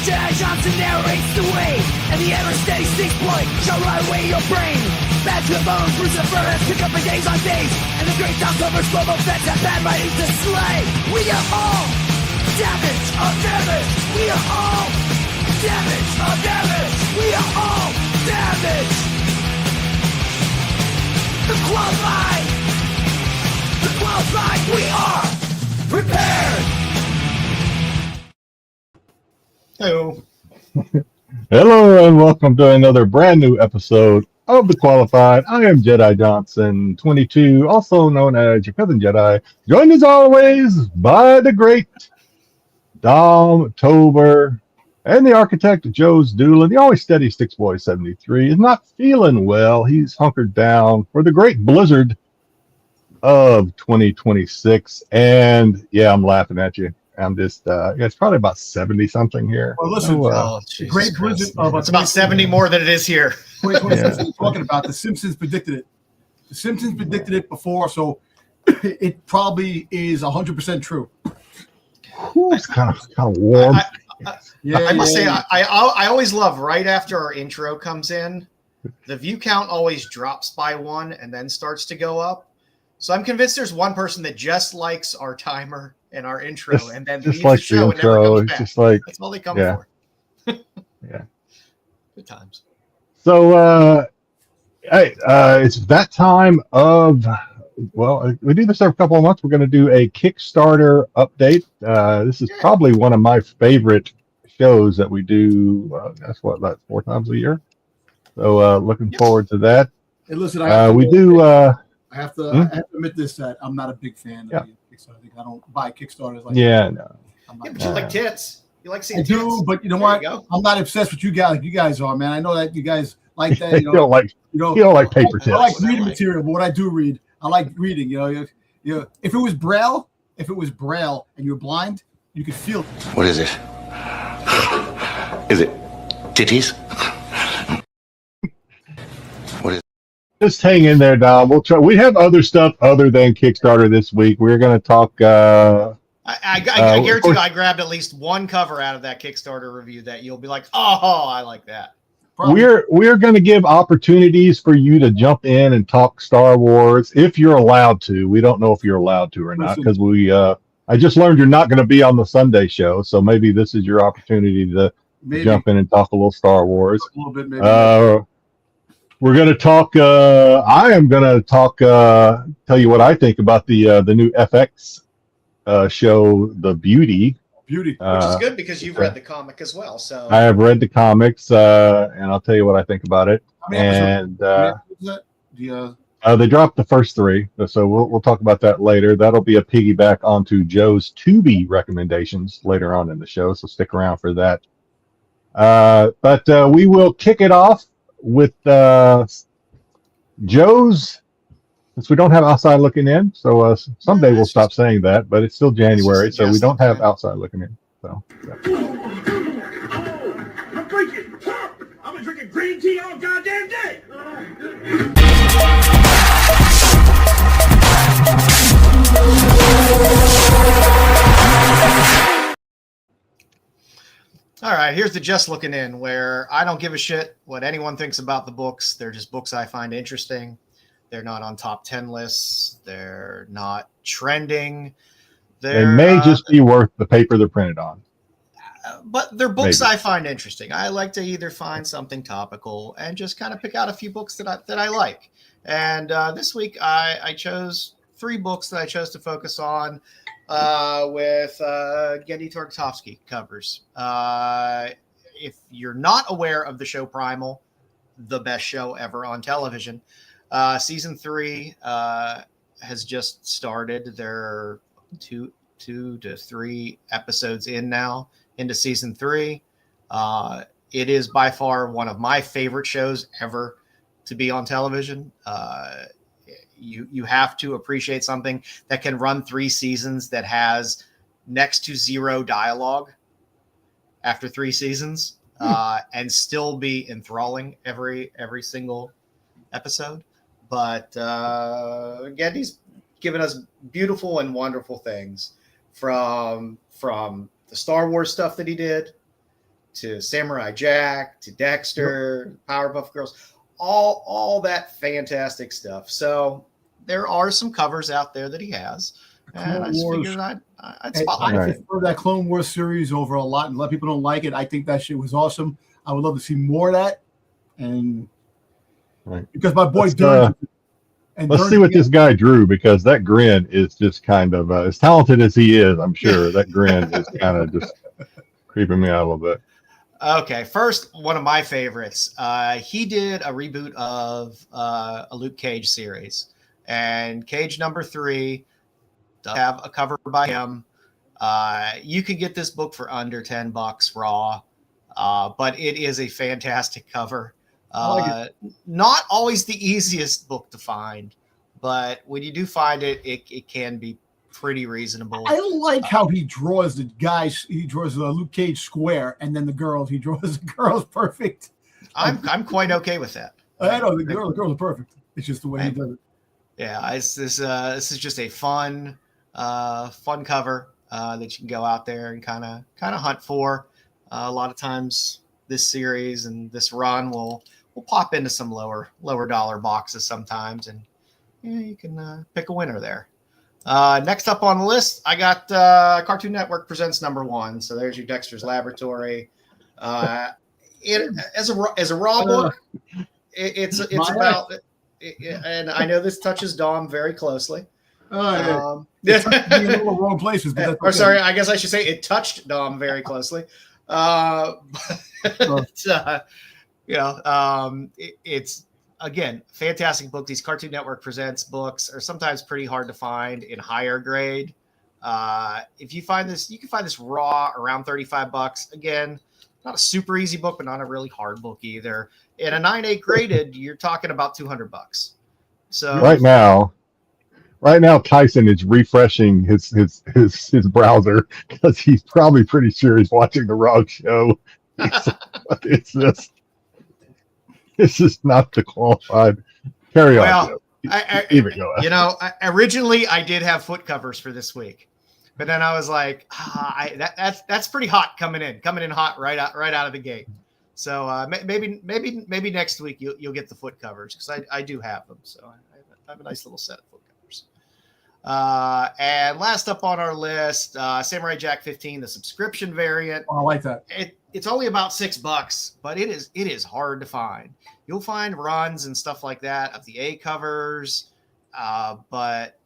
Jedi Johnson narrates the way, and the ever-steady Styx boy shall ride away your brain. Bad to the bone, Bruce the Furnace, pick up for days on days, and the great October Slow-Mo Feds have bad writings to slay. We are all damage of damage. We are all damage of damage. We are all damage. The qualified, we are prepared. Hello. Hello and welcome to another brand new episode of The Qualified. I am Jedi Johnson 22, also known as your cousin Jedi, joined as always by the great Dom Tober and the architect joesduelin. The always steady Styx Boy 73 is not feeling well. He's hunkered down for the great blizzard of 2026. And yeah, I'm laughing at you. I'm just, it's probably about 70 something here. Well, listen, great blizzard of it's about 70 more than it is here. 2026 we're talking about. The Simpsons predicted it. The Simpsons predicted it before, so it probably is 100% true. Ooh, it's kind of warm. I must say, I always love right after our intro comes in, the view count always drops by 1 and then starts to go up. So I'm convinced there's one person that just likes our timer and our intro, and then just like the show and never comes back. Just like that's all they come for. Yeah, good times. So, it's that time of. Well, we do this every couple of months. We're going to do a Kickstarter update. This is probably one of my favorite shows that we do. That's about 4 times a year. So, looking forward to that. Hey, listen, I have to admit this, that I'm not a big fan of Kickstarter. I don't buy Kickstarters like that. No. But you like tits. You like seeing I tits. do, but you know what? I'm not obsessed with you guys like you guys are, man. I know that you guys like that. You don't like paper tits. I like reading material, but what I do read, I like reading. You know, if it was Braille and you're blind, you could feel it. What is it? Is it titties? Just hang in there, Dom. We'll try. We have other stuff other than Kickstarter this week. We're going to talk. I guarantee you, I grabbed at least one cover out of that Kickstarter review that you'll be like, "Oh, I like that." We're going to give opportunities for you to jump in and talk Star Wars if you're allowed to. We don't know if you're allowed to or not because I just learned you're not going to be on the Sunday show, so maybe this is your opportunity to jump in and talk a little Star Wars. A little bit, maybe. We're going to talk. I am going to talk. Tell you what I think about the new FX show, The Beauty. Which is good because you've read the comic as well. So I have read the comics, and I'll tell you what I think about it. And they dropped the first 3, so we'll talk about that later. That'll be a piggyback onto Joe's Tubi recommendations later on in the show. So stick around for that. But we will kick it off with Joe's, since we don't have outside looking in, so someday we'll stop saying that, but it's still January, so we don't have outside looking in. So I've been drinking green tea all goddamn day. all right, here's the just looking in, where I don't give a shit what anyone thinks about the books. They're just books I find interesting. They're not on top 10 lists. They're not trending. They may just be worth the paper they're printed on. But they're books I find interesting. I like to either find something topical and just kind of pick out a few books that I like. And this week I chose 3 books that I chose to focus on with Genndy Tartakovsky covers. If you're not aware of the show Primal, the best show ever on television, season 3 has just started. There are 2 to 3 episodes in now into season 3. It is by far one of my favorite shows ever to be on television. You have to appreciate something that can run 3 seasons that has next to 0 dialogue after 3 seasons and still be enthralling every single episode. But Gendy's given us beautiful and wonderful things from the Star Wars stuff that he did to Samurai Jack to Dexter, Powerpuff Girls, all that fantastic stuff. So there are some covers out there that he has, and I just figured I'd spotlight. I prefer that Clone Wars series over a lot, and a lot of people don't like it. I think that shit was awesome. I would love to see more of that, and because my boy let's see what this guy drew, because that grin is just kind of as talented as he is. I'm sure that grin is kind of just creeping me out a little bit. Okay, first, one of my favorites. He did a reboot of a Luke Cage series, and Cage number 3 does have a cover by him. You can get this book for under $10 raw, but it is a fantastic cover. Not always the easiest book to find, but when you do find it, it can be pretty reasonable. I like how he draws the guys. He draws Luke Cage square, and then the girls. He draws the girls perfect. I'm quite okay with that. I know the girls are perfect. It's just the way he does it. Yeah, this is just a fun cover that you can go out there and kind of hunt for. A lot of times, this series and this run will pop into some lower dollar boxes sometimes, and you can pick a winner there. Next up on the list, I got Cartoon Network Presents #1. So there's your Dexter's Laboratory. As a raw book, it's about, and I know this touches Dom very closely. It's in the wrong places, but that's or sorry, I guess I should say it touched Dom very closely. It's again fantastic book. These Cartoon Network Presents books are sometimes pretty hard to find in higher grade. If you find this, you can find this raw around $35. Again, not a super easy book, but not a really hard book either. In a 9.8 graded, you're talking about $200. So right now, Tyson is refreshing his browser because he's probably pretty sure he's watching the wrong show. It's just not the qualified. Carry on. Even going. Originally I did have foot covers for this week, but then I was like, that's pretty hot coming in hot right out of the gate. So maybe next week you'll get the foot covers, because I do have them. So I have a nice little set of foot covers. And last up on our list, Samurai Jack 15, the subscription variant. Oh, I like that. It's only about $6, but it is hard to find. You'll find runs and stuff like that of the A covers, but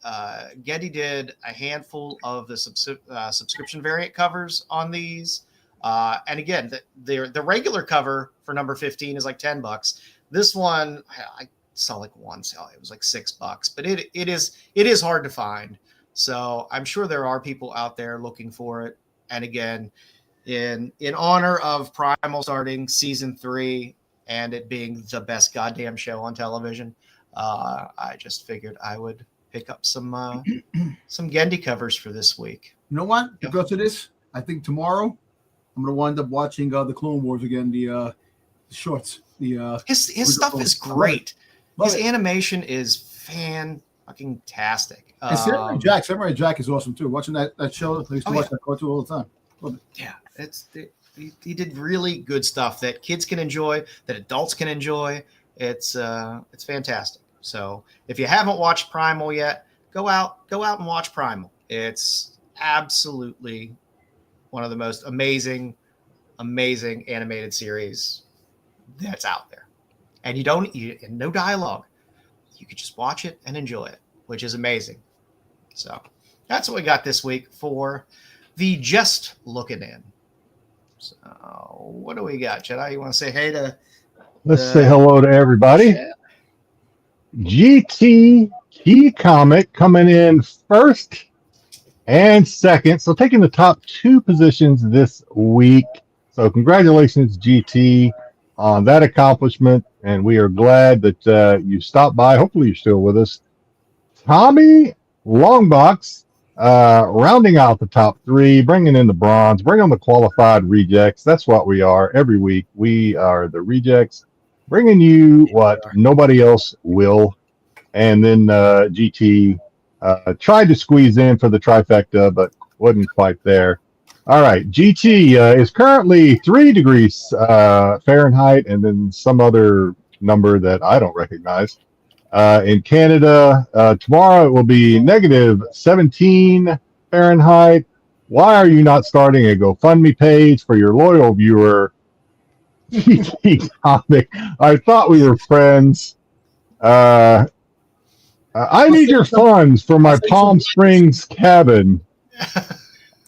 Getty did a handful of the subscription variant covers on these. And again, the regular cover for number 15 is like $10. This one, I saw like one sale. It was like $6, but it is hard to find. So I'm sure there are people out there looking for it. And again, in honor of Primal starting season 3 and it being the best goddamn show on television, I just figured I would pick up some Gendy covers for this week. You know what? Because of this, I think tomorrow I'm gonna wind up watching the Clone Wars again. The shorts. His stuff is great. His animation is fan-fucking-tastic. And Samurai Jack is awesome too. Watching that show, I used to watch that cartoon all the time. Love it. Yeah, he did really good stuff that kids can enjoy, that adults can enjoy. It's fantastic. So if you haven't watched Primal yet, go out and watch Primal. It's absolutely one of the most amazing animated series that's out there. And no dialogue. You could just watch it and enjoy it, which is amazing. So that's what we got this week for the Just Looking In. So what do we got, Jedi? You want to say hey to? Let's say hello to everybody. Yeah. GT Key Comic coming in first and second, so taking the top 2 positions this week. So congratulations, GT, on that accomplishment, and we are glad that you stopped by. Hopefully you're still with us. Tommy Longbox rounding out the top 3, bringing in the bronze, bringing on the qualified rejects. That's what we are every week. We are the rejects, bringing you what nobody else will. And then GT tried to squeeze in for the trifecta, but wasn't quite there. All right, GT is currently 3 degrees Fahrenheit, and then some other number that I don't recognize. In Canada, tomorrow it will be negative 17 Fahrenheit. Why are you not starting a GoFundMe page for your loyal viewer, GT Comic? I thought we were friends. I need your funds for my Palm Springs cabin.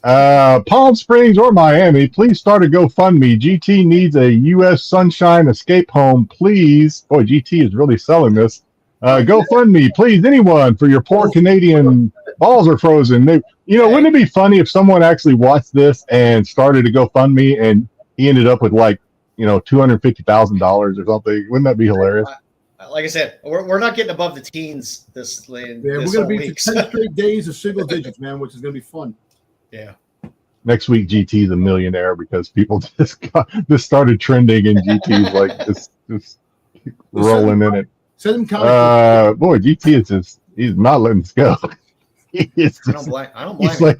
Palm Springs or Miami, please start a GoFundMe. GT needs a U.S. Sunshine escape home, please. Boy, GT is really selling this. GoFundMe, please, anyone, for your poor Canadian balls are frozen. Wouldn't it be funny if someone actually watched this and started a GoFundMe and he ended up with $250,000 or something? Wouldn't that be hilarious? Like I said, we're not getting above the teens this we're going to be 10 straight days of single digits, man, which is going to be fun. Yeah. Next week, GT is a millionaire because people just started trending and GT's like just rolling in it. Send him comic. Boy, GT he's not letting us go. I don't blame he's him. like,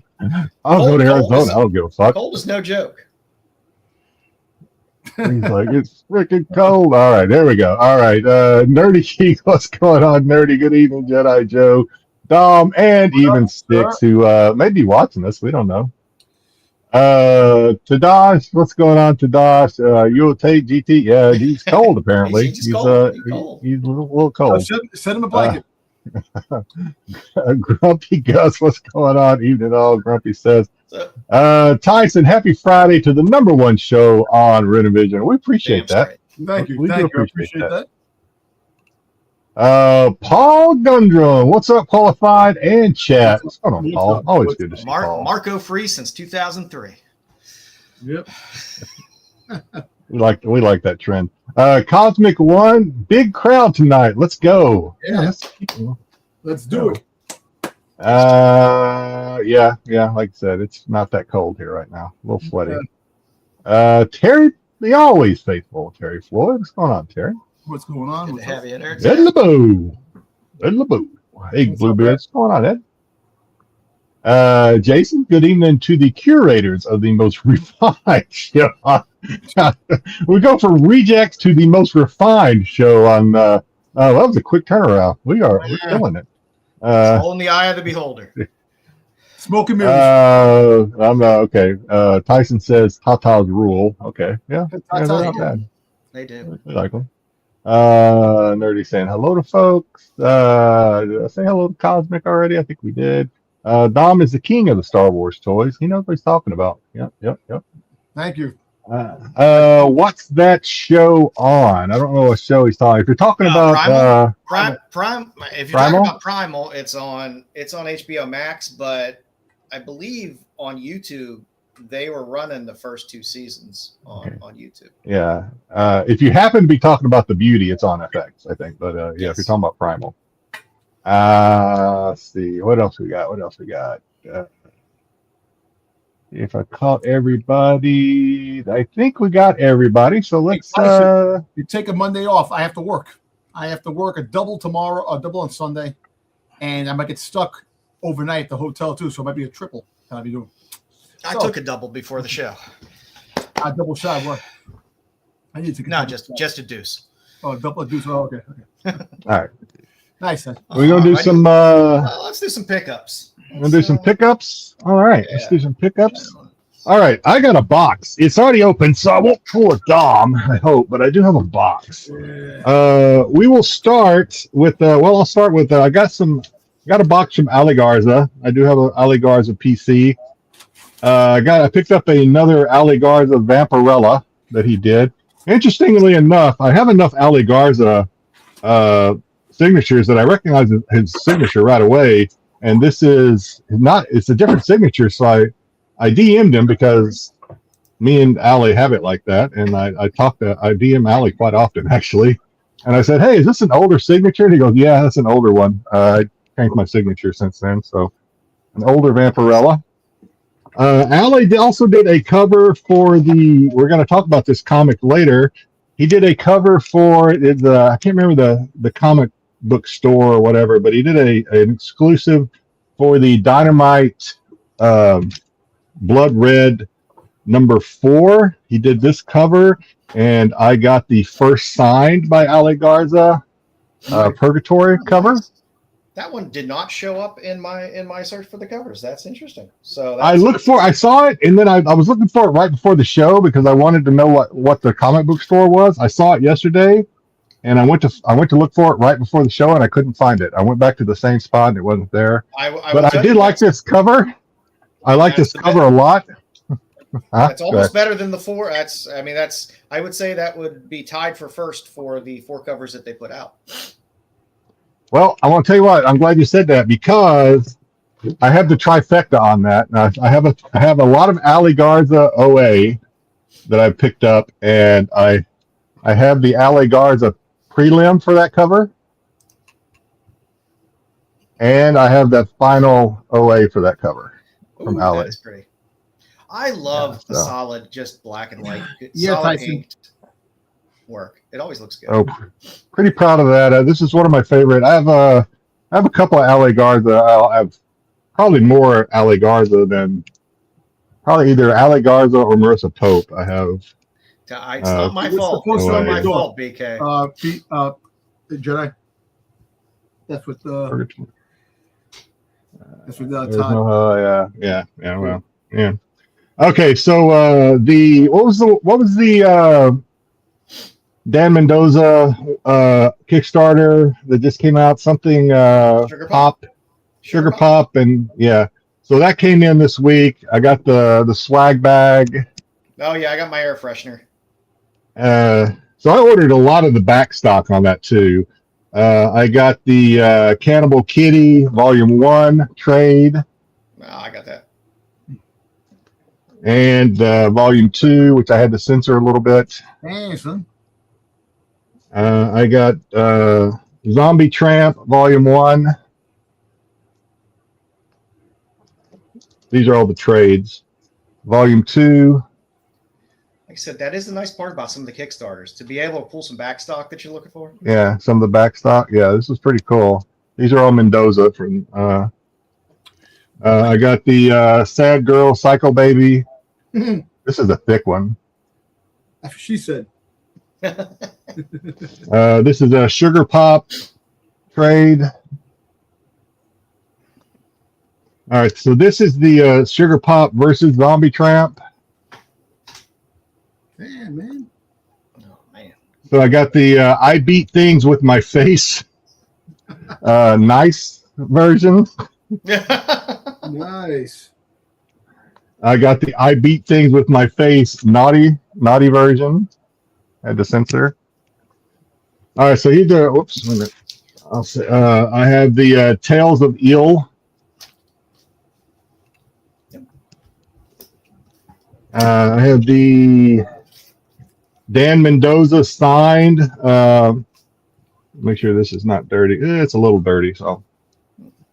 I'll go to Arizona. I don't give a fuck. Cold is no joke. He's like, it's freaking cold. All right, there we go. All right, Nerdy Geek, what's going on, Nerdy? Good evening, Jedi Joe, Dom, and even Styx, who may be watching us. We don't know. Tadash, what's going on, Tadash? You'll take GT. Yeah, he's cold apparently. He's cold. He's a little cold. Send him a blanket. Grumpy Gus, what's going on? Evening all. Grumpy says, Tyson, happy Friday to the #1 show on Renovision. We appreciate that. Thank you. I appreciate that. Paul Gundrum, what's up, Qualified and chat? What's going on, Paul? Always good to see Paul. Marco Free since 2003. Yep. We like that trend. Cosmic One, big crowd tonight. Let's go. Yeah. Let's do it. Yeah. Like I said, it's not that cold here right now. A little sweaty. Terry, the always faithful Terry Floyd. What's going on, Terry? What's going on? Good to have you in there. Ed LeBeau. Hey, Bluebeard. What's going on, Ed? Jason, good evening to the curators of the most refined show. We go from rejects to the most refined show on. That was a quick turnaround. We're killing it. It's all in the eye of the beholder. Smoke and mirrors. I'm okay. Tyson says Tata's rule. Okay, yeah, they're not bad. They do. We like them. Nerdy saying hello to folks. Did I say hello to Cosmic already? I think we did. Dom is the king of the Star Wars toys. He knows what he's talking about. Yep. Thank you. What's that show on? I don't know what show he's talking. If you're talking about Prime, if you're talking about Primal, it's on HBO Max, but I believe on YouTube they were running the first 2 seasons on YouTube. Yeah. If you happen to be talking about The Beauty, it's on FX, I think. But yeah, if you're talking about Primal. Let's see. What else we got? If I caught everybody, I think we got everybody. So let's. You take a Monday off. I have to work. A double tomorrow, a double on Sunday, and I might get stuck overnight at the hotel too. So it might be a triple that I'll be doing. I took a double before the show. A double shot. What? I need to. Just a deuce. Oh, double deuce. Oh, okay. All right. Nice. We're gonna do some. Let's do some pickups. We'll do some pickups. All right, let's do some pickups. All right, I got a box. It's already open, so I won't pull a Dom, I hope, but I do have a box. We will start with. I'll start with. I got a box from Ali Garza. I do have a Ali Garza PC. I picked up another Ali Garza Vampirella that he did. Interestingly enough, I have enough Ali Garza signatures that I recognize his signature right away. And this is not, it's a different signature. So I DM'd him because me and Ali have it like that. And I DM Ali quite often, actually. And I said, hey, is this an older signature? And he goes, yeah, that's an older one. I changed my signature since then. So an older Vampirella. Ali also did a cover for we're going to talk about this comic later. He did a cover for I can't remember the comic book store or whatever, but he did an exclusive for the Dynamite Blood Red #4. He did this cover, and I got the first signed by Ale Garza Purgatory cover. That one did not show up in my search for the covers. That's interesting. So I saw it, and then I was looking for it right before the show because I wanted to know what the comic book store was. I saw it yesterday, and I went to look for it right before the show, and I couldn't find it. I went back to the same spot, and it wasn't there. But I did like this cover. I like this cover a lot. That's almost better than the 4. I would say that would be tied for first for the 4 covers that they put out. Well, I want to tell you what. I'm glad you said that because I have the trifecta on that. Now, I have a lot of Ale Garza OA that I've picked up, and I have the Ale Garza prelim for that cover, and I have that final OA for that cover from Ale. That's pretty. I love the solid, just black and white, solid inked work. It always looks good. Oh, pretty proud of that. This is one of my favorite. I have a couple of Ale Garza. I'll have probably more Ale Garza than probably either Ale Garza or Marissa Pope. I have. It's not my fault. It's not my fault, BK. Jedi. That's what the. That's what the. Well, yeah. Okay, so what was the Dan Mendoza Kickstarter that just came out? Something Sugar Pop, and yeah. So that came in this week. I got the swag bag. Oh yeah, I got my air freshener. So I ordered a lot of the back stock on that too. I got the Cannibal Kitty Volume 1 trade. Oh, I got that. And Volume 2, which I had to censor a little bit. Awesome. I got Zombie Tramp Volume 1. These are all the trades. Volume 2. Like I said, that is the nice part about some of the Kickstarters, to be able to pull some back stock that you're looking for. Yeah, some of the back stock. Yeah, this is pretty cool. These are all Mendoza from. I got the Sad Girl Psycho Baby. This is a thick one. That's what she said. This is a Sugar Pop trade. All right, so this is the Sugar Pop versus Zombie Tramp. Damn, man. Oh, man. So I got the I Beat Things with My Face nice version. Nice. I got the I Beat Things with My Face naughty version. Had to censor. All right, so either whoops, wait a minute. I'll say I have the Tales of Eel. I have the Dan Mendoza signed. Make sure this is not dirty. It's a little dirty, so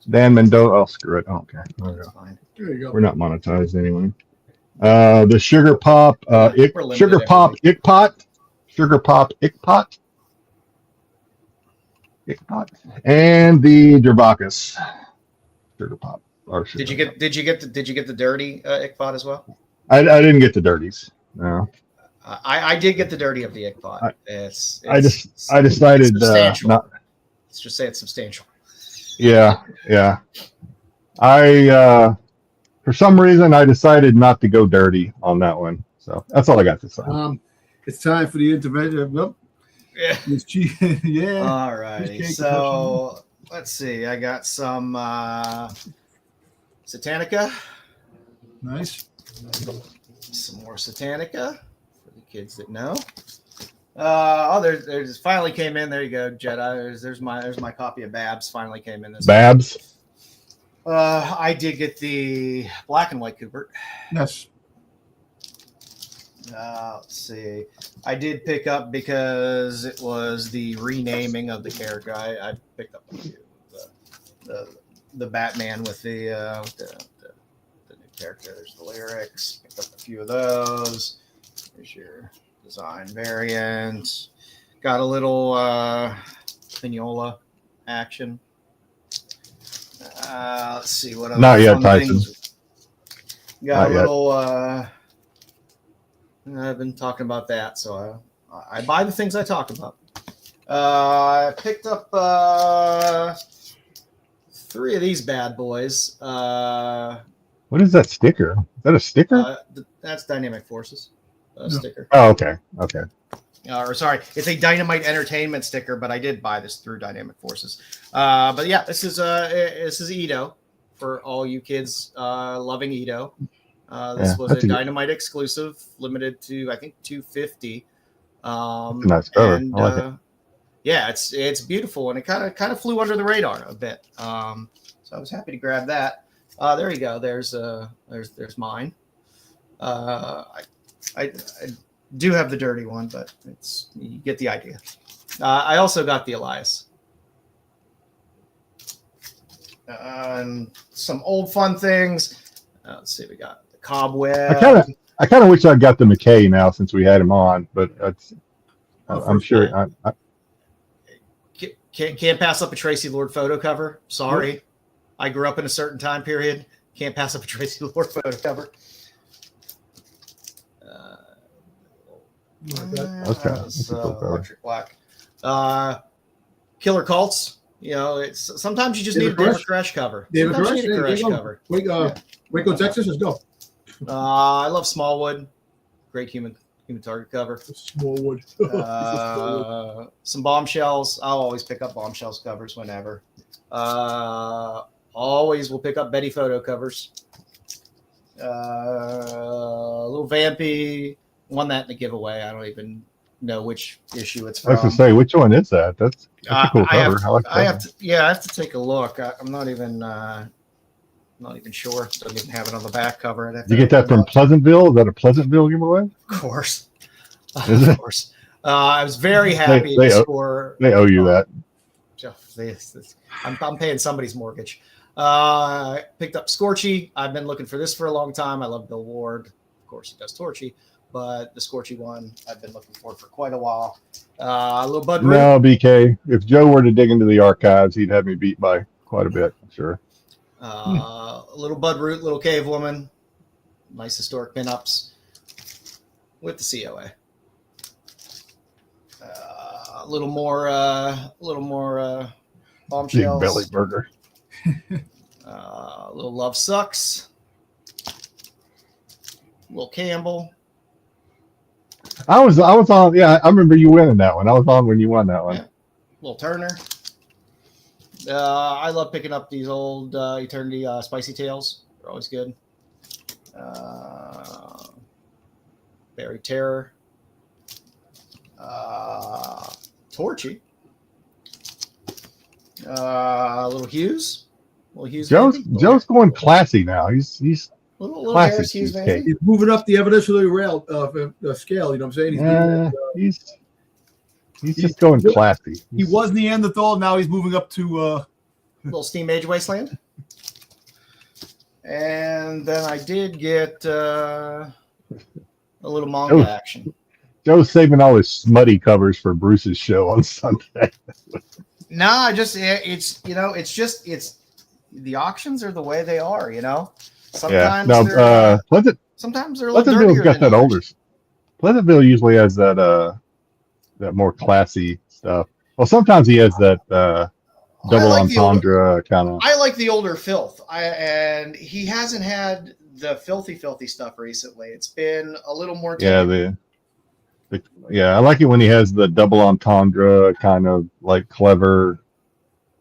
Dan Mendoza. Oh, screw it. Oh, okay. There we go. There you go. We're not monetized anyway. The Sugar Pop, Sugar Pop Ickpot, Sugar Pop Ickpot, and the Dravakis Sugar Pop. Did you get the dirty Ickpot as well? I didn't get the dirties. No. I did get the dirty of the Ickpot. I decided not. Let's just say it's substantial. Yeah. I for some reason I decided not to go dirty on that one. So that's all I got to say. It's time for the intervention. Nope. Yeah. Yeah. All right. So let's see. I got some Satanica. Nice. Some more Satanica for the kids that know. There's finally came in. There you go, Jedi. There's my copy of Babs. Finally came in. Babs. I did get the black and white Cooper. Yes. Let's see. I did pick up because it was the renaming of the character. I picked up the Batman with the new character. There's the lyrics. Picked up a few of those. There's your design variant. Got a little Pignola action. Let's see what other Not yet, fun Tyson. things. Got Not a yet. little. I've been talking about that, so I buy the things I talk about. I picked up 3 of these bad boys. What is that sticker? Is that a sticker? That's Dynamic Forces Yeah. sticker. Oh, okay. Okay. Or sorry, it's a Dynamite Entertainment sticker, but I did buy this through Dynamic Forces. But yeah, this is Edo for all you kids loving Edo. This was a Dynamite exclusive, limited to I think 250. That's a nice cover. And I like it. yeah, it's beautiful, and it kind of flew under the radar a bit. So I was happy to grab that. There you go. There's mine. I do have the dirty one, but you get the idea. I also got the Elias. And some old fun things. Let's see, we got the Cobweb. I kind of wish I got the McKay now since we had him on, but I'm sure. Can't pass up a Tracy Lord photo cover. Sorry. Yep. I grew up in a certain time period. Can't pass up a Tracy Lord photo cover. Electric Black. Killer Cults. You know, it's sometimes you just need a David Koresh cover. David Koresh cover. Waco, Texas, let's go. I love Smallwood. Great human target cover. Smallwood. Some Bombshells. I'll always pick up Bombshells covers whenever. Always will pick up Betty photo covers. A little Vampy. Won that in the giveaway. I don't even know which issue it's from. I was to say, which one is that? That's a cool cover. I have to take a look. I'm not even sure. Doesn't even have it on the back cover. You get that from Pleasantville? Is that a Pleasantville giveaway? Of course. Of course. I was very happy to score. They owe you that. I'm paying somebody's mortgage. Picked up Scorchy. I've been looking for this for a long time. I love Bill Ward. Of course, he does Torchy. But the Scorchy one I've been looking for quite a while. A little Bud Root. No, BK. If Joe were to dig into the archives, he'd have me beat by quite a bit, I'm sure. A little Bud Root, little Cave Woman. Nice historic pinups with the COA. A little more Bombshells. Big belly burger. A little Love Sucks. Little Campbell. I was on. Yeah, I remember you winning that one. I was on when you won that one. Yeah. Little Turner. I love picking up these old Eternity Spicy Tails. They're always good. Buried Terror. Torchy. Little Hughes. Joe's going classy now. He's little classy. Harris Hughes, man. He's moving up the evidentiary rail scale. You know what I'm saying? He's just going classy. He was Neanderthal. Now he's moving up to little Steam Age Wasteland. And then I did get a little manga action. Joe's saving all his smutty covers for Bruce's show on Sunday. No, it's the auctions are the way they are, you know. Sometimes sometimes they're a little dirtier. Got that older. Pleasantville usually has that more classy stuff. Well, sometimes he has that double entendre kind of. I like the older filth. And he hasn't had the filthy stuff recently. It's been a little more. Yeah, I like it when he has the double entendre kind of like clever,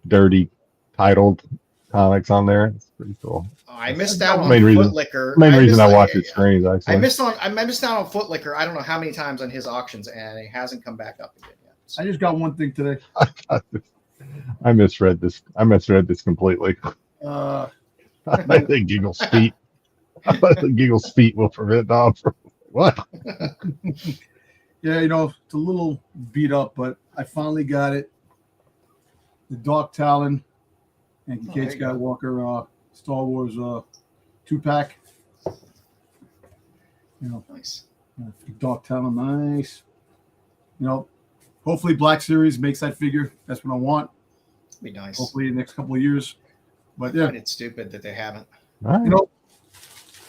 dirty, titled comics on there. It's pretty cool. I missed out on Footlicker. Main reason I watch his screens, actually. I missed out on Footlicker. I don't know how many times on his auctions, and it hasn't come back up again yet. I just got one thing today. I misread this. Completely. I think Giggle's feet. I think Giggle's feet will prevent Dom from what? Yeah, it's a little beat up, but I finally got it. The Dark Talon and Kate Skywalker Star Wars 2-pack. Nice. Dark Talon, nice. Hopefully Black Series makes that figure. That's what I want. Be nice. Hopefully in the next couple of years. But yeah, it's stupid that they haven't. Right.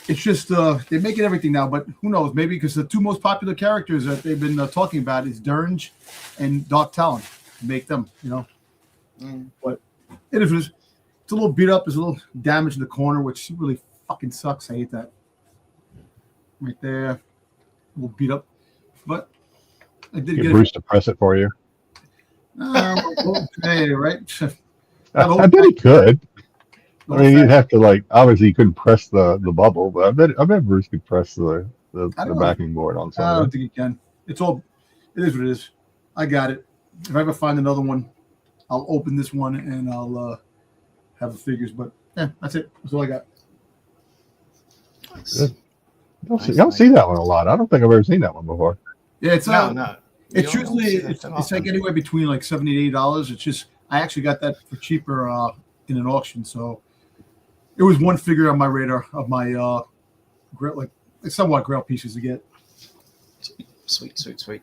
It's just they're making everything now, but who knows? Maybe because the two most popular characters that they've been talking about is Durnge and Dark Talon. Make them, But it is. It's a little beat up. There's a little damage in the corner, which really fucking sucks. I hate that. Right there, a little beat up, but I did get Bruce to press it for you. Hey, right? I bet he could. I mean, you'd have to obviously you couldn't press the bubble, but I bet Bruce could press the backing board on something. I don't think he can. It is what it is. I got it. If I ever find another one, I'll open this one and I'll have the figures. But yeah, that's it. That's all I got. Good. You don't see that one a lot. I don't think I've ever seen that one before. Yeah, it's no. It's usually it's like anywhere between like $70 to $80. It's just I actually got that for cheaper in an auction, so it was one figure on my radar of my somewhat grail pieces to get. Sweet.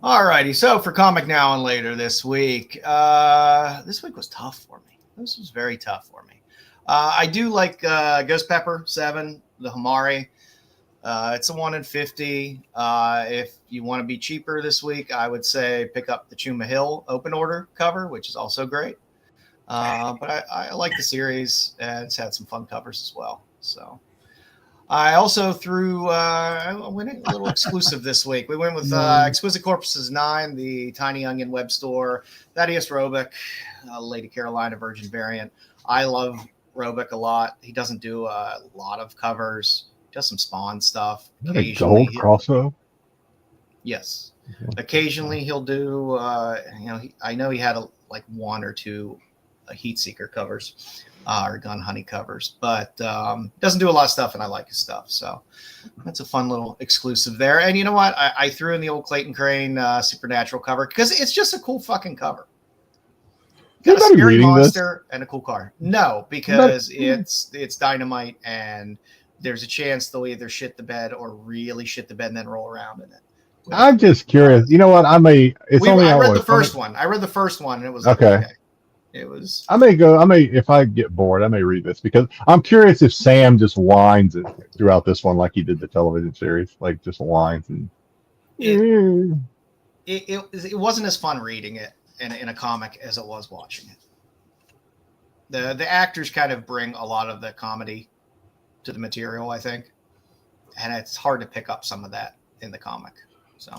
All righty. So for Comic Now and Later this week was tough for me. This was very tough for me. I do like Ghost Pepper 7, the Hamari. It's a 1 in 50. If you want to be cheaper this week, I would say pick up the Chuma Hill open order cover, which is also great. But I like the series, and it's had some fun covers as well. So I also threw I went a little exclusive this week. We went with Exquisite Corpses 9, the Tiny Onion web store, Thaddeus Robic, Lady Carolina Virgin variant. I love Robic a lot. He doesn't do a lot of covers. Does some Spawn stuff. A gold crossbow? Yes. Occasionally he'll do, I know he had one or two Heat Seeker covers or Gun Honey covers, but doesn't do a lot of stuff, and I like his stuff. So that's a fun little exclusive there. And you know what? I threw in the old Clayton Crane Supernatural cover because it's just a cool fucking cover. Got a scary monster and a cool card. No, because it's Dynamite, and there's a chance they'll either shit the bed or really shit the bed and then roll around in it. I'm just curious. You know what? I read the first one. I read the first one, and it was okay. It was. If I get bored, I may read this because I'm curious if Sam just whines it throughout this one like he did the television series, like just whines and. It wasn't as fun reading it in a comic as it was watching it. The actors kind of bring a lot of the comedy to the material, I think, and it's hard to pick up some of that in the comic. So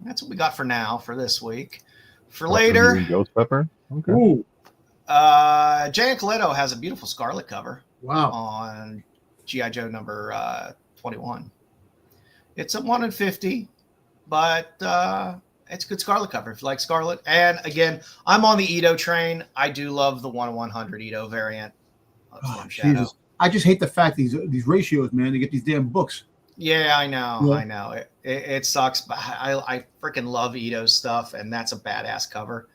that's what we got for now for this week. For later, Ghost Pepper. Okay. Ooh. Jay Coletto has a beautiful Scarlet cover. Wow. On G.I. Joe number 21. It's a 1 in 50, but it's a good Scarlet cover if you like Scarlet. And again, I'm on the Ito train. I do love the 1 in 100 Ito variant. Oh, Jesus. I just hate the fact these ratios, man. They get these damn books. Yeah, I know. Yeah. I know. It sucks, but I freaking love Ito's stuff, and that's a badass cover.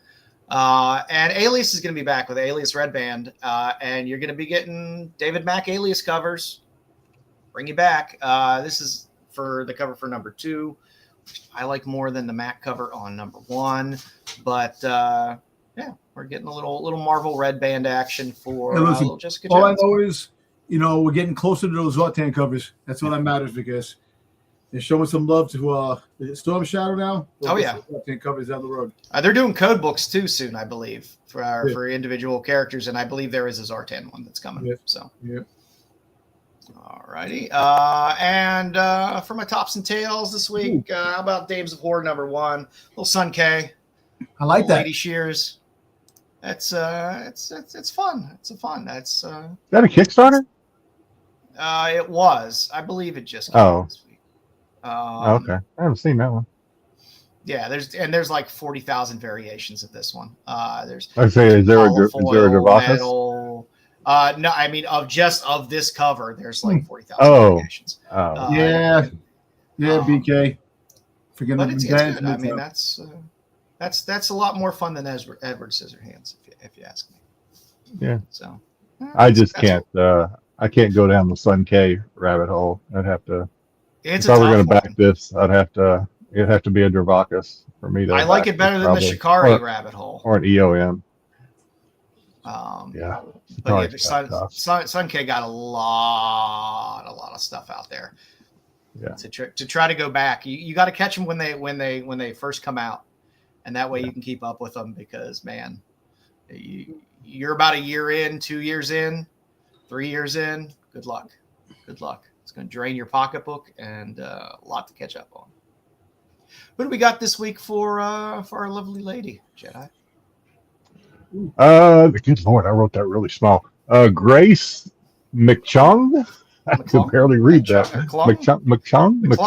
And Alias is going to be back with Alias Red Band, and you're going to be getting David Mack Alias covers. Bring you back. This is for the cover for number 2, which I like more than the Mack cover on number 1. But yeah, we're getting a little Marvel Red Band action for little Jessica Jones. All I know is, we're getting closer to those Zartan covers. That's all that matters because they're showing some love to Storm Shadow now. Oh, yeah. Zartan covers down the road. They're doing code books too soon, I believe, for individual characters, and I believe there is a Zartan one that's coming. Yeah. So, yeah. All righty. And for my tops and tails this week, how about Dames of Horde number 1? Little Sun K. I like that. Lady Shears. It's fun. It's fun. That's is that a Kickstarter? It was. I believe it just came this week. Okay. I haven't seen that one. Yeah, there's like 40,000 variations of this one. There's I say, is there a Dravacus? No, I mean of this cover, there's like 40,000 variations. Oh, yeah, BK. Forget but it's good. I mean, that's a lot more fun than Edward Scissorhands, if you ask me. Yeah. So I just can't. I can't go down the Sun K rabbit hole. I'd have to. If I were going to back this, it'd have to be a Dravacus for me to. I like it better than the Shikari rabbit hole or an EOM. Yeah. But yeah, Sun K got a lot of stuff out there. Yeah. To try to go back, you got to catch them when they first come out, and that way you can keep up with them. Because man, you're about a year in, 2 years in, 3 years in. Good luck. It's going to drain your pocketbook and a lot to catch up on. What do we got this week for our lovely lady, Jedi? Good Lord, I wrote that really small. Grace McClung. I could barely read that. McClung.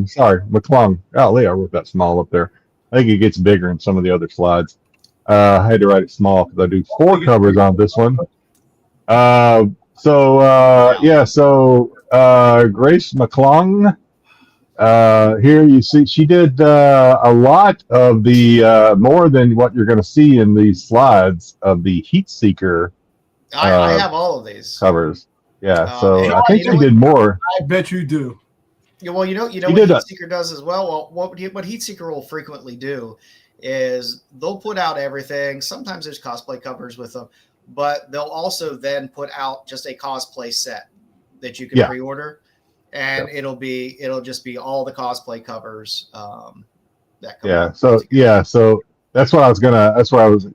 Sorry, McClung. Golly, I wrote that small up there. I think it gets bigger in some of the other slides. I had to write it small because I do 4 covers on this one. So Grace McClung. Here you see she did a lot of the more than what you're going to see in these slides of the Heat Seeker. I have all of these covers. Yeah, so I think she did more. I bet you do. Yeah, well, you know what Heatseeker does as well. Well, what Heatseeker will frequently do is they'll put out everything. Sometimes there's cosplay covers with them, but they'll also then put out just a cosplay set that you can pre-order, and it'll just be all the cosplay covers that come out. So that's what I was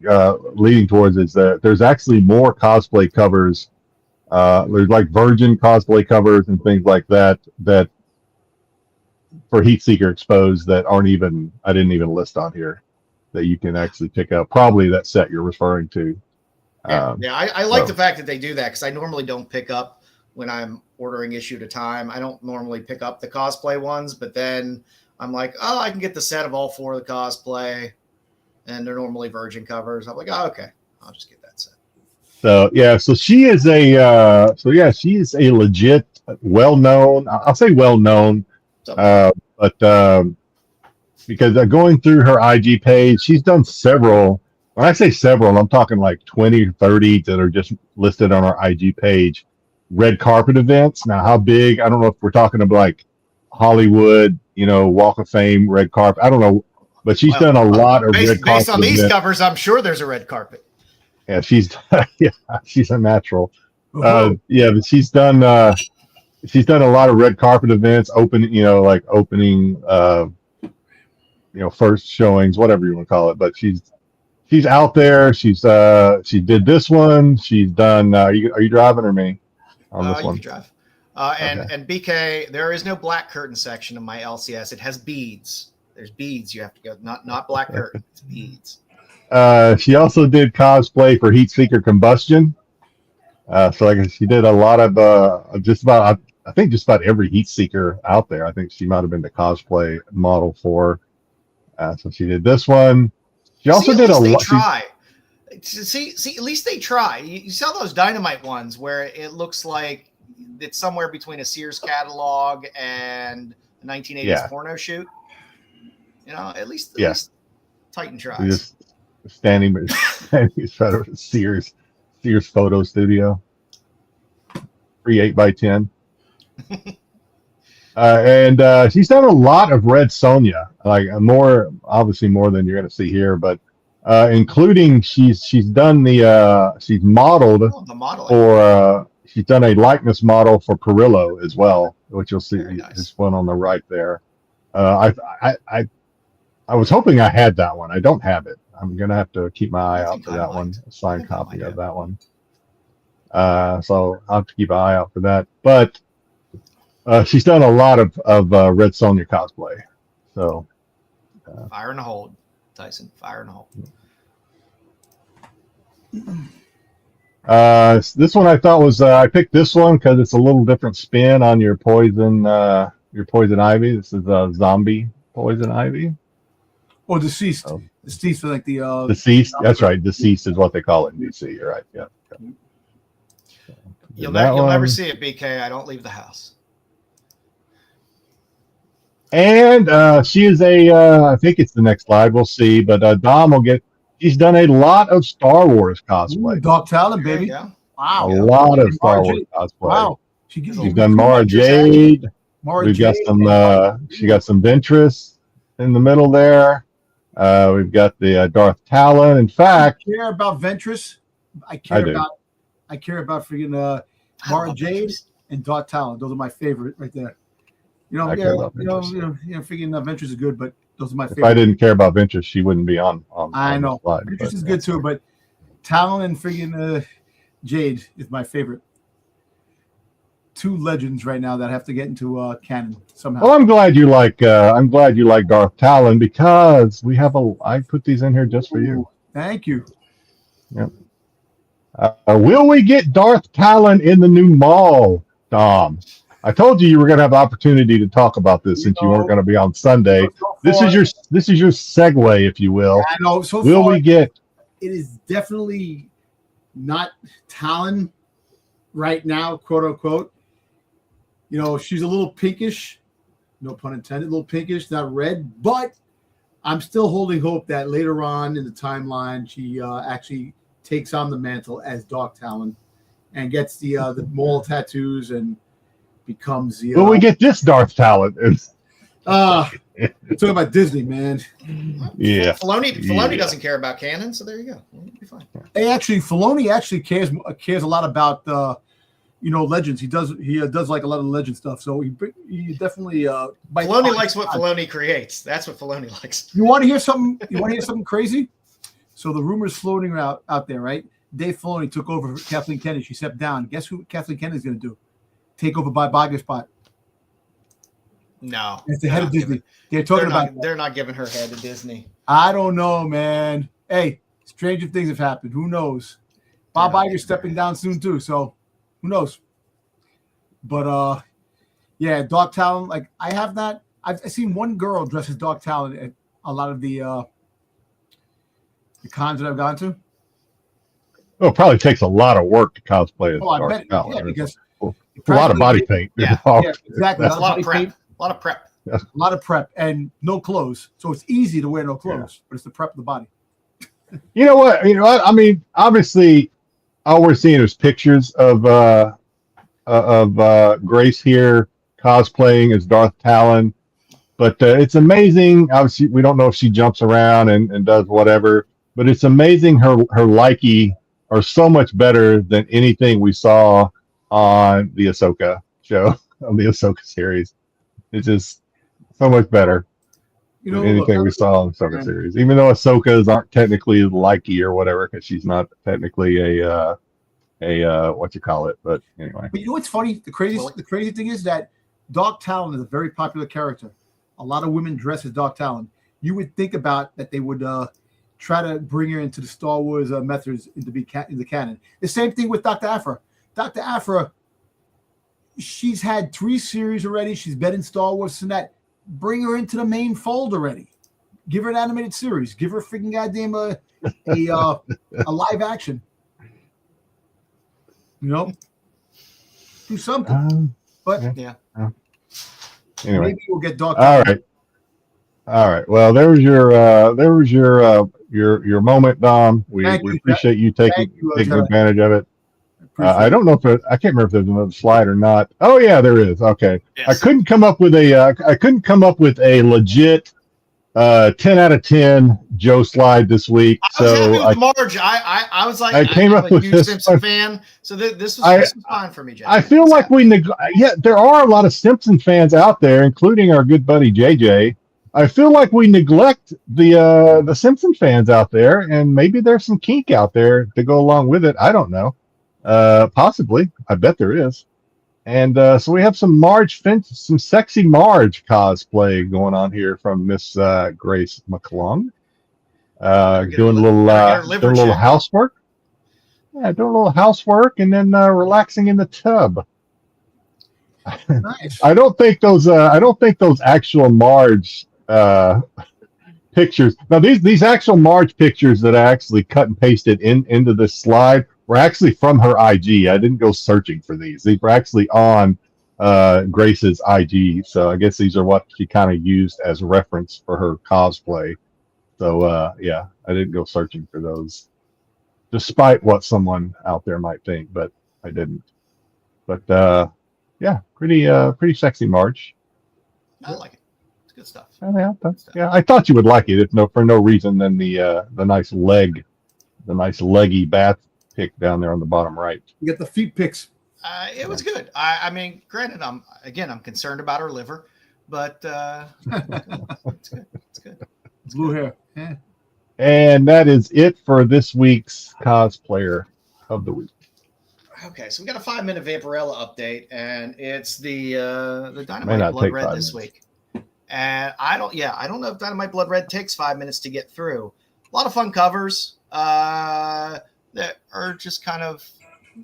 leading towards, is that there's actually more cosplay covers. There's like Virgin cosplay covers and things like that for Heatseeker Exposed that I didn't even list on here, that you can actually pick up. Probably that set you're referring to. I like the fact that they do that, because I normally don't pick up when I'm ordering issue at a time. I don't normally pick up the cosplay ones, but then I'm like, oh, I can get the set of all 4 of the cosplay, and they're normally Virgin covers. I'm like, oh, okay, I'll just get that set. So she is a legit, well-known. I'll say well-known, but because going through her IG page, she's done several. When I say several, I'm talking like 20 or 30 that are just listed on her IG page. Red carpet events. Now, how big? I don't know if we're talking about like Hollywood, Walk of Fame, red carpet. I don't know, but she's done a lot of red carpet. Based on these covers, I'm sure there's a red carpet. Yeah, she's a natural. But she's done a lot of red carpet events, opening first showings, whatever you want to call it. But she's out there. She did this one. She's done. Are you driving or me on this one? You can drive. And BK, there is no black curtain section in my LCS. It has beads. There's beads. You have to go. Not black curtain. It's beads. She also did cosplay for Heatseeker Combustion. She did a lot of I think just about every Heatseeker out there. I think she might have been the cosplay model for. So she did this one. She also did a lot. See, at least they try. You saw those Dynamite ones where it looks like it's somewhere between a Sears catalog and a 1980s porno shoot. At least Titan tries. Standing in front of a Sears photo studio, free 8x10, and she's done a lot of Red Sonja, like obviously more than you're going to see here, but including she's done she's modeled for she's done a likeness model for Perillo as well, which you'll see this one on the right there. I was hoping I had that one. I don't have it. I'm going to have to keep my eye out for that one, a signed copy of that one. So I'll have to keep an eye out for that. But she's done a lot of Red Sonja cosplay. So fire in the hold, Tyson. Fire in the hold. This one I thought was I picked this one because it's a little different spin on your poison ivy. This is a zombie poison ivy. Or deceased. Oh. Deceased, like the deceased. That's right. Deceased is what they call it in DC. You're right. Yeah. You'll never see it, BK. I don't leave the house. And she is I think it's the next slide. We'll see. But Dom will get. She's done a lot of Star Wars cosplay. Dark Talon, baby. Wow. A lot of Star Wars cosplay. Wow. She's done Mara Jade. We've got some. She got some Ventress in the middle there. We've got the Darth Talon. In fact, I care about Ventress. I care about freaking Mara Jade and Darth Talon. Those are my favorite right there. Freaking Ventress is good, but those are my favorite. If I didn't care about Ventress, she wouldn't be on I know. the slide. Ventress is good too, but Talon and freaking Jade is my favorite. Two legends right now that have to get into canon somehow. Well, I'm glad you like Darth Talon, because we have I put these in here just for you. Thank you. Yep. Will we get Darth Talon in the new mall, Dom? I told you were going to have opportunity to talk about this since you weren't going to be on Sunday. This is your segue, if you will. I know. So will far, we get? It is definitely not Talon right now, quote unquote. She's a little pinkish, no pun intended, a little pinkish, not red, but I'm still holding hope that later on in the timeline, she actually takes on the mantle as Dark Talon and gets the mole tattoos and becomes the. Will we get this Darth Talon? Talking about Disney, man. Yeah. Filoni doesn't care about canon, so there you go. It'll be fine. Filoni actually cares a lot about legends. He does like a lot of legend stuff. So he definitely Filoni likes what Filoni creates. That's what Filoni likes. You want to hear something? You want to hear something crazy? So the rumors floating out there, right? Dave Filoni took over for Kathleen Kennedy. She stepped down. Guess who Kathleen Kennedy's going to do? Take over Bob Iger's spot. No, it's the head of Disney. They're not giving her head to Disney. I don't know, man. Hey, stranger things have happened. Who knows? Bob Iger's stepping down soon too. So. Who knows? But yeah, Dark Talon. Like I've seen one girl dressed as Dark Talon at a lot of the cons that I've gone to. Well, it probably takes a lot of work to cosplay as Dark Talon. Yeah, because it's a lot of body paint. Yeah, exactly. That's a lot of prep. A lot of prep and no clothes, so it's easy to wear no clothes, but it's the prep of the body. You know what? I mean, obviously. All we're seeing is pictures of Grace here cosplaying as Darth Talon, but it's amazing. Obviously, we don't know if she jumps around and does whatever, but it's amazing. Her Likey are so much better than anything we saw on the Ahsoka show, on the Ahsoka series. It's just so much better. Than anything we saw in the Ahsoka series, even though Ahsoka's aren't technically Likey or whatever, because she's not technically a what you call it. But anyway. But you know what's funny? The crazy thing is that Dark Talon is a very popular character. A lot of women dress as Dark Talon. You would think about that they would try to bring her into the Star Wars methods in the canon. The same thing with Dr. Aphra. Dr. Aphra, she's had 3 series already. She's been in Star Wars and that. Bring her into the main fold already. Give her an animated series. Give her a freaking goddamn a live action. Do something. But yeah. Anyway, maybe we'll get Dark. All right. Well, there was your moment, Dom. We appreciate you taking advantage of it. I don't know I can't remember if there's another slide or not. Oh yeah, there is. Okay. Yes. I couldn't come up with a legit 10 out of 10 Joe slide this week. I was happy with Marge. I was like, I came up with a huge Simpson fan, so this was fine for me, Jeff. I feel like there are a lot of Simpson fans out there, including our good buddy JJ. I feel like we neglect the Simpson fans out there, and maybe there's some kink out there to go along with it. I don't know. Possibly. I bet there is. And so we have some sexy Marge cosplay going on here from Miss Grace McClung. Doing a little housework. Yeah, doing a little housework and then relaxing in the tub. Nice. I don't think those actual Marge pictures. Now these actual Marge pictures that I actually cut and pasted into this slide were actually from her IG. I didn't go searching for these. These were actually on Grace's IG. So I guess these are what she kind of used as reference for her cosplay. So yeah, I didn't go searching for those, despite what someone out there might think, but I didn't. But yeah, pretty sexy Marge. I like it. Good stuff. Yeah, I thought you would like it, if no for no reason than the nice leggy bath pick down there on the bottom right. You get the feet picks. It was good. I mean, granted, I'm concerned about her liver, but it's good. It's good. Blue hair. Yeah. And that is it for this week's cosplayer of the week. Okay, so we got a 5-minute Vaporella update, and it's the May Dynamite not Blood take Red 5 this minutes. week. And I don't know if Dynamite Blood Red takes 5 minutes to get through. A lot of fun covers that are just kind of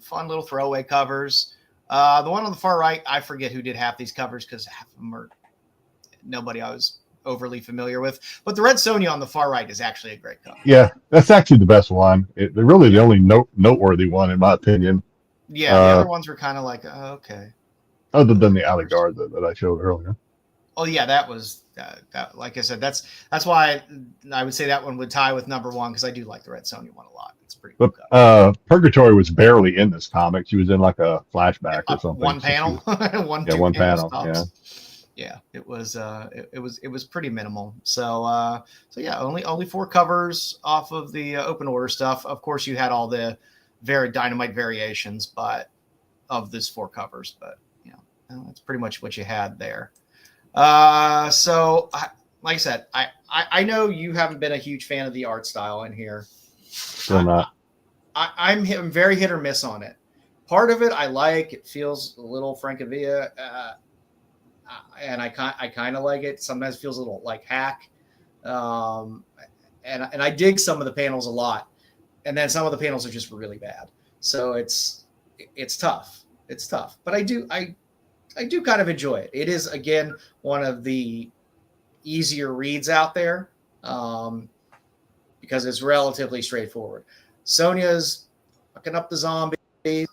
fun little throwaway covers. The one on the far right, I forget who did half these covers because half of them are nobody I was overly familiar with. But the Red Sonja on the far right is actually a great cover. Yeah, that's actually the best one. They're really the only noteworthy one, in my opinion. Yeah, the other ones were kind of like, oh, okay. Other than the Alligator that I showed earlier. Oh yeah, that was that. Like I said, that's why I would say that one would tie with number one because I do like the Red Sonja one a lot. It's pretty cool. But Purgatory was barely in this comic. She was in like a flashback or something. One panel, one panel. Yeah, it was pretty minimal. So yeah, only 4 covers off of the open order stuff. Of course, you had all the very Dynamite variations, but of this 4 covers, but that's pretty much what you had there. So like I said, I know you haven't been a huge fan of the art style in here. Still not. I'm very hit or miss on it. Part of it I like. It feels a little Francavilla, and I kind of like it. Sometimes it feels a little like hack, and I dig some of the panels a lot, and then some of the panels are just really bad. So it's tough. It's tough, but I do kind of enjoy it. It is, again, one of the easier reads out there because it's relatively straightforward. Sonya's fucking up the zombies. We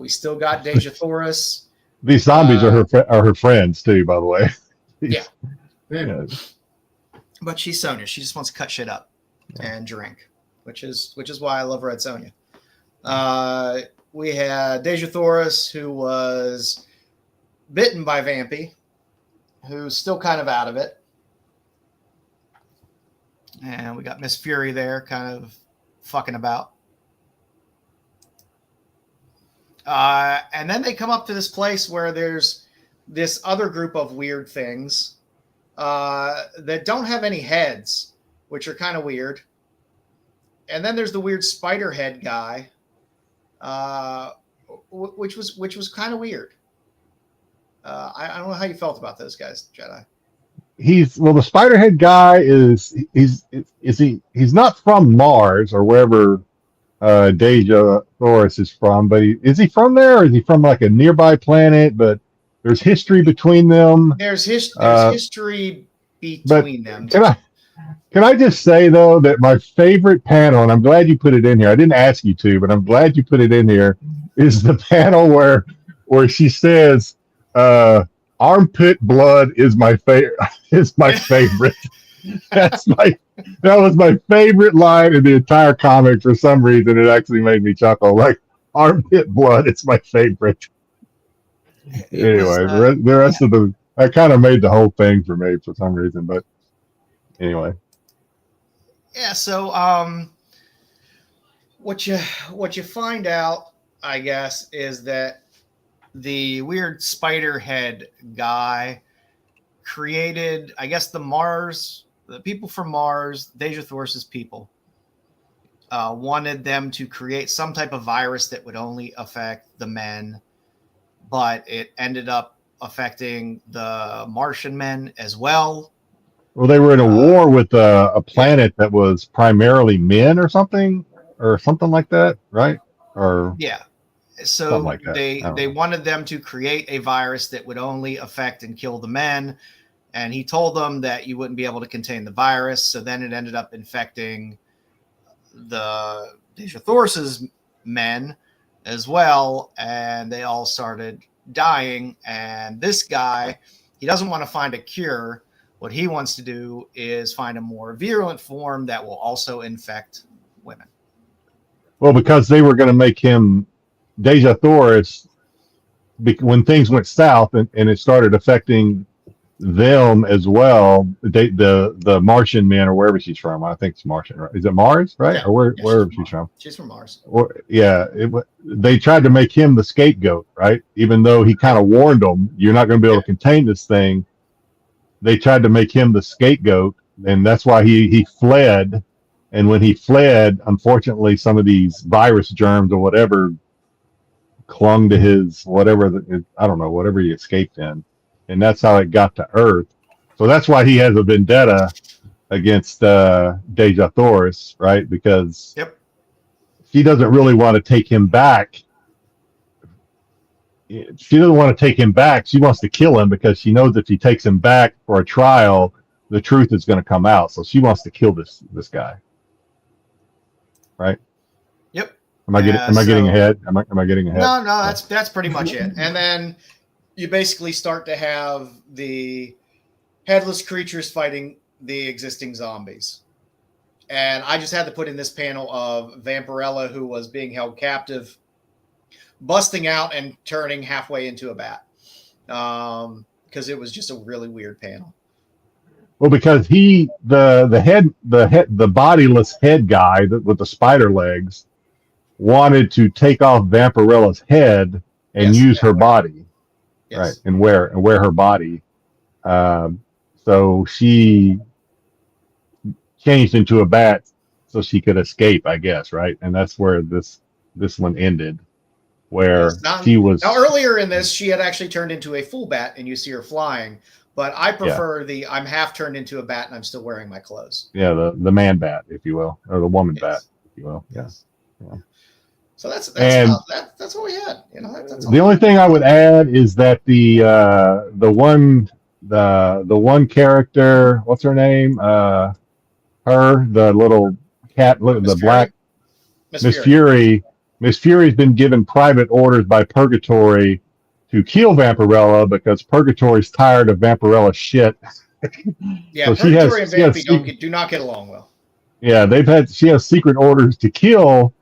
still got Deja Thoris. These zombies are her friends too, by the way. Yeah. Yeah. But she's Sonya. She just wants to cut shit up and drink, which is why I love Red Sonja. We had Deja Thoris, who was bitten by Vampy, who's still kind of out of it. And we got Miss Fury there, kind of fucking about. And then they come up to this place where there's this other group of weird things that don't have any heads, which are kind of weird. And then there's the weird spider head guy. Which was kind of weird. I don't know how you felt about those guys, Jedi. The Spiderhead guy he's not from Mars or wherever Deja Thoris is from, but is he from there or is he from like a nearby planet? But there's history between them. There's history between them. Can I just say, though, that my favorite panel, and I'm glad you put it in here. I didn't ask you to, but I'm glad you put it in here, is the panel where she says, armpit blood is my favorite. That was my favorite line in the entire comic. For some reason, it actually made me chuckle. Like, armpit blood is my favorite. Anyway, the rest of I kind of made the whole thing for me for some reason, but anyway. Yeah, so what you find out, I guess, is that the weird spider head guy created, I guess, the people from Mars, Deja Thoris's people, wanted them to create some type of virus that would only affect the men, but it ended up affecting the Martian men as well. Well, they were in a war with a planet that was primarily men or something like that, right? Or yeah. So like they wanted them to create a virus that would only affect and kill the men. And he told them that you wouldn't be able to contain the virus. So then it ended up infecting the Deja Thoris's men as well. And they all started dying. And this guy, he doesn't want to find a cure. What he wants to do is find a more virulent form that will also infect women. Well, because they were going to make him Deja Thoris when things went south and it started affecting them as well. The Martian men, or wherever she's from. I think it's Martian, right? Is it Mars, right? Yeah. Or Yeah, wherever she's from. She's from Mars. They tried to make him the scapegoat, right? Even though he kind of warned them, you're not going to be able to contain this thing. They tried to make him the scapegoat, and that's why he fled. And when he fled, unfortunately, some of these virus germs or whatever clung to his whatever he escaped in, and that's how it got to Earth. So that's why he has a vendetta against Deja Thoris, right? Because she doesn't really want to take him back. She doesn't want to take him back. She wants to kill him because she knows if she takes him back for a trial, the truth is going to come out. So she wants to kill this guy, right? Yep. Am I getting ahead? Am I getting ahead? No, that's pretty much it. And then you basically start to have the headless creatures fighting the existing zombies. And I just had to put in this panel of Vampirella, who was being held captive, busting out and turning halfway into a bat. Because it was just a really weird panel. Well, because the bodiless head guy with the spider legs wanted to take off Vampirella's head and use her body, right, and wear her body. So she changed into a bat so she could escape, I guess, right? And that's where this one ended, where she was. Now, earlier in this, she had actually turned into a full bat, and you see her flying. But I prefer I'm half turned into a bat, and I'm still wearing my clothes. Yeah, the man bat, if you will, or the woman bat, if you will. Yes. Yeah. So that's what we had. You know, that's the only thing I would add is that the one character, what's her name? The little cat, the black Miss Fury. Miss Fury's been given private orders by Purgatory to kill Vampirella because Purgatory's tired of Vampirella's shit. Yeah, so Purgatory and Vampy do not get along well. Yeah, she has secret orders to kill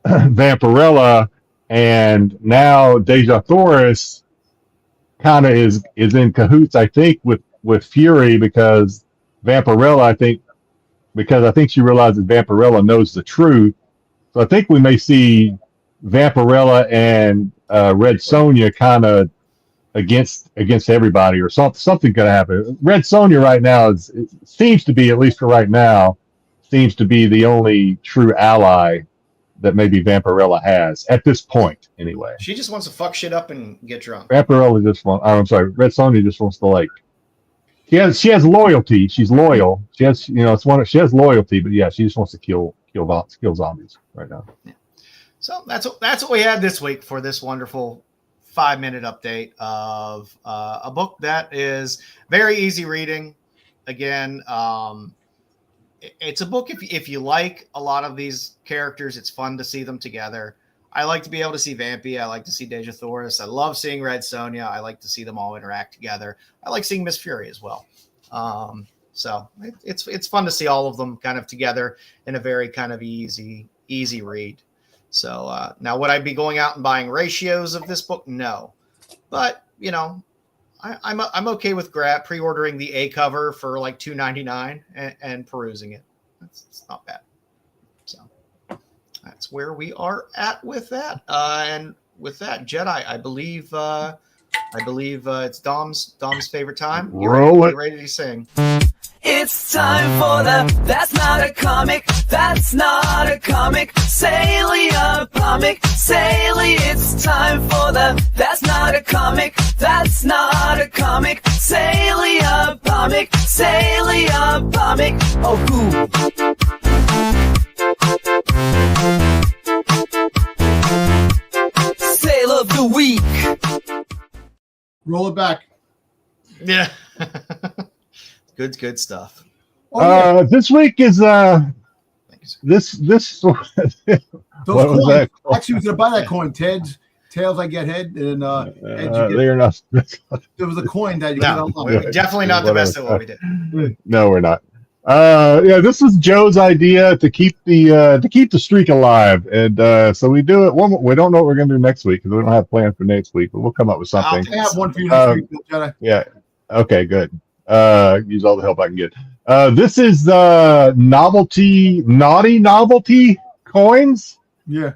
Vampirella, and now Deja Thoris kind of is in cahoots, I think, with Fury because Vampirella, I think she realizes Vampirella knows the truth. So I think we may see Vampirella and Red Sonja kind of against everybody, or something going to happen. Red Sonja right now seems to be, at least for right now, seems to be the only true ally that maybe Vampirella has at this point, anyway. She just wants to fuck shit up and get drunk. Vampirella just wants. I'm sorry, Red Sonja just wants to She has loyalty. She's loyal. She has, she has loyalty, but yeah, she just wants to kill zombies right now. Yeah. So that's what we had this week for this wonderful 5-minute update of a book that is very easy reading. Again, it's a book if you like a lot of these characters, it's fun to see them together. I like to be able to see Vampy. I like to see Deja Thoris. I love seeing Red Sonja. I like to see them all interact together. I like seeing Miss Fury as well. So it's fun to see all of them kind of together in a very kind of easy read. So now would I be going out and buying ratios of this book? No, but I'm okay with pre-ordering the A cover for like $2.99 and perusing it. It's not bad. So that's where we are at with that. And with that, Jedi, I believe it's Dom's favorite time. Roll it. Ready to sing. It's time for the That's Not a Comic, That's Not a Comic, Salia Comic, Salia. It's time for the That's Not a Comic, That's Not a Comic, Salia Comic, Salia Comic. Oh, cool. Sale of the week. Roll it back. Yeah. Good stuff. This week is this what was that? Actually, was gonna buy that coin. Tails I get head, and they're not. There was a coin that you we're definitely not the best at what we did. No, we're not. This was Joe's idea to keep the streak alive, and so we do it. We don't know what we're gonna do next week because we don't have plans for next week, but we'll come up with something. I have one for you next week, Jedi. Yeah. Okay, good. Use all the help I can get. This is the naughty novelty coins. Yeah.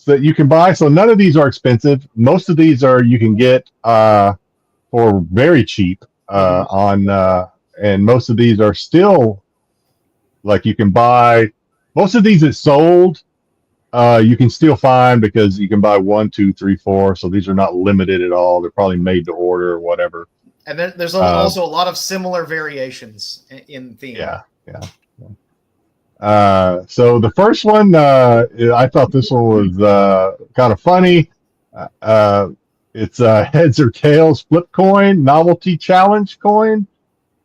That you can buy. So none of these are expensive. Most of these are you can get for very cheap and most of these are still like you can buy. Most of these that sold you can still find because you can buy 1, 2, 3, 4. So these are not limited at all. They're probably made to order or whatever. And then there's also a lot of similar variations in theme. Yeah. So the first one, I thought this one was kind of funny. It's heads or tails flip coin, novelty challenge coin.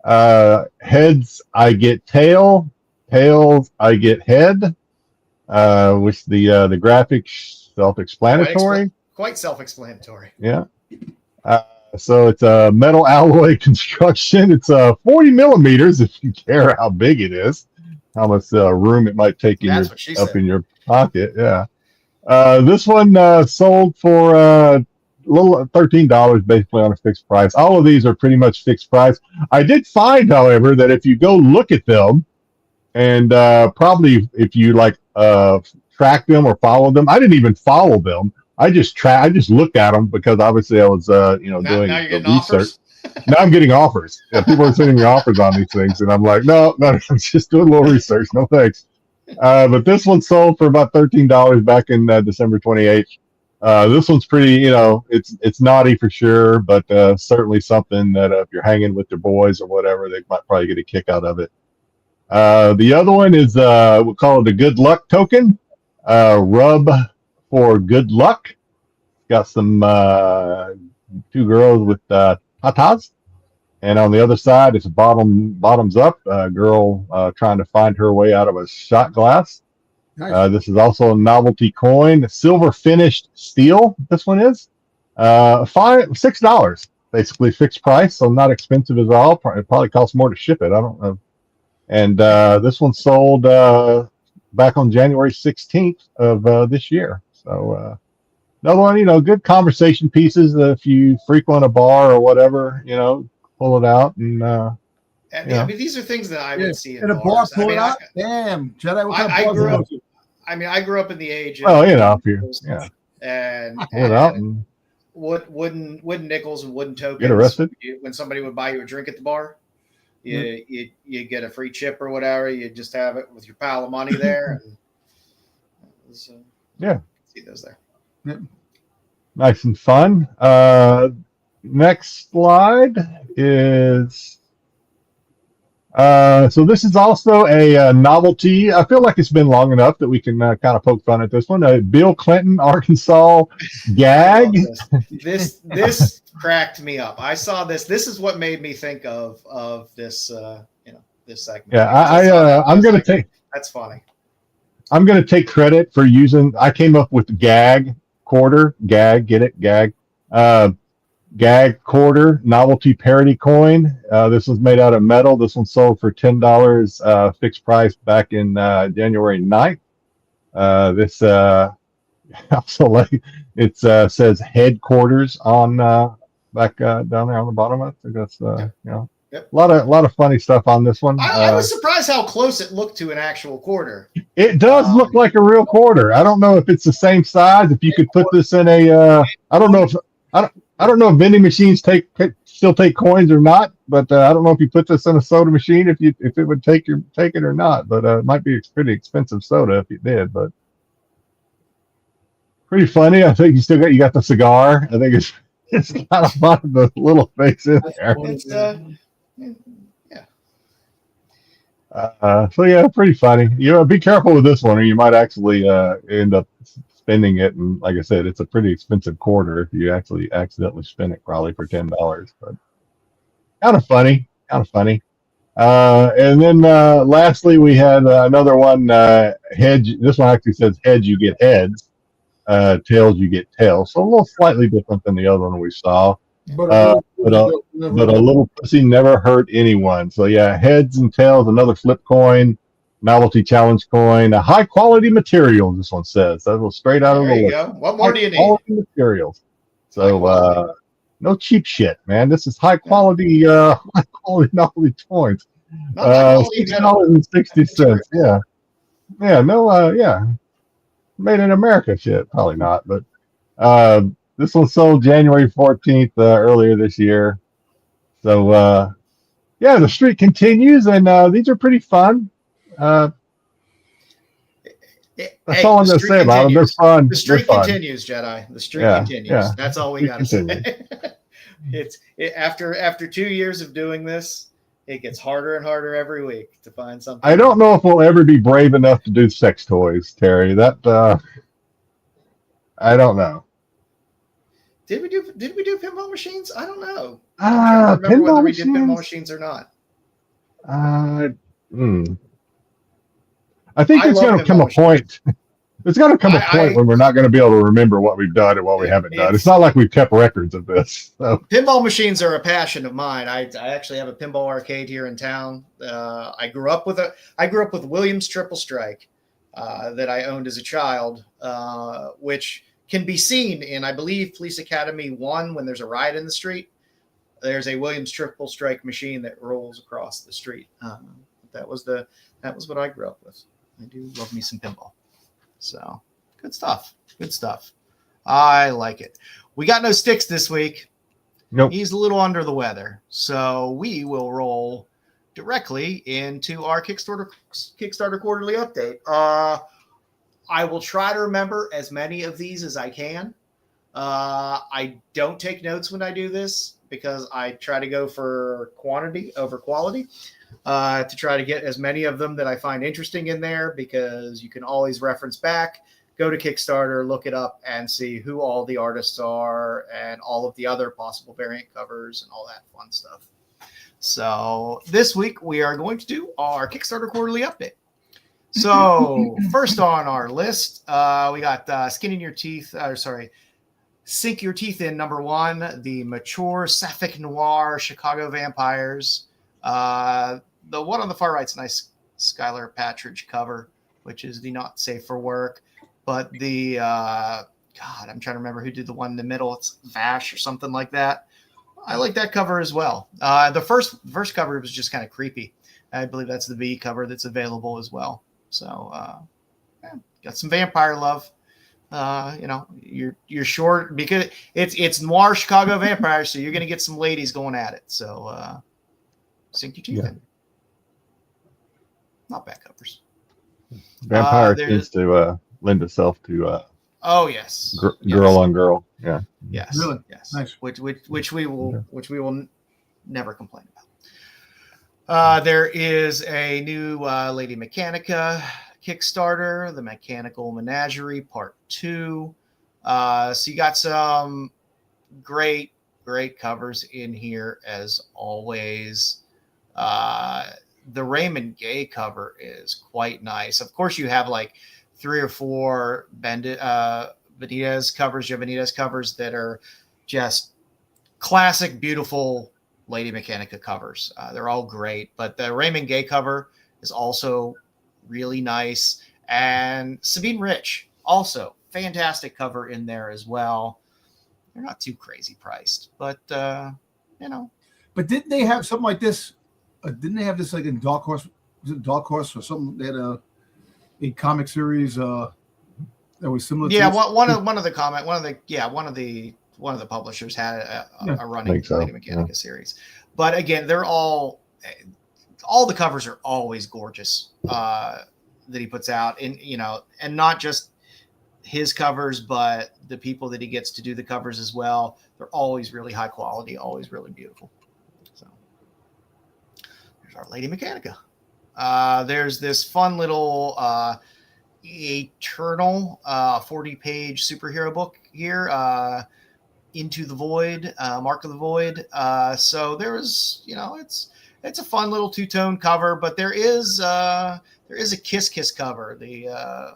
Heads, I get tail. Tails, I get head. Which the graphics self-explanatory. Quite self-explanatory. Yeah. So it's a metal alloy construction. It's 40 millimeters if you care how big it is. How much room it might take in your pocket. Yeah. This one sold for a little $13 basically on a fixed price. All of these are pretty much fixed price. I did find, however, that if you go look at them and probably if you like track them or follow them, I didn't even follow them. I just looked at them because obviously I was doing the research. Now I'm getting offers. Yeah, people are sending me offers on these things, and I'm like, no, I'm just doing a little research. No thanks. But this one sold for about $13 back in December 28th. This one's pretty, it's naughty for sure, but certainly something that if you're hanging with your boys or whatever, they might probably get a kick out of it. The other one is we'll call it a good luck token. Rub for good luck. Got some 2 girls with tatas, and on the other side it's bottoms up. A girl trying to find her way out of a shot glass. Nice. This is also a novelty coin, silver finished steel. This one is $6, basically fixed price, so not expensive at all. It probably costs more to ship it. I don't know. And this one sold back on January 16th of this year. So another one, good conversation pieces. If you frequent a bar or whatever, pull it out and. I mean, these are things that I would see in a bar. Pull it out. Damn, Jedi. What I grew up. I mean, I grew up in the age. Well, if you, and pull it out and wooden nickels and wooden tokens. Get arrested when somebody would buy you a drink at the bar. You get a free chip or whatever. You just have it with your pile of money there. And see those there. Yep. Nice and fun. Next slide is. So this is also a novelty. I feel like it's been long enough that we can kind of poke fun at this one. Bill Clinton, Arkansas gag. This cracked me up. I saw this. This is what made me think of this. This segment. Yeah, I'm going to take. That's funny. I'm going to take credit for using. I came up with gag quarter. Gag, get it? Gag. Gag quarter novelty parody coin. This was made out of metal. This one sold for $10 fixed price back in January 9th. This also like it says headquarters on back down there on the bottom. I think that's a lot of funny stuff on this one. I was surprised how close it looked to an actual quarter. It does look like a real quarter. I don't know if it's the same size. If you could put this in a, I don't know if vending machines still take coins or not, but I don't know if you put this in a soda machine if it would take it or not. But it might be a pretty expensive soda if you did. But pretty funny. I think you got the cigar. I think it's got a lot of the little things in there. So pretty funny. Be careful with this one, or you might actually end up spending it. And like I said, it's a pretty expensive quarter if you actually accidentally spend it, probably for $10. But kind of funny. And then lastly, we had another one. Hedge. This one actually says heads you get heads, tails you get tails. So a little slightly different than the other one we saw. But a little pussy never hurt anyone. So heads and tails. Another flip coin. Novelty challenge coin, a high quality materials. This one says that was straight out of the. There you go. What more do you need? Materials. So no cheap shit, man. This is high quality knowledge points. Not high quality $6.60. Yeah. Yeah, no, yeah. Made in America shit. Probably not, but this one sold January 14th, earlier this year. So yeah, the streak continues, and these are pretty fun. That's all I'm going to say about them. They're fun. The streak continues, Jedi. The streak continues. Yeah. That's all we got to say. After 2 years of doing this, it gets harder and harder every week to find something. I don't know if we'll ever be brave enough to do sex toys, Terry. That I don't know. Did we do pinball machines? I don't know. I don't remember whether we did pinball machines or not. I think it's going to come a point. It's going to come a point when we're not going to be able to remember what we've done and what we haven't done. It's not like we've kept records of this. So. Pinball machines are a passion of mine. I actually have a pinball arcade here in town. I grew up with Williams Triple Strike that I owned as a child, which can be seen in, I believe, Police Academy 1 when there's a riot in the street. There's a Williams Triple Strike machine that rolls across the street. That was what I grew up with. I do love me some pinball. So good stuff. Good stuff. I like it. We got no Styx this week. Nope. He's a little under the weather. So we will roll directly into our Kickstarter quarterly update. I will try to remember as many of these as I can. I don't take notes when I do this because I try to go for quantity over quality. To try to get as many of them that I find interesting in there, because you can always reference back, go to Kickstarter, look it up, and see who all the artists are and all of the other possible variant covers and all that fun stuff. So this week we are going to do our Kickstarter quarterly update. So first on our list, we got Sink Your Teeth In #1, the mature Sapphic Noir Chicago Vampires. The one on the far right's a nice Skylar Patridge cover, which is the not safe for work. But the I'm trying to remember who did the one in the middle. It's Vash or something like that. I like that cover as well. The first cover was just kind of creepy. I believe that's the V cover that's available as well. So got some vampire love. You're short because it's noir Chicago vampires, so you're gonna get some ladies going at it. So sink your teeth in. Not bad covers. Vampire tends to lend itself to oh yes, girl on girl. Yeah. Yes. Really? Yes. Nice. Which we will never complain about. There is a new Lady Mechanica Kickstarter, the Mechanical Menagerie Part 2. So you got some great covers in here as always. The Raymond Gay cover is quite nice. Of course, you have like 3 or 4 Benitez covers that are just classic, beautiful Lady Mechanica covers. They're all great, but the Raymond Gay cover is also really nice. And Sabine Rich, also fantastic cover in there as well. They're not too crazy priced, but But didn't they have something like this? Didn't they have this like in Dark Horse? Was it Dark Horse or something? They had a comic series that was similar. Yeah, to one of the publishers had a running Lady Mechanica series. But again, they're all the covers are always gorgeous that he puts out, and not just his covers, but the people that he gets to do the covers as well. They're always really high quality, always really beautiful. So there's our Lady Mechanica. There's this fun little Eternal 40-page superhero book here, Into the Void, Mark of the Void. So there was, it's a fun little two-tone cover, but there is a Kiss cover, the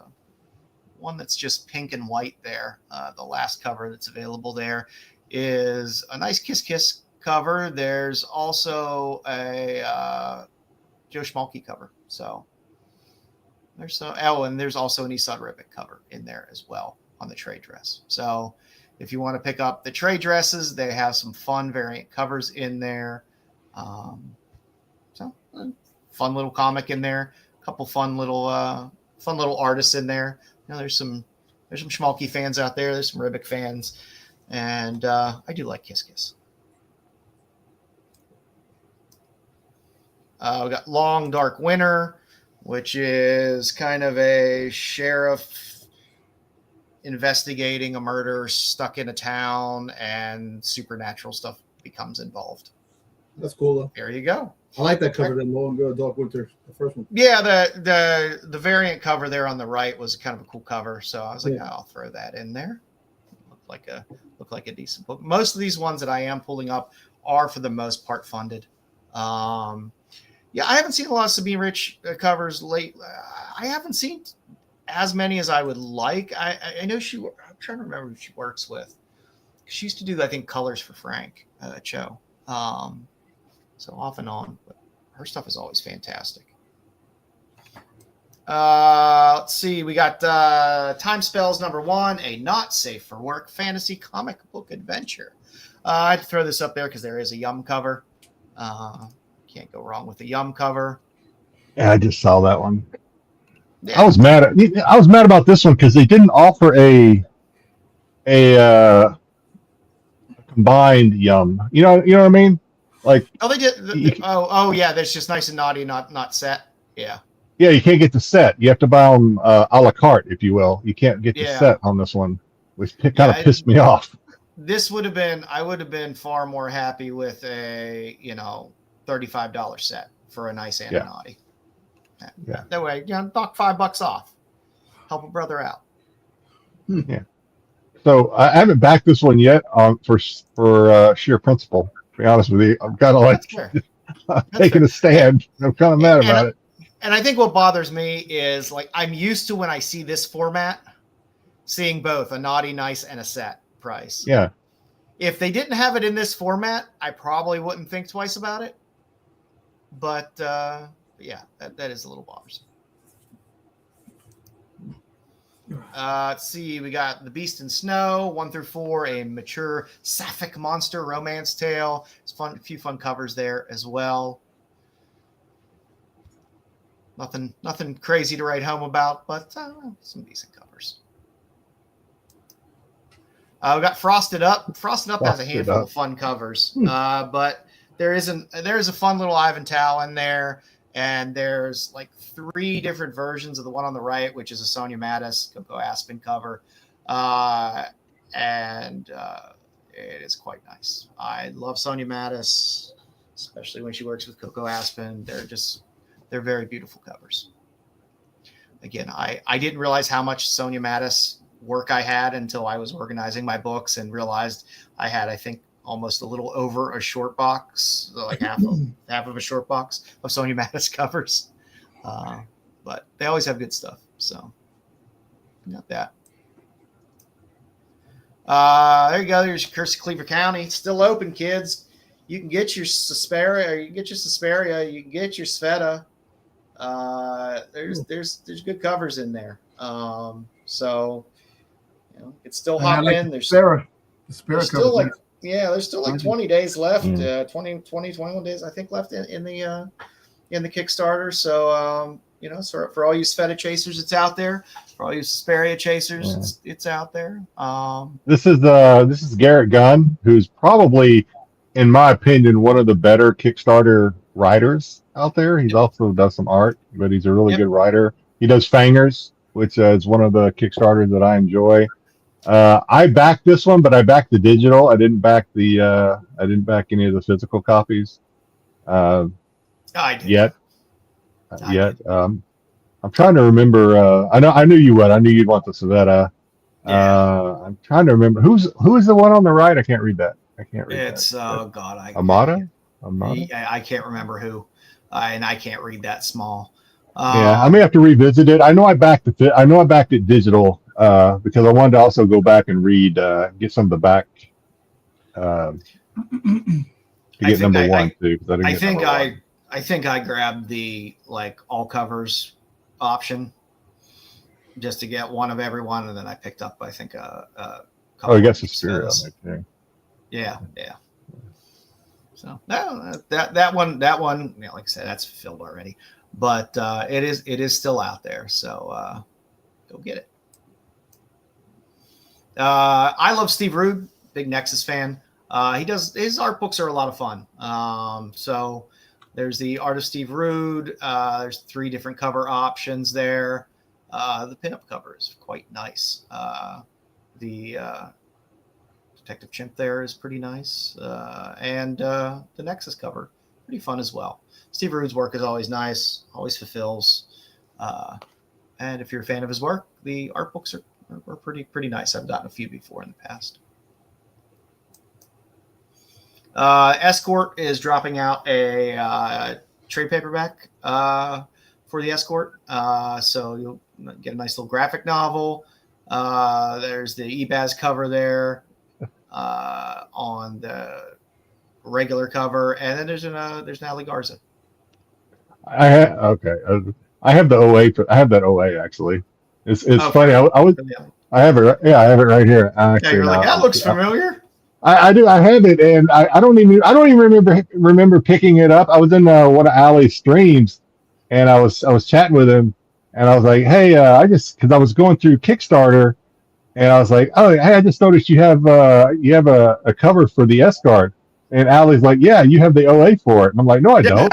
one that's just pink and white there. The last cover that's available there is a nice Kiss cover. There's also a Joe Schmalke cover. So there's and there's also an Esad Ribic cover in there as well on the trade dress. So If you want to pick up the trade dresses, they have some fun variant covers in there. Fun little comic in there. A couple fun little artists in there. There's some schmalky fans out there. There's some Ribic fans, and I do like Kiss Kiss. We got Long Dark Winter, which is kind of a sheriff investigating a murder stuck in a town, and supernatural stuff becomes involved. That's cool though. There you go. I like that cover. That Long Dark Winter, the first one. Yeah, the variant cover there on the right was kind of a cool cover, so I was like, I'll throw that in there. Looked like a decent book. Most of these ones that I am pulling up are for the most part funded. I haven't seen a lot of Sabine Rich covers late. I haven't seen as many as I would like. I know I'm trying to remember who she works with. She used to do, I think, colors for Frank Cho. So off and on, but her stuff is always fantastic. Let's see. We got Time Spells #1, a not safe for work fantasy comic book adventure. I had to throw this up there because there is a Yum cover. Can't go wrong with the Yum cover. Yeah, I just saw that one. Yeah. I was mad about this one because they didn't offer a combined Yum. You know what I mean? Like, they did. Yeah. That's just nice and naughty, not set. Yeah. Yeah, you can't get the set. You have to buy them a la carte, if you will. You can't get the set on this one, which kind of pissed me off. This would have been. I would have been far more happy with a $35 set for a nice Anunnaki. Yeah. That way, knock $5 off. Help a brother out. Yeah. So I haven't backed this one yet for sheer principle. To be honest with you, I'm kind of taking a stand. I'm kind of mad about it. And I think what bothers me is I'm used to when I see this format, seeing both a naughty nice and a set price. Yeah. If they didn't have it in this format, I probably wouldn't think twice about it. But that is a little bothersome. Let's see. We got The Beast in Snow, 1-4, a mature sapphic monster romance tale. It's fun. A few fun covers there as well. Nothing crazy to write home about, but some decent covers. We got Frosted Up. Frosted Up has a handful of fun covers, but there is a fun little Ivan Tao in there. And there's 3 different versions of the one on the right, which is a Sonia Mattis, Coco Aspen cover. And it is quite nice. I love Sonia Mattis, especially when she works with Coco Aspen. They're very beautiful covers. Again, I didn't realize how much Sonia Mattis work I had until I was organizing my books and realized I had, I think, almost a little over a short box, half of a short box of Sonia Mattis covers. But they always have good stuff. So got that. There you go. There's your Curse of Cleaver County. It's still open, kids. You can get your Suspiria, you can get your Suspiria, you can get your Sveta. There's good covers in there. So it's still hot in. There's still there's still 20 days left, 21 days, I think, left in the Kickstarter. So, so for all you Sveta chasers, it's out there. For all you Suspiria chasers, it's out there. This is Garrett Gunn, who's probably, in my opinion, one of the better Kickstarter writers out there. He's also does some art, but he's a really good writer. He does Fangers, which is one of the Kickstarters that I enjoy. I backed this one, but I backed the digital. I didn't back any of the physical copies yet. I'm trying to remember. I knew you would. I knew you'd want the Sveta. I'm trying to remember who is the one on the right. I can't read that. It's Amada. I can't remember who, and I can't read that small. I may have to revisit it. I know I backed it digital because I wanted to also go back and read, get some of the back to get number one too. I think I grabbed the all covers option just to get one of everyone, and then I picked up a Oh, you got couple Suspiria on weeks. there too. Yeah. So no, that one, like I said, that's fulfilled already. But it is still out there. So go get it. I love Steve Rude, big Nexus fan. His art books are a lot of fun. So there's the art of Steve Rude. There's 3 different cover options there. The pinup cover is quite nice. The Detective Chimp there is pretty nice. And the Nexus cover, pretty fun as well. Steve Rude's work is always nice, always fulfills. And if you're a fan of his work, the art books are pretty nice. I've gotten a few before in the past. Escort is dropping out a trade paperback for the Escort. So you'll get a nice little graphic novel. There's the eBaz cover there on the regular cover, and then there's an Ali Garza. I have the OA. I have that OA actually. It's funny. I have it. Yeah, I have it right here. Actually, you're like, that looks familiar. I do. I have it, and I don't even remember picking it up. I was in one of Ali's streams, and I was chatting with him, and I was like, hey, because I was going through Kickstarter, and I was like, oh, hey, I just noticed you have a cover for the S-Guard, and Ali's like, yeah, you have the OA for it, and I'm like, no, I don't.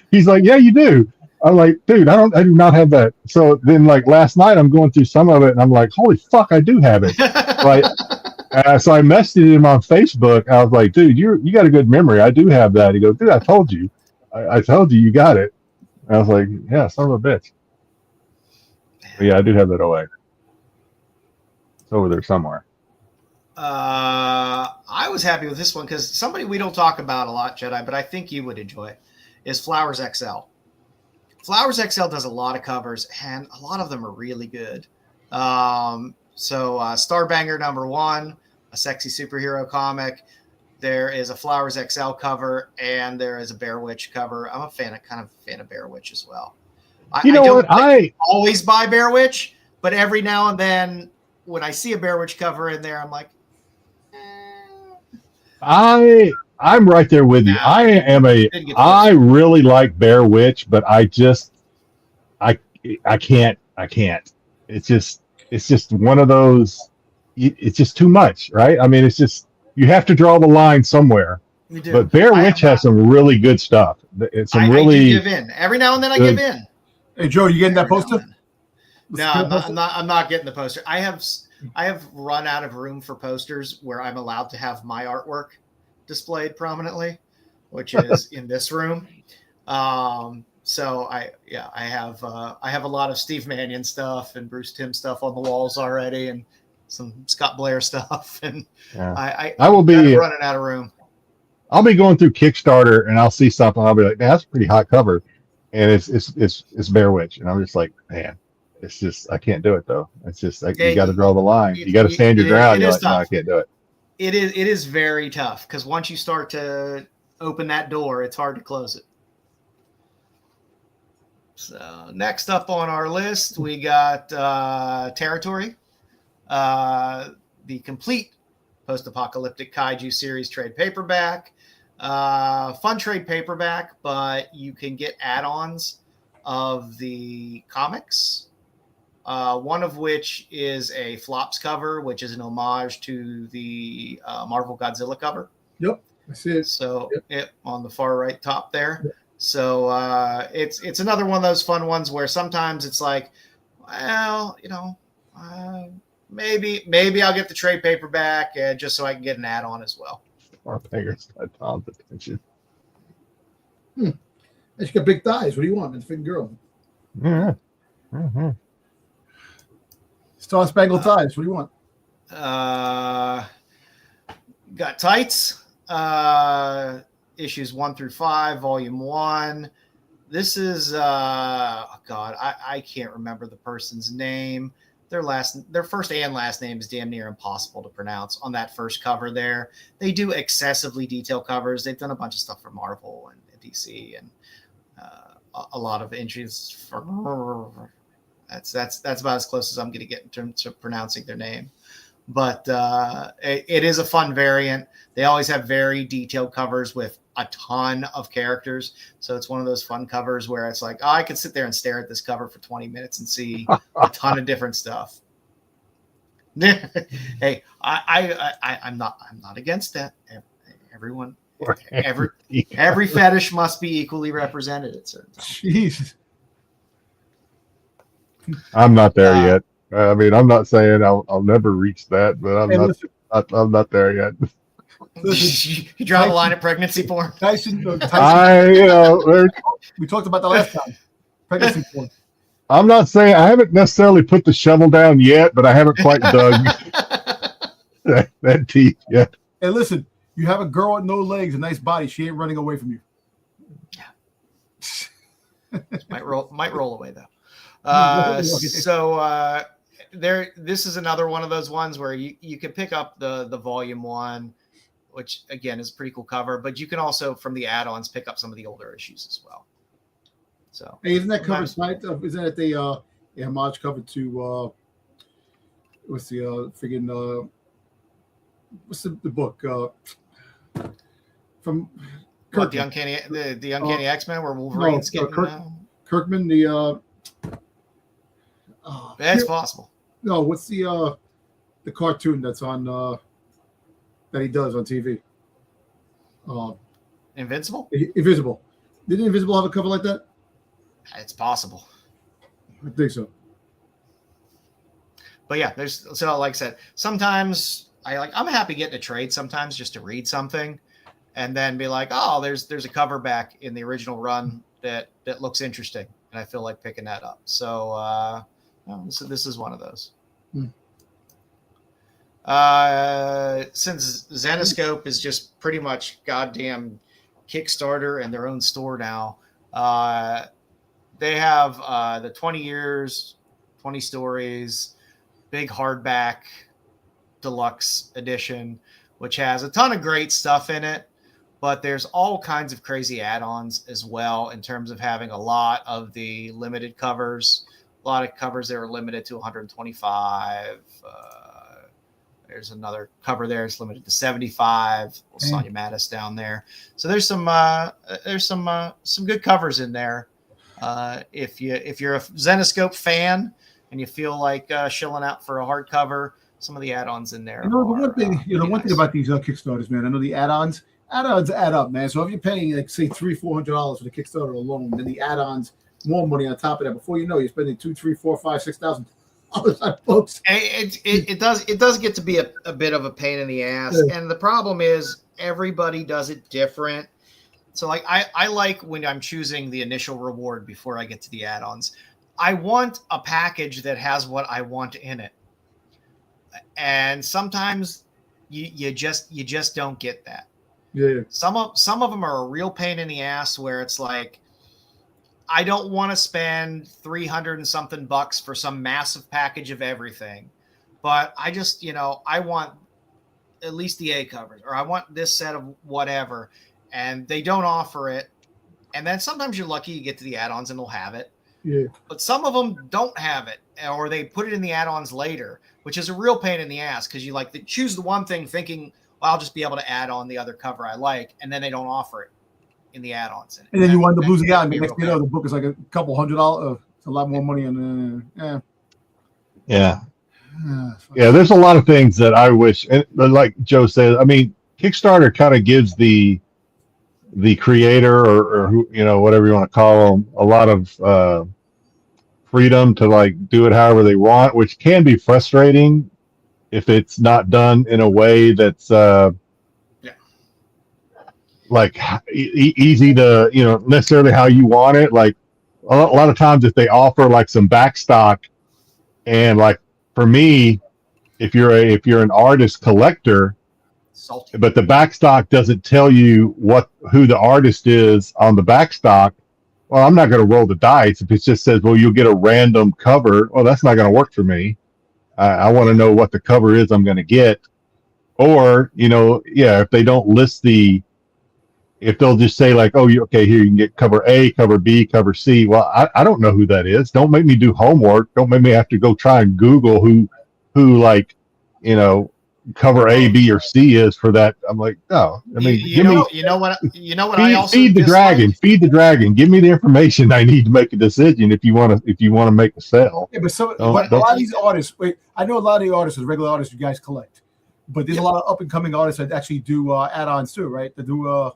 He's like, yeah, you do. I'm like, dude, I do not have that. So then, like last night, I'm going through some of it, and I'm like, holy fuck, I do have it. Like, so I messaged him on Facebook. I was like, dude, you got a good memory. I do have that. He goes, dude, I told you. I told you got it. And I was like, yeah, son of a bitch. But yeah, I do have that OA. It's over there somewhere. I was happy with this one because somebody we don't talk about a lot, Jedi, but I think you would enjoy it, is Flowers XL. Flowers XL does a lot of covers, and a lot of them are really good. So Starbanger #1, a sexy superhero comic. There is a Flowers XL cover, and there is a Bear Witch cover. I'm a fan of Bear Witch as well. I always buy Bear Witch, but every now and then when I see a Bear Witch cover in there, I'm like, I'm right there with you. I really like Bear Witch, but I can't. It's just one of those. It's just too much, right? I mean, it's just you have to draw the line somewhere. We do. But Bear Witch has some really good stuff. It's I do give in every now and then. I give in. Hey Joe, you getting that poster? No, I'm not getting the poster. I have run out of room for posters where I'm allowed to have my artwork displayed prominently, which is in this room. So I have a lot of Steve Mannion stuff and Bruce Timm stuff on the walls already, and some Scott Blair stuff, and I will be running out of room. I'll be going through Kickstarter and I'll see something. I'll be like, man, that's a pretty hot cover, and it's Bear Witch, and I'm just like, man, it's just I can't do it though. It's just like you got to draw the line. You got to stand your ground. You're like, no, I can't do it. It is very tough because once you start to open that door, it's hard to close it. So next up on our list, we got Territory, the complete post-apocalyptic kaiju series trade paperback. Fun trade paperback, but you can get add-ons of the comics. One of which is a Flops cover, which is an homage to the Marvel Godzilla cover. Yep, I see it. So on the far right top there. Yep. So it's another one of those fun ones where sometimes it's like, well, maybe I'll get the trade paperback just so I can get an add-on as well. Our payers got Tom's attention. She's got big thighs. What do you want? It's a big girl. Yeah. Mm-hmm. Star Spangled Ties. What do you want? Got Tights. Issues 1 through 5, Volume 1. This is I can't remember the person's name. Their first and last name is damn near impossible to pronounce on that first cover there. They do excessively detailed covers. They've done a bunch of stuff for Marvel and DC and a lot of entries for That's about as close as I'm going to get in terms of pronouncing their name. But it is a fun variant. They always have very detailed covers with a ton of characters. So it's one of those fun covers where it's like, oh, I could sit there and stare at this cover for 20 minutes and see a ton of different stuff. Hey, I'm not against that. Everyone, every fetish must be equally represented at certain times. Jeez. I'm not there yet. I mean, I'm not saying I'll never reach that, but I'm not there yet. You draw the line at pregnancy porn. Tyson, we talked about the last time. Pregnancy porn. I'm not saying I haven't necessarily put the shovel down yet, but I haven't quite dug that deep yet. Hey, listen, you have a girl with no legs, a nice body. She ain't running away from you. Yeah. might roll away though. This is another one of those ones where you can pick up the volume 1, which again is a pretty cool cover, but you can also from the add-ons pick up some of the older issues as well. So hey, isn't that cover isn't that the homage cover to what's the friggin' what's the book from what, the uncanny X-Men where Wolverine's getting Kirkman that's possible. No, what's the cartoon that's on that he does on TV? Invincible? Invisible. Didn't Invisible have a cover like that? It's possible. I think so. But yeah, like I said, sometimes I'm happy getting a trade sometimes just to read something and then be like, oh, there's a cover back in the original run that looks interesting and I feel like picking that up. So this is one of those. Since Zenescope is just pretty much goddamn Kickstarter and their own store now, they have the 20 years, 20 stories, big hardback deluxe edition, which has a ton of great stuff in it, but there's all kinds of crazy add-ons as well in terms of having a lot of the limited covers, a lot of covers that are limited to 125. There's another cover there. It's limited to 75. Sonia Mattis down there. So there's some good covers in there. If you're a Zenescope fan and you feel like shilling out for a hardcover, some of the add-ons in there. One thing about these Kickstarters, man. I know the add-ons add up, man. So if you're paying like say $300-$400 for the Kickstarter alone, then the add-ons more money on top of that. Before you know, you're spending $2,000, $3,000, $4,000, $5,000, $6,000 on books. It does get to be a bit of a pain in the ass, and the problem is everybody does it different. So like I like when I'm choosing the initial reward before I get to the add-ons. I want a package that has what I want in it. And sometimes you just don't get that. Yeah. Some of them are a real pain in the ass where it's like, I don't want to spend 300 and something bucks for some massive package of everything, but I just, I want at least the A covers, or I want this set of whatever, and they don't offer it. And then sometimes you're lucky you get to the add-ons and they'll have it. Yeah. But some of them don't have it, or they put it in the add-ons later, which is a real pain in the ass because you choose the one thing thinking, well, I'll just be able to add on the other cover I like, and then they don't offer it in the add-ons. And then you wind up losing out. And next thing you know, the book is like a couple $100. It's a lot more money. And yeah. There's a lot of things that I wish, like Joe said, I mean, Kickstarter kind of gives the creator or who, whatever you want to call them, a lot of freedom to do it however they want, which can be frustrating if it's not done in a way that's easy to necessarily how you want it. Like a lot of times if they offer some back stock, and for me, if you're an artist collector, salty, but the back stock doesn't tell you who the artist is on the back stock, well, I'm not going to roll the dice. If it just says, well, you'll get a random cover, well, that's not going to work for me. I want to know what the cover is I'm going to get. Or, if they don't list the if they'll just say like, oh, okay, here you can get cover A, cover B, cover C. Well, I don't know who that is. Don't make me do homework. Don't make me have to go try and Google who like, you know, cover A, B, or C is for that. I'm like, no. I mean, you know what I also feed the dislike? dragon. Feed the dragon. Give me the information I need to make a decision if you want to make a sale. Yeah, but a Don't- lot of these artists. Wait, I know a lot of the artists, the regular artists, you guys collect, but there's a lot of up and coming artists that actually do add-ons too, right? They do.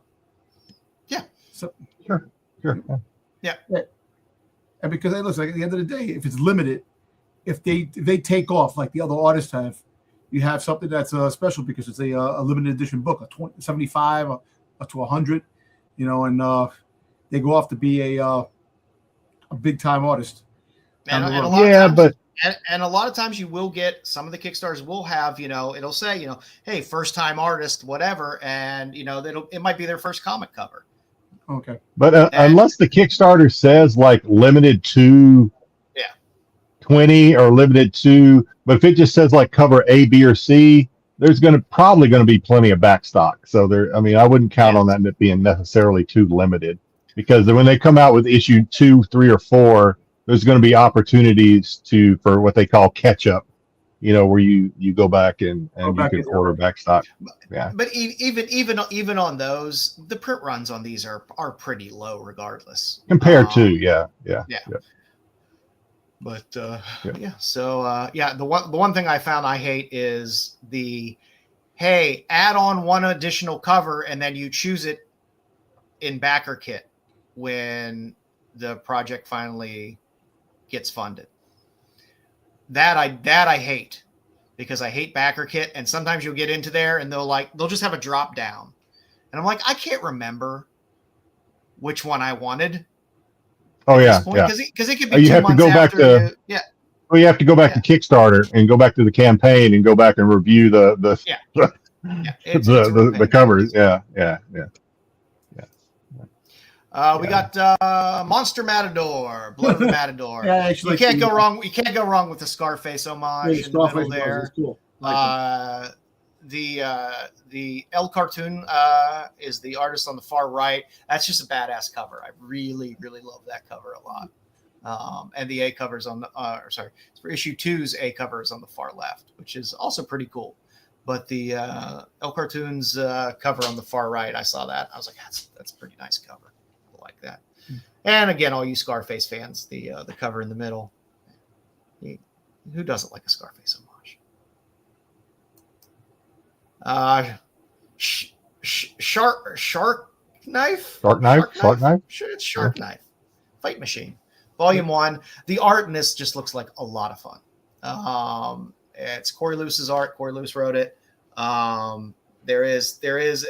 Sure. And because it looks like at the end of the day, if it's limited, if they take off like the other artists have, you have something that's special because it's a limited edition book, a 75 up to 100, you know, and they go off to be a big time artist. And down the a road. lot of Yeah, times, but and a lot of times you will get some of the Kickstarters will have, you know, it'll say, you know, hey, first time artist, whatever, and you know, it might be their first comic cover. Okay. But unless the Kickstarter says like limited to 20 or limited to, but if it just says like cover A, B, or C, there's probably going to be plenty of back stock. So I mean, I wouldn't count on that being necessarily too limited, because when they come out with issue 2, 3, or 4, there's going to be opportunities for what they call catch up, you know, where you go back and you can order back stock. Yeah. But even on those, the print runs on these are pretty low regardless. Compared to, yeah. But so the one thing I found I hate is hey, add on one additional cover and then you choose it in backer kit when the project finally gets funded. That I hate, because I hate backer kit, and sometimes you'll get into there and they'll just have a drop down, and I'm like, I can't remember which one I wanted. Oh yeah, because it could be you 2 have to months go back after to Well, you have to go back to Kickstarter and go back to the campaign and go back and review the covers. Yeah. We got Monster Matador, Blood of the Matador. Yeah, actually, you can't go wrong. You can't go wrong with the Scarface homage in the middle there. Cool. The L cartoon is the artist on the far right. That's just a badass cover. I really love that cover a lot. And the A covers on the for issue 2's A covers on the far left, which is also pretty cool. But the L cartoons cover on the far right, I saw that. I was like, that's a pretty nice cover. I like that. And again, all you Scarface fans, the cover in the middle. Who doesn't like a Scarface homage? Shark Knife. It's Shark Knife. Fight Machine, Volume 1. The art in this just looks like a lot of fun. It's Corey Loose's art. Corey Loose wrote it. There is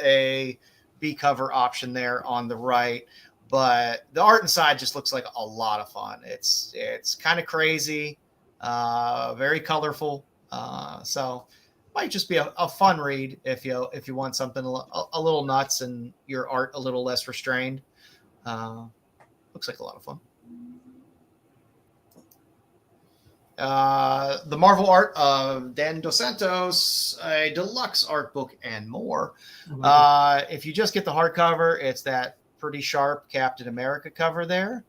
a B cover option there on the right, but the art inside just looks like a lot of fun. It's kind of crazy, very colorful. So might just be a fun read if you want something a little nuts and your art a little less restrained. Looks like a lot of fun. The Marvel art of Dan Dos Santos, a deluxe art book, and more. If you just get the hardcover, it's that pretty sharp Captain America cover there.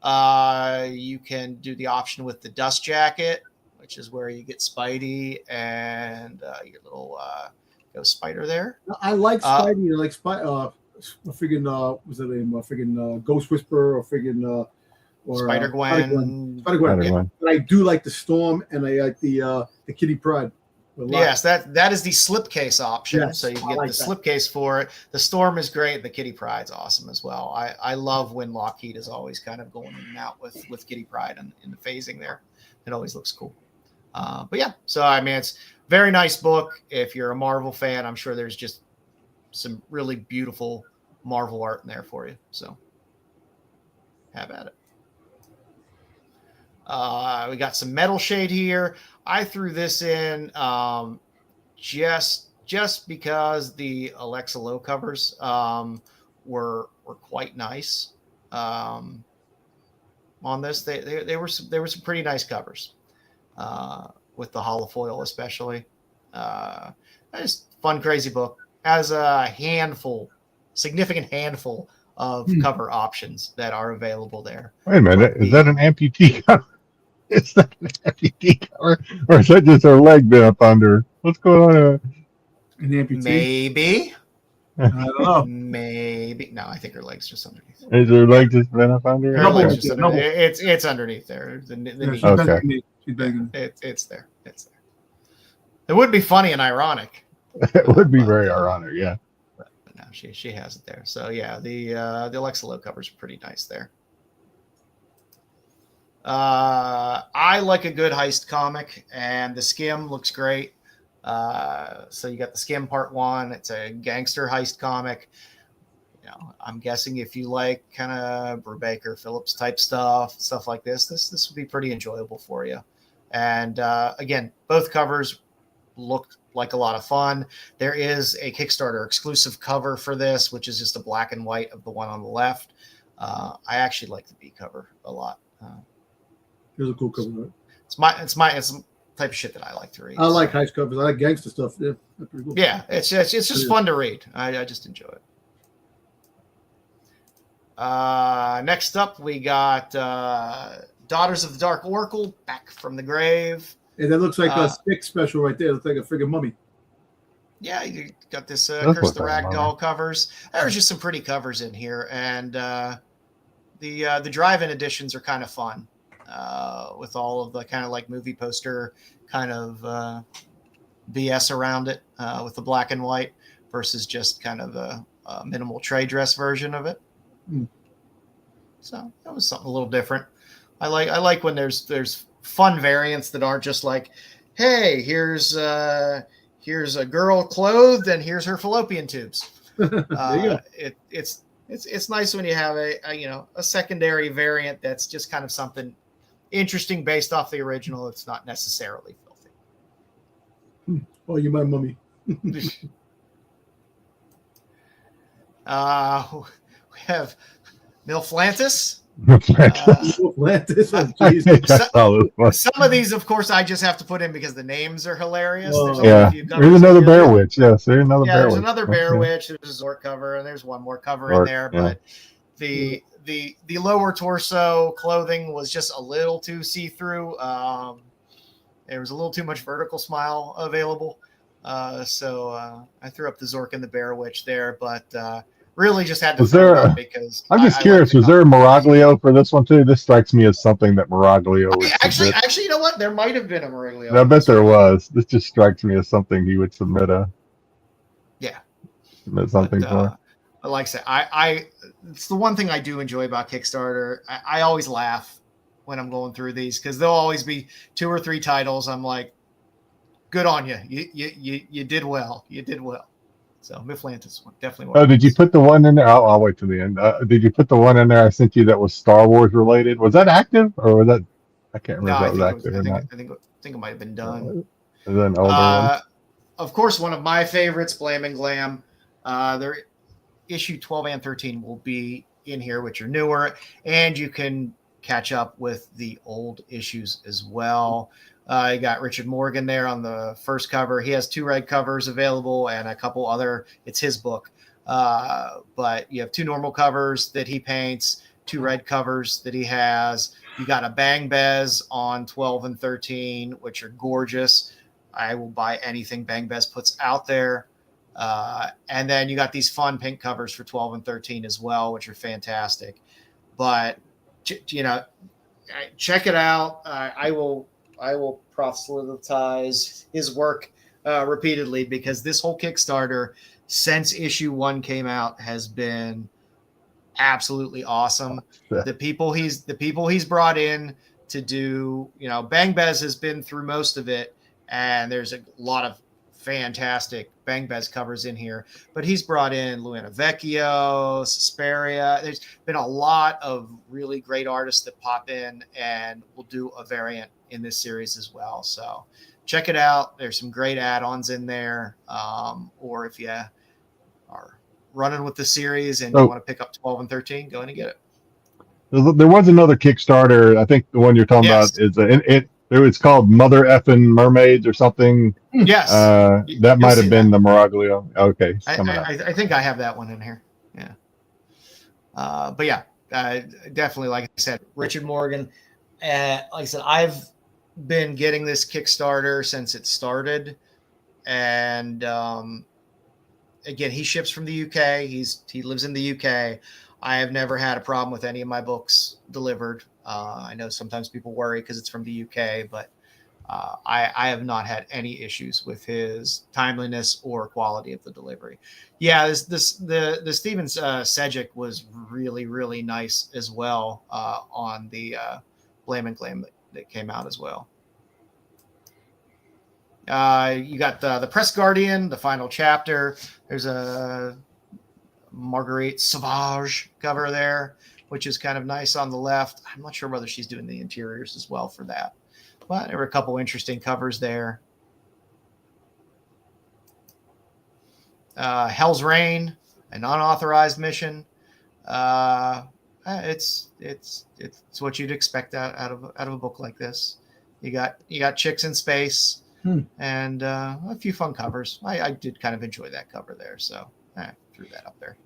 You can do the option with the dust jacket, which is where you get Spidey and your little ghost spider there. I like Spidey. I like Spidey. Friggin' what's the name? Friggin' Ghost Whisperer or friggin' or Spider-Gwen. Spider-Gwen. But I do like the Storm, and I like the Kitty Pryde. Yes, that is the slipcase option. Yes, so you can get the slipcase for it. The Storm is great. The Kitty Pryde's awesome as well. I love when Lockheed is always kind of going in and out with Kitty Pryde and in the phasing there. It always looks cool. But yeah, so I mean, it's a very nice book. If you're a Marvel fan, I'm sure there's just some really beautiful Marvel art in there for you. So have at it. We got some Metal Shade here. I threw this in just because the Alexa Low covers were quite nice on this. They were some pretty nice covers with the holofoil especially. Just fun, crazy book. Has a handful significant handful of cover options that are available there. Wait a minute, is that an amputee cover? Is that an amputee cover, or is that just her leg bent up under? What's going on? An amputee? Maybe. I don't know. Maybe. No, I think her leg's just underneath. Is her leg just bent up under? Her Double. leg's just Double. it's underneath there. The knee. She's Okay. begging me. She's begging me. It's there. It's there. It would be funny and ironic. It would be very ironic, yeah. But no, she has it there. So yeah, the Alexa Low covers are pretty nice there. I like a good heist comic, and the Skim looks great. So you got the Skim Part 1. It's a gangster heist comic. You know, I'm guessing if you like kind of Brubaker Phillips type stuff like this would be pretty enjoyable for you. And again, both covers looked like a lot of fun. There is a Kickstarter exclusive cover for this, which is just a black and white of the one on the left. I actually like the B cover a lot. Here's a cool cover. Right? It's the type of shit that I like to read. I like heist covers. I like gangster stuff. Yeah, that's pretty cool. Yeah, it's just fun to read. I just enjoy it. Next up, we got Daughters of the Dark Oracle, Back from the Grave. And that looks like a Styx special right there. It looks like a friggin' mummy. Yeah, you got this That's Curse the what that Ragdoll covers. There's just some pretty covers in here, and the drive-in editions are kind of fun. With all of the kind of like movie poster kind of BS around it with the black and white versus just kind of a minimal trade dress version of it. So that was something a little different. I like when there's fun variants that aren't just like, hey, here's a girl clothed and here's her fallopian tubes. It's nice when you have a secondary variant that's just kind of something interesting based off the original. It's not necessarily filthy. Oh, you my mummy. We have Milflantis. Atlantis. Oh, geez. Some of these, of course, I just have to put in because the names are hilarious. Oh, There's only Yeah, a few covers there's another in Bear here. Witch. Yes, there's another Bear There's Witch. another Bear Okay. Witch. There's a Zork cover, and there's one more cover in Zork, there. yeah. But the lower torso clothing was just a little too see-through. There was a little too much vertical smile available. So I threw up the Zork and the Bear Witch there, but really just had to Was throw it there up because I'm just I curious, like the was there a cover. Miraglio for this one too? This strikes me as something that Miraglio would Actually, submit. you know what? There might have been a Meriglio. I bet there was. This just strikes me as something he would submit something for. Like I said, it's the one thing I do enjoy about Kickstarter. I always laugh when I'm going through these because there'll always be 2 or 3 titles. I'm like, good on you. You did well. You did well. So Milflantis one definitely. Oh, did you put the one in there? I'll wait till the end. Did you put the one in there I sent you that was Star Wars related? Was that active or was that? I can't No, remember I if that was think active or not. I think it might have been done. Is that an older one? Of course, one of my favorites, Blam and Glam. Their issue 12 and 13 will be in here, which are newer, and you can catch up with the old issues as well. You got Richard Morgan there on the first cover. He has 2 red covers available and a couple other. It's his book, but you have 2 normal covers that he paints, 2 red covers that he has. You got a Bang Bez on 12 and 13, which are gorgeous. I will buy anything Bang Bez puts out there. And then you got these fun pink covers for 12 and 13 as well, which are fantastic. But, check it out. I will proselytize his work repeatedly because this whole Kickstarter since issue 1 came out has been absolutely awesome. The people he's brought in to do, Bang Bez has been through most of it, and there's a lot of fantastic Bang Bez covers in here, but he's brought in Luana Vecchio, Susperia. There's been a lot of really great artists that pop in and will do a variant in this series as well. So check it out. There's some great add-ons in there. Or if you are running with the series and you want to pick up 12 and 13, go in and get it. There was another Kickstarter. I think the one you're talking about is it's called Mother Effin' Mermaids or something. Yes. That might have been the Miraglio. Okay. I think I have that one in here. But yeah, definitely, like I said, Richard Morgan. Like I said, I've been getting this Kickstarter since it started, and again, he ships from the UK. He lives in the UK. I have never had a problem with any of my books delivered. I know sometimes people worry because it's from the UK, but I have not had any issues with his timeliness or quality of the delivery. Yeah, the Steven Sejic was really, really nice as well on the Blame and Claim that came out as well. You got the Press Guardian, the final chapter. There's a Marguerite Sauvage cover there, which is kind of nice on the left. I'm not sure whether she's doing the interiors as well for that, but there were a couple interesting covers there. Hell's Reign, an unauthorized mission. It's what you'd expect out of a book like this. You got chicks in space. And a few fun covers. I did kind of enjoy that cover there, so I threw that up there.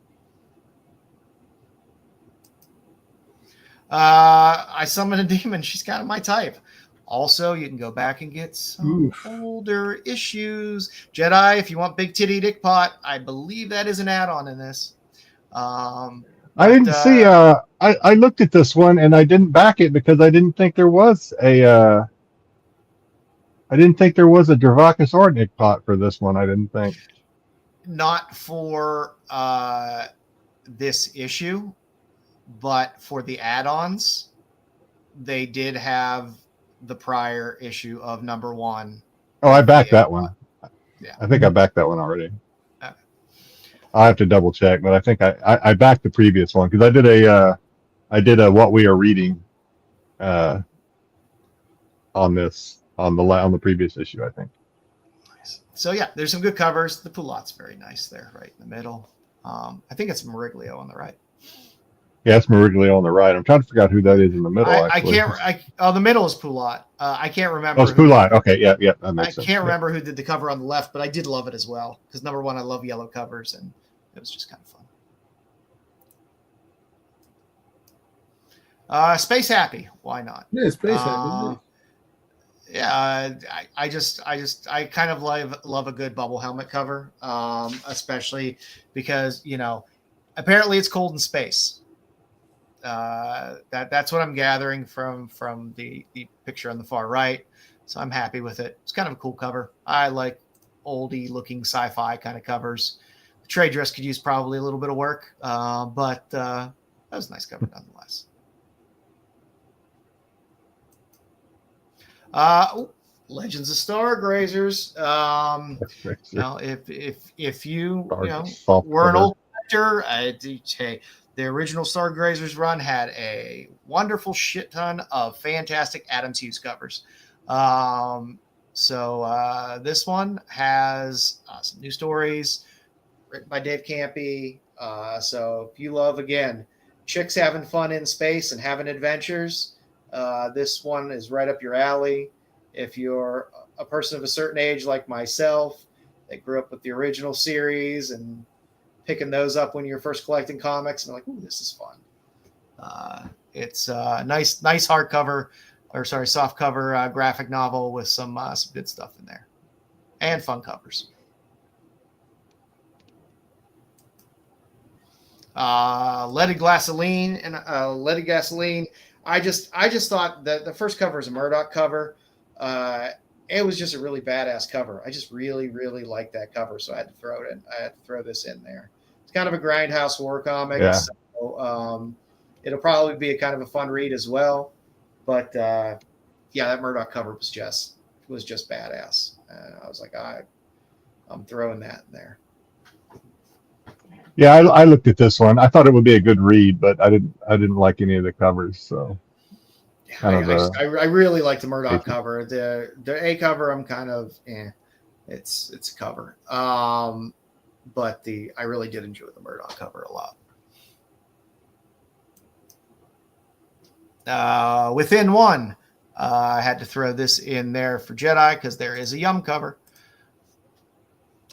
I summoned a demon. She's kind of my type. Also, you can go back and get some older issues. Jedi, if you want Big Titty Dick Pot, I believe that is an add-on in this. I didn't see. I looked at this one and I didn't back it because I didn't think there was a. I didn't think there was a Dravakis or Nick Pot for this one. I didn't think. Not for this issue, but for the add-ons, they did have the prior issue of #1. Oh, I backed that one. Yeah, I think I backed that one already. I'll have to double check, but I think I backed the previous one because I did a What We Are Reading on this. On the previous issue, I think. Nice. So yeah, there's some good covers. The Poulot's very nice there, right in the middle. I think it's Meriglio on the right. Yeah, it's Meriglio on the right. I'm trying to figure out who that is in the middle. I can't. The middle is Poulot. I can't remember. Oh, it's Poulot. Okay, yeah, that makes sense. I can't remember who did the cover on the left, but I did love it as well because #1, I love yellow covers, and it was just kind of fun. Space Happy. Why not? Yeah, Space Happy. Yeah, I kind of love a good bubble helmet cover, especially because apparently it's cold in space. That's what I'm gathering from the picture on the far right. So I'm happy with it. It's kind of a cool cover. I like oldie looking sci-fi kind of covers. The trade dress could use probably a little bit of work, but that was a nice cover nonetheless. Legends of Stargrazers. If you were an old collector, hey, the original Stargrazers run had a wonderful shit ton of fantastic Adams Hughes covers. So this one has some new stories written by Dave Campy. So if you love, again, chicks having fun in space and having adventures, this one is right up your alley. If you're a person of a certain age like myself that grew up with the original series and picking those up when you're first collecting comics and like, ooh, this is fun. It's a nice hardcover, soft cover graphic novel with some good stuff in there and fun covers. Leaded Gasoline. I just thought that the first cover is a Murdoch cover. It was just a really badass cover. I just really, really liked that cover, so I had to throw it in. I had to throw this in there. It's kind of a grindhouse war comic. Yeah. So, it'll probably be a kind of a fun read as well. But yeah, that Murdoch cover was just badass. I was like, I'm throwing that in there. Yeah, I looked at this one. I thought it would be a good read, but I didn't like any of the covers. So I really like the Murdoch cover. The A cover, I'm kind of it's a cover. But I really did enjoy the Murdoch cover a lot. Within One, I had to throw this in there for Jedi because there is a Yum cover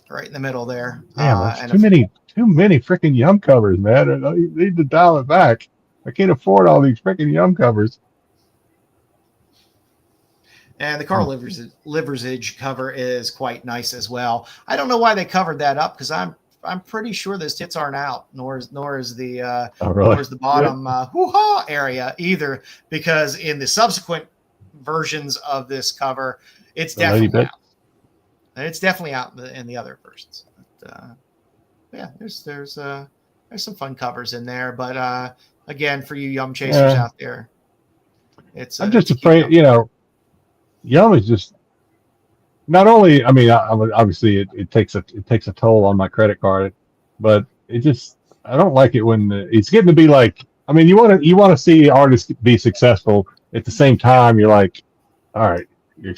right in the middle there. Yeah, and too too many freaking Yum covers, man. I need to dial it back. I can't afford all these freaking Yum covers. And the Carl Liversage cover is quite nice as well. I don't know why they covered that up because I'm pretty sure those tits aren't out, nor is the nor is the bottom hoo-ha area either, because in the subsequent versions of this cover, it's definitely out. And it's definitely out in the other versions. But, yeah, there's some fun covers in there, but again, for you Yum chasers out there, I'm just afraid, Yum is just not only. I mean, obviously it takes a toll on my credit card, but I don't like it when it's getting to be like. I mean, you want to see artists be successful. At the same time, you're like, all right, you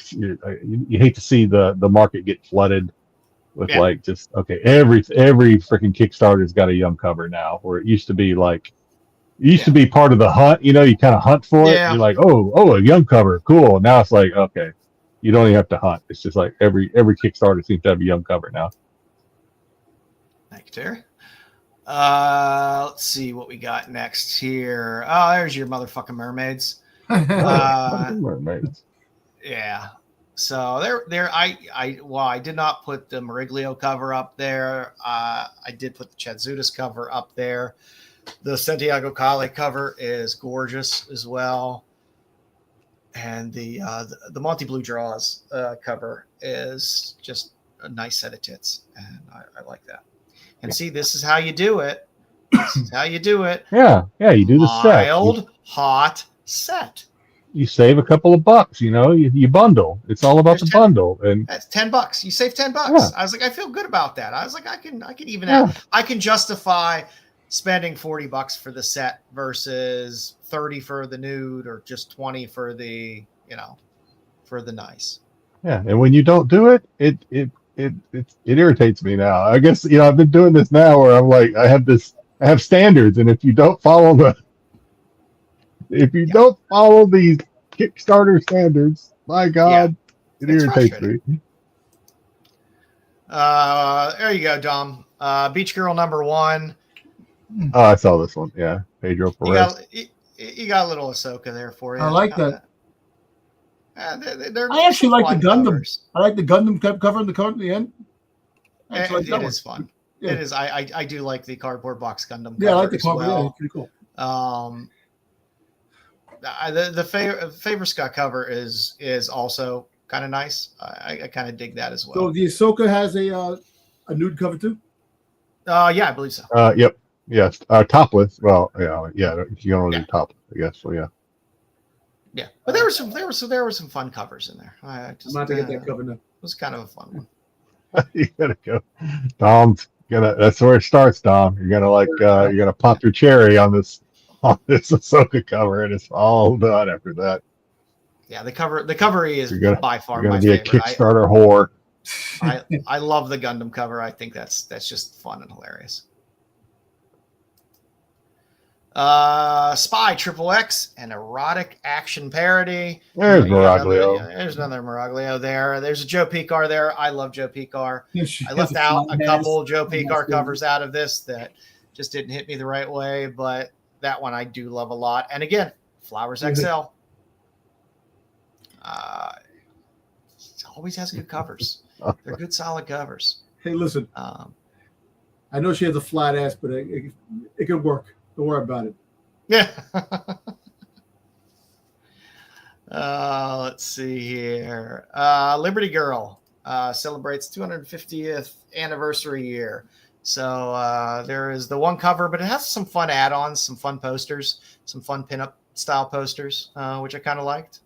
hate to see the market get flooded with like just okay. Every freaking Kickstarter's got a Yum cover now, where it used to be like. It used to be part of the hunt, you kind of hunt for it. You're like, oh, a Yum cover, cool. Now it's like, okay, you don't even have to hunt. It's just like every Kickstarter seems to have a Yum cover now. Thank you, Terry. Let's see what we got next here. Oh, there's your motherfucking mermaids. Mermaids. Yeah. So there. I did not put the Meriglio cover up there. I did put the Chadzudas cover up there. The Santiago Cali cover is gorgeous as well, and the Monty Blue Draws cover is just a nice set of tits, and I like that. And see, this is how you do it. This is how you do it. Yeah, you do the set. Mild, hot set. You save a couple of bucks, you bundle. It's all about the bundle, and that's $10. You save $10. Yeah. I was like, I feel good about that. I was like, I can even I can justify spending $40 for the set versus 30 for the nude or just 20 for the for the nice. Yeah, and when you don't do it, it irritates me now. I guess I've been doing this now where I'm like I have standards, and if you don't follow don't follow these Kickstarter standards, my God, it irritates me. There you go, Dom. Beach Girl #1. Oh, I saw this one. Yeah, Pedro Perez. You got a little Ahsoka there for you. I like that. I actually like the Gundam. Covers. I like the Gundam cover in the end. It is fun. Yeah. It is. I do like the cardboard box Gundam. Yeah, I like the cover. Well. Yeah, it's pretty cool. The Favor Scott cover is also kind of nice. I kind of dig that as well. So the Ahsoka has a nude cover too. Yeah, I believe so. Yep. Yes. Topless. Well, yeah. You can only do topless, I guess. So yeah. Yeah, but there were some fun covers in there. I'm about to get that cover now. It was kind of a fun one. You gotta go, Dom's that's where it starts, Dom. You're gonna pop your cherry on this Ahsoka cover, and it's all done after that. Yeah, the cover is by far you're my be favorite. A Kickstarter whore. I love the Gundam cover. I think that's just fun and hilarious. Spy XXX, an erotic action parody. There's Miraglio. There's another Miraglio there. There's a Joe Picar there. I love Joe Picar. I left out a couple Joe Picar covers out of this that just didn't hit me the right way, but that one I do love a lot. And again, Flowers XL. Always has good covers. They're good, solid covers. Hey, listen. I know she has a flat ass, but it could work. Don't worry about it. Yeah. Let's see here. Liberty Girl celebrates 250th anniversary year. So there is the one cover, but it has some fun add-ons, some fun posters, some fun pinup style posters, which I kind of liked.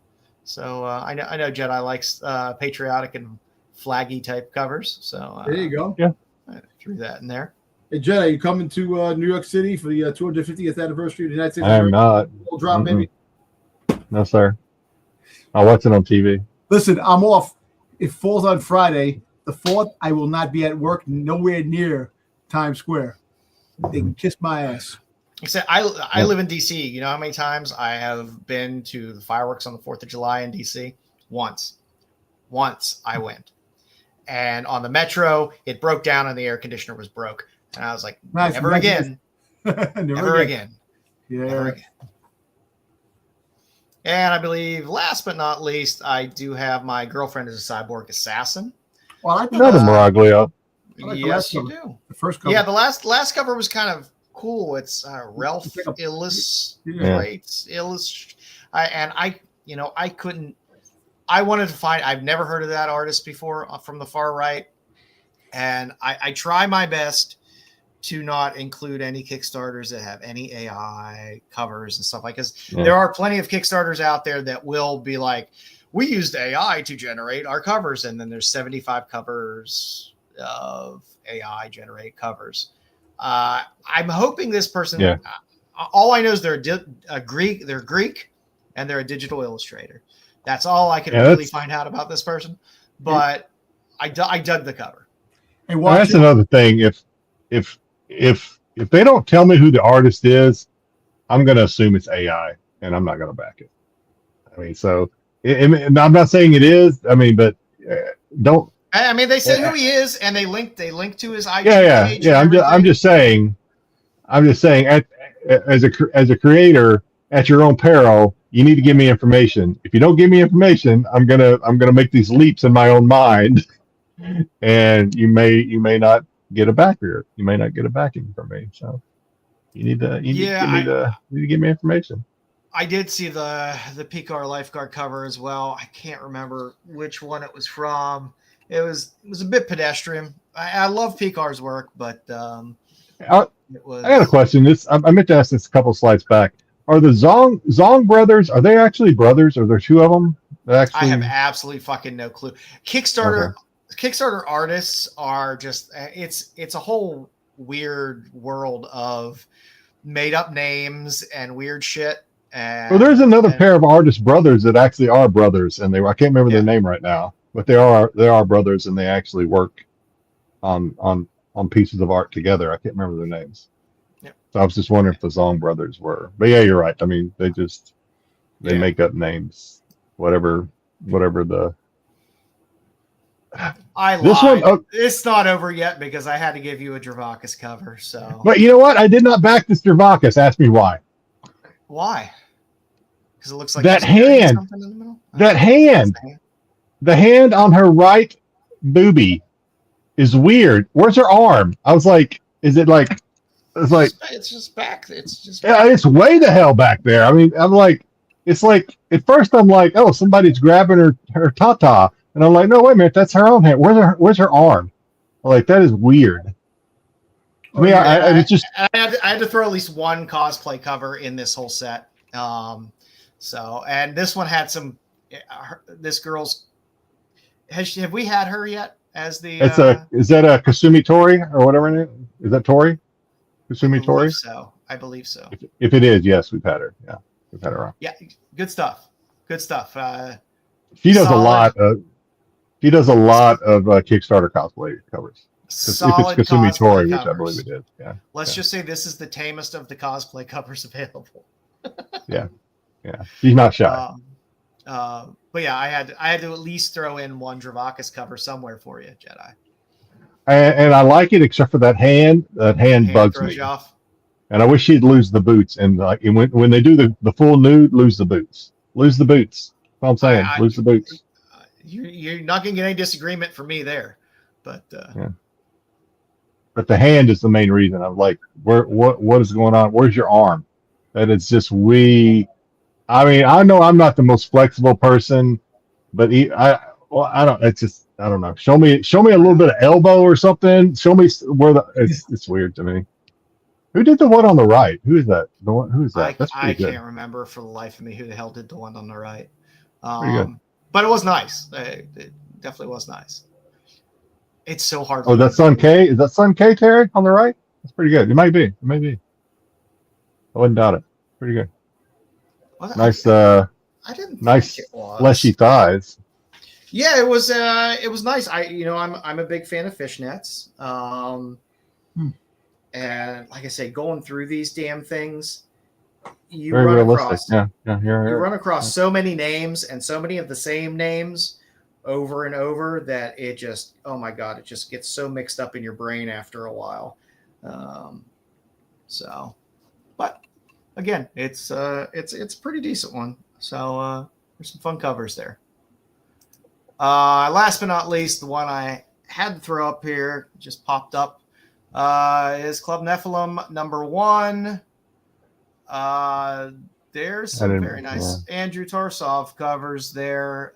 So I know Jedi likes patriotic and flaggy type covers. So there you go. Yeah, I threw that in there. Hey, Jedi, you coming to New York City for the 250th anniversary of the United States? I am not. Full drop, baby. No, sir. I'll watch it on TV. Listen, I'm off. It falls on Friday. The 4th, I will not be at work nowhere near Times Square. They can kiss my ass. Except I live in D.C. You know how many times I have been to the fireworks on the 4th of July in D.C.? Once I went. And on the metro, it broke down and the air conditioner was broke. And I was like, Nice. never again. Never again. Yeah. Never again. And I believe, last but not least, I do have My Girlfriend is a Cyborg Assassin. Well, I think Another Maraglia. I like the Yes, last you cover. do. the first cover. Yeah, the last cover was kind of cool. It's Ralph illustrates. I wanted to find. I've never heard of that artist before from the far right, and I try my best to not include any Kickstarters that have any AI covers and stuff like. Because there are plenty of Kickstarters out there that will be like, we used AI to generate our covers, and then there's 75 covers of AI generate covers. I'm hoping this person. All I know is they're Greek. They're Greek, and they're a digital illustrator. That's all I can really find out about this person. But I dug the cover. And that's another thing. If they don't tell me who the artist is, I'm going to assume it's AI, and I'm not going to back it. I mean, so I'm not saying it is. I mean, but don't. I mean, they said who he is, and they link to his IG page. Yeah. I'm just saying. As a creator, at your own peril, you need to give me information. If you don't give me information, I'm gonna make these leaps in my own mind, and you may not get a backer. You may not get a backing from me. So you need to give me information. I did see the PCAR lifeguard cover as well. I can't remember which one it was from. It was a bit pedestrian. I love PCAR's work, but I got a question. I meant to ask this a couple slides back. Are the Zong brothers? Are they actually brothers? Are there two of them? I have absolutely fucking no clue. Kickstarter artists are just it's a whole weird world of made up names and weird shit. Well, there's another pair of artist brothers that actually are brothers, and I can't remember their name right now, but they are brothers, and they actually work on pieces of art together. I can't remember their names. Yep. So I was just wondering if the Zong brothers were. But yeah, you're right. I mean, they make up names, whatever the. I lied. It's not over yet because I had to give you a Dravakis cover. So. But you know what? I did not back this Dravakis. Ask me why. Why? Because it looks like that hand. In the middle? That hand. The hand on her right boobie is weird. Where's her arm? I was like, is it like? It's just back. It's just. Yeah, it's way the hell back there. I mean, I'm like, it's like at first I'm like, oh, somebody's grabbing her tata, and I'm like, no, wait a minute, that's her own hand. Where's her arm? I'm like, that is weird. I mean, I had to throw at least one cosplay cover in this whole set. So, and this one had some. This girl's. Have we had her yet? Is that a Kasumi Tori or whatever it is? Is that Tori? Kasumi Tori? I believe so. If it is, yes, we've had her. Yeah, we've had her on. Yeah, good stuff. She does a lot of Kickstarter cosplay covers. Solid if it's Kasumi Tori, covers. which I believe it is. Yeah. Let's just say this is the tamest of the cosplay covers available. Yeah. She's not shy. But yeah, I had to at least throw in one Dravakis cover somewhere for you, Jedi. And I like it, except for that hand. That hand bugs me. Off. And I wish she'd lose the boots. And like, when they do the full nude, lose the boots. Lose the boots. That's all I'm saying. Lose the boots. You're not going to get any disagreement from me there. But yeah. But the hand is the main reason. I'm like, what is going on? Where's your arm? That it's just I mean, I know I'm not the most flexible person, but I don't know. Show me a little bit of elbow or something. Show me where it's weird to me. Who did the one on the right? Who is that? Who is that? That's pretty good. I can't remember for the life of me who the hell did the one on the right. Pretty good. But it was nice. It definitely was nice. It's so hard. Oh, that's Sun K. Is that Sun K, Terry, on the right? That's pretty good. It might be. I wouldn't doubt it. Pretty good. Well, nice. I didn't. Nice fleshy thighs. Yeah, it was nice. I'm a big fan of fishnets. And like I say, going through these damn things, you Very run realistic. across. You run across so many names and so many of the same names over and over that it just, oh my God, it just gets so mixed up in your brain after a while. So, but again, it's a pretty decent one. So there's some fun covers there. Last but not least, the one I had to throw up here, just popped up, is Club Nephilim #1. There's some very nice Andrew Tarsov covers there.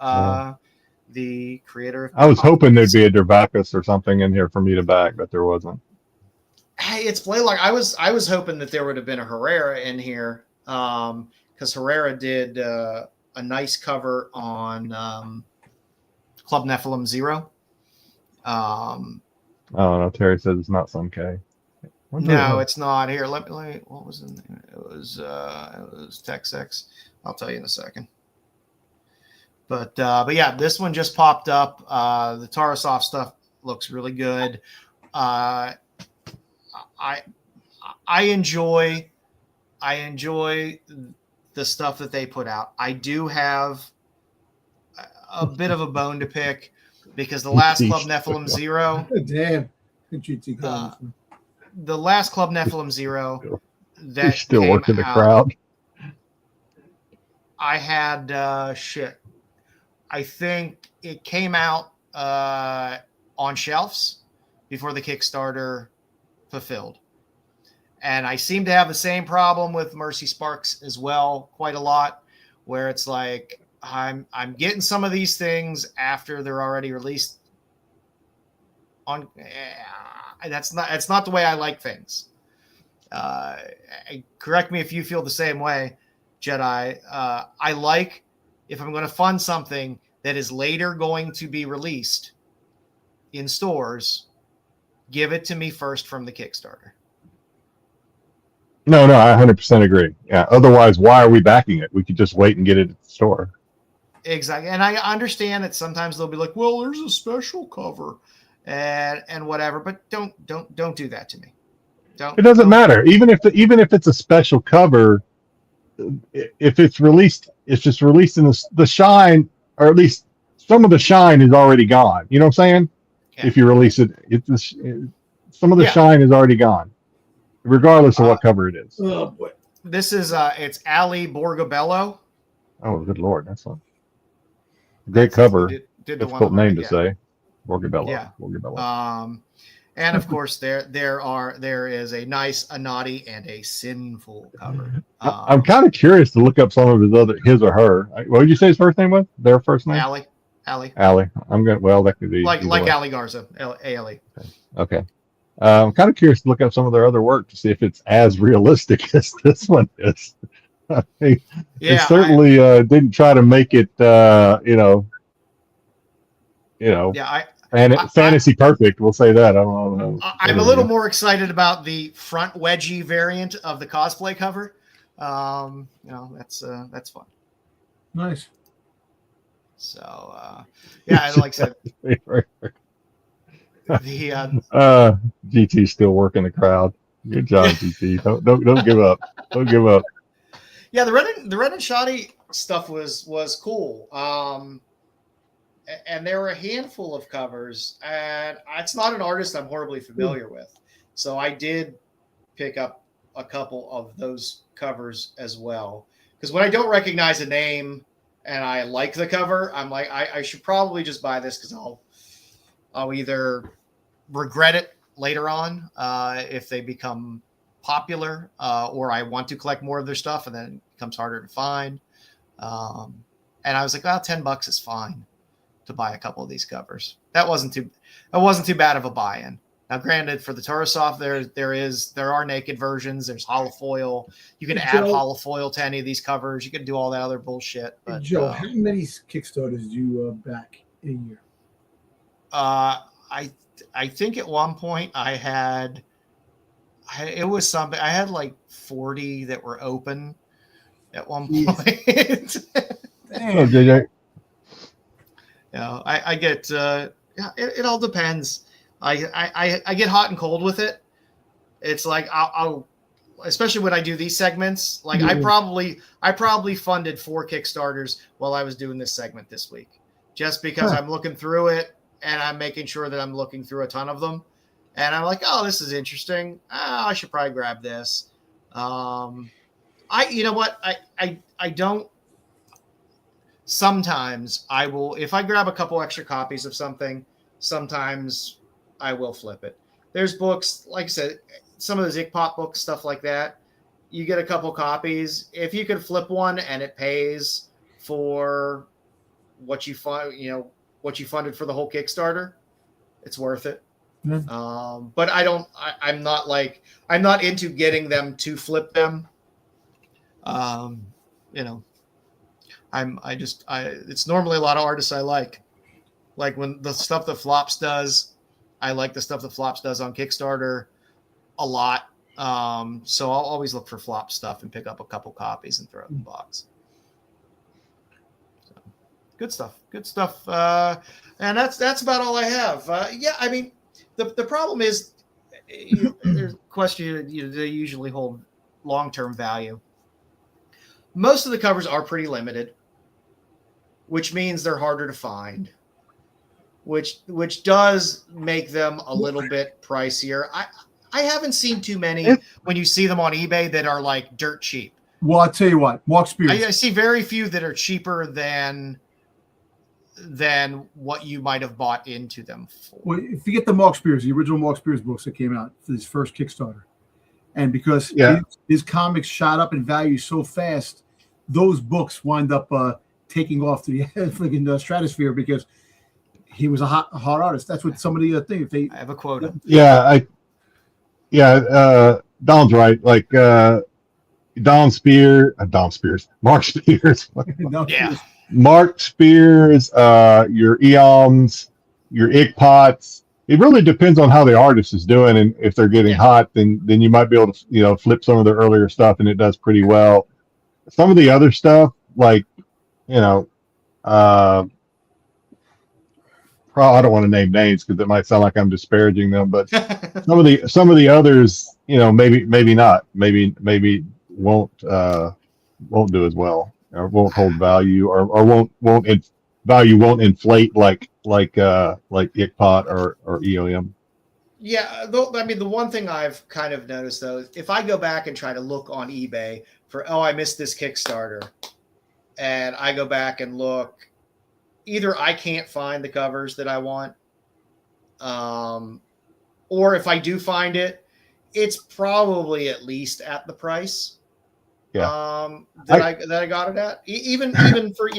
The creator of I was hoping there'd be a Dravacus or something in here for me to back, but there wasn't. Hey, it's Blaylock. I was hoping that there would have been a Herrera in here, because Herrera did a nice cover on Club Nephilim 0. Oh no, Terry says it's not some K. No, it's not here. Let me. What was in there? It was TexX. I'll tell you in a second. But yeah, this one just popped up. The Tarasov stuff looks really good. I enjoy the stuff that they put out. I do have a bit of a bone to pick because the last Club Nephilim 0. Damn. The last Club Nephilim 0 that You're still came working the out, crowd. I had shit. I think it came out on shelves before the Kickstarter fulfilled. And I seem to have the same problem with Mercy Sparks as well, quite a lot, where it's like I'm getting some of these things after they're already released. That's not the way I like things. Correct me if you feel the same way, Jedi. I like if I'm going to fund something that is later going to be released in stores, give it to me first from the Kickstarter. No, I 100% agree. Yeah. Otherwise, why are we backing it? We could just wait and get it at the store. Exactly. And I understand that sometimes they'll be like, well, there's a special cover and whatever, but don't do that to me. It doesn't matter. Even if it's a special cover, if it's released, it's just released in the shine, or at least some of the shine is already gone. You know what I'm saying? Yeah. If you release it, some of the shine is already gone, regardless of what cover it is. Oh boy. This is it's Ali Borgabello. Oh, good Lord. That's a great cover. Difficult name to say. Borgabello. Yeah. Borgabello. And of course, there is a nice, a naughty, and a sinful cover. I'm kind of curious to look up some of his or her. What did you say his first name was? Their first name? Ali. I'm going. Well, that could be like Ali Garza. Ali. Okay. I'm kind of curious to look up some of their other work to see if it's as realistic as this one is. It certainly didn't try to make it, fantasy perfect. We'll say that. I don't know. I'm a little more excited about the front wedgie variant of the cosplay cover. That's fun. Nice. So, like I said, the GT's still working the crowd. Good job, GT. Don't give up. Don't give up. Yeah, the Red and Shoddy stuff was cool. And there were a handful of covers, and it's not an artist I'm horribly familiar with. So I did pick up a couple of those covers as well. Because when I don't recognize a name and I like the cover, I'm like, I should probably just buy this because I'll either regret it later on if they become popular, or I want to collect more of their stuff and then it becomes harder to find. And I was like, well, $10 is fine to buy a couple of these covers. That wasn't too bad of a buy-in. Now, granted, for the Tarasov, there are naked versions. There's holofoil. You can add holofoil to any of these covers. You can do all that other bullshit. But, Joe, how many Kickstarters do you back in a year? I think at one point I had like 40 that were open at one point. Oh, JJ. I get it all depends. I get hot and cold with it. It's like I'll especially when I do these segments. Like I probably funded 4 Kickstarters while I was doing this segment this week, just because I'm looking through it and I'm making sure that I'm looking through a ton of them. and I'm like, oh, this is interesting. Oh, I should probably grab this. You know what? I don't. Sometimes I will, if I grab a couple extra copies of something, sometimes I will flip it. There's books, like I said, some of those ICPOP books, stuff like that. You get a couple copies. If you could flip one and it pays for what you what you funded for the whole Kickstarter, it's worth it. Yeah. But I'm not into getting them to flip them. It's normally a lot of artists I like when the stuff that Flops does, I like the stuff that Flops does on Kickstarter a lot. So I'll always look for Flop stuff and pick up a couple copies and throw it in the box. So, good stuff. And that's about all I have. I mean, the problem is, there's a question, they usually hold long-term value. Most of the covers are pretty limited, which means they're harder to find, which does make them a little bit pricier. I haven't seen too many when you see them on eBay that are like dirt cheap. Well, I'll tell you what, Mark Spears. I see very few that are cheaper than what you might have bought into them for. Well, if you get the Mark Spears, the original Mark Spears books that came out for his first Kickstarter, and because his comics shot up in value so fast, those books wind up taking off to the freaking stratosphere because he was a hard artist. That's what somebody think. I have a quota. Don's right. Like Mark Spears. Yeah. Mark Spears, your Eons, your ICPOTs. It really depends on how the artist is doing, and if they're getting hot, then you might be able to flip some of their earlier stuff, and it does pretty well. Some of the other stuff, like I don't want to name names because it might sound like I'm disparaging them, but some of the others, maybe not, maybe won't do as well, or won't hold value, or value won't inflate like ICPOT or EOM. Yeah, I mean, the one thing I've kind of noticed though is if I go back and try to look on eBay for I missed this Kickstarter, and I go back and look, either I can't find the covers that I want, or if I do find it, it's probably at least at the price that I got it at. Even for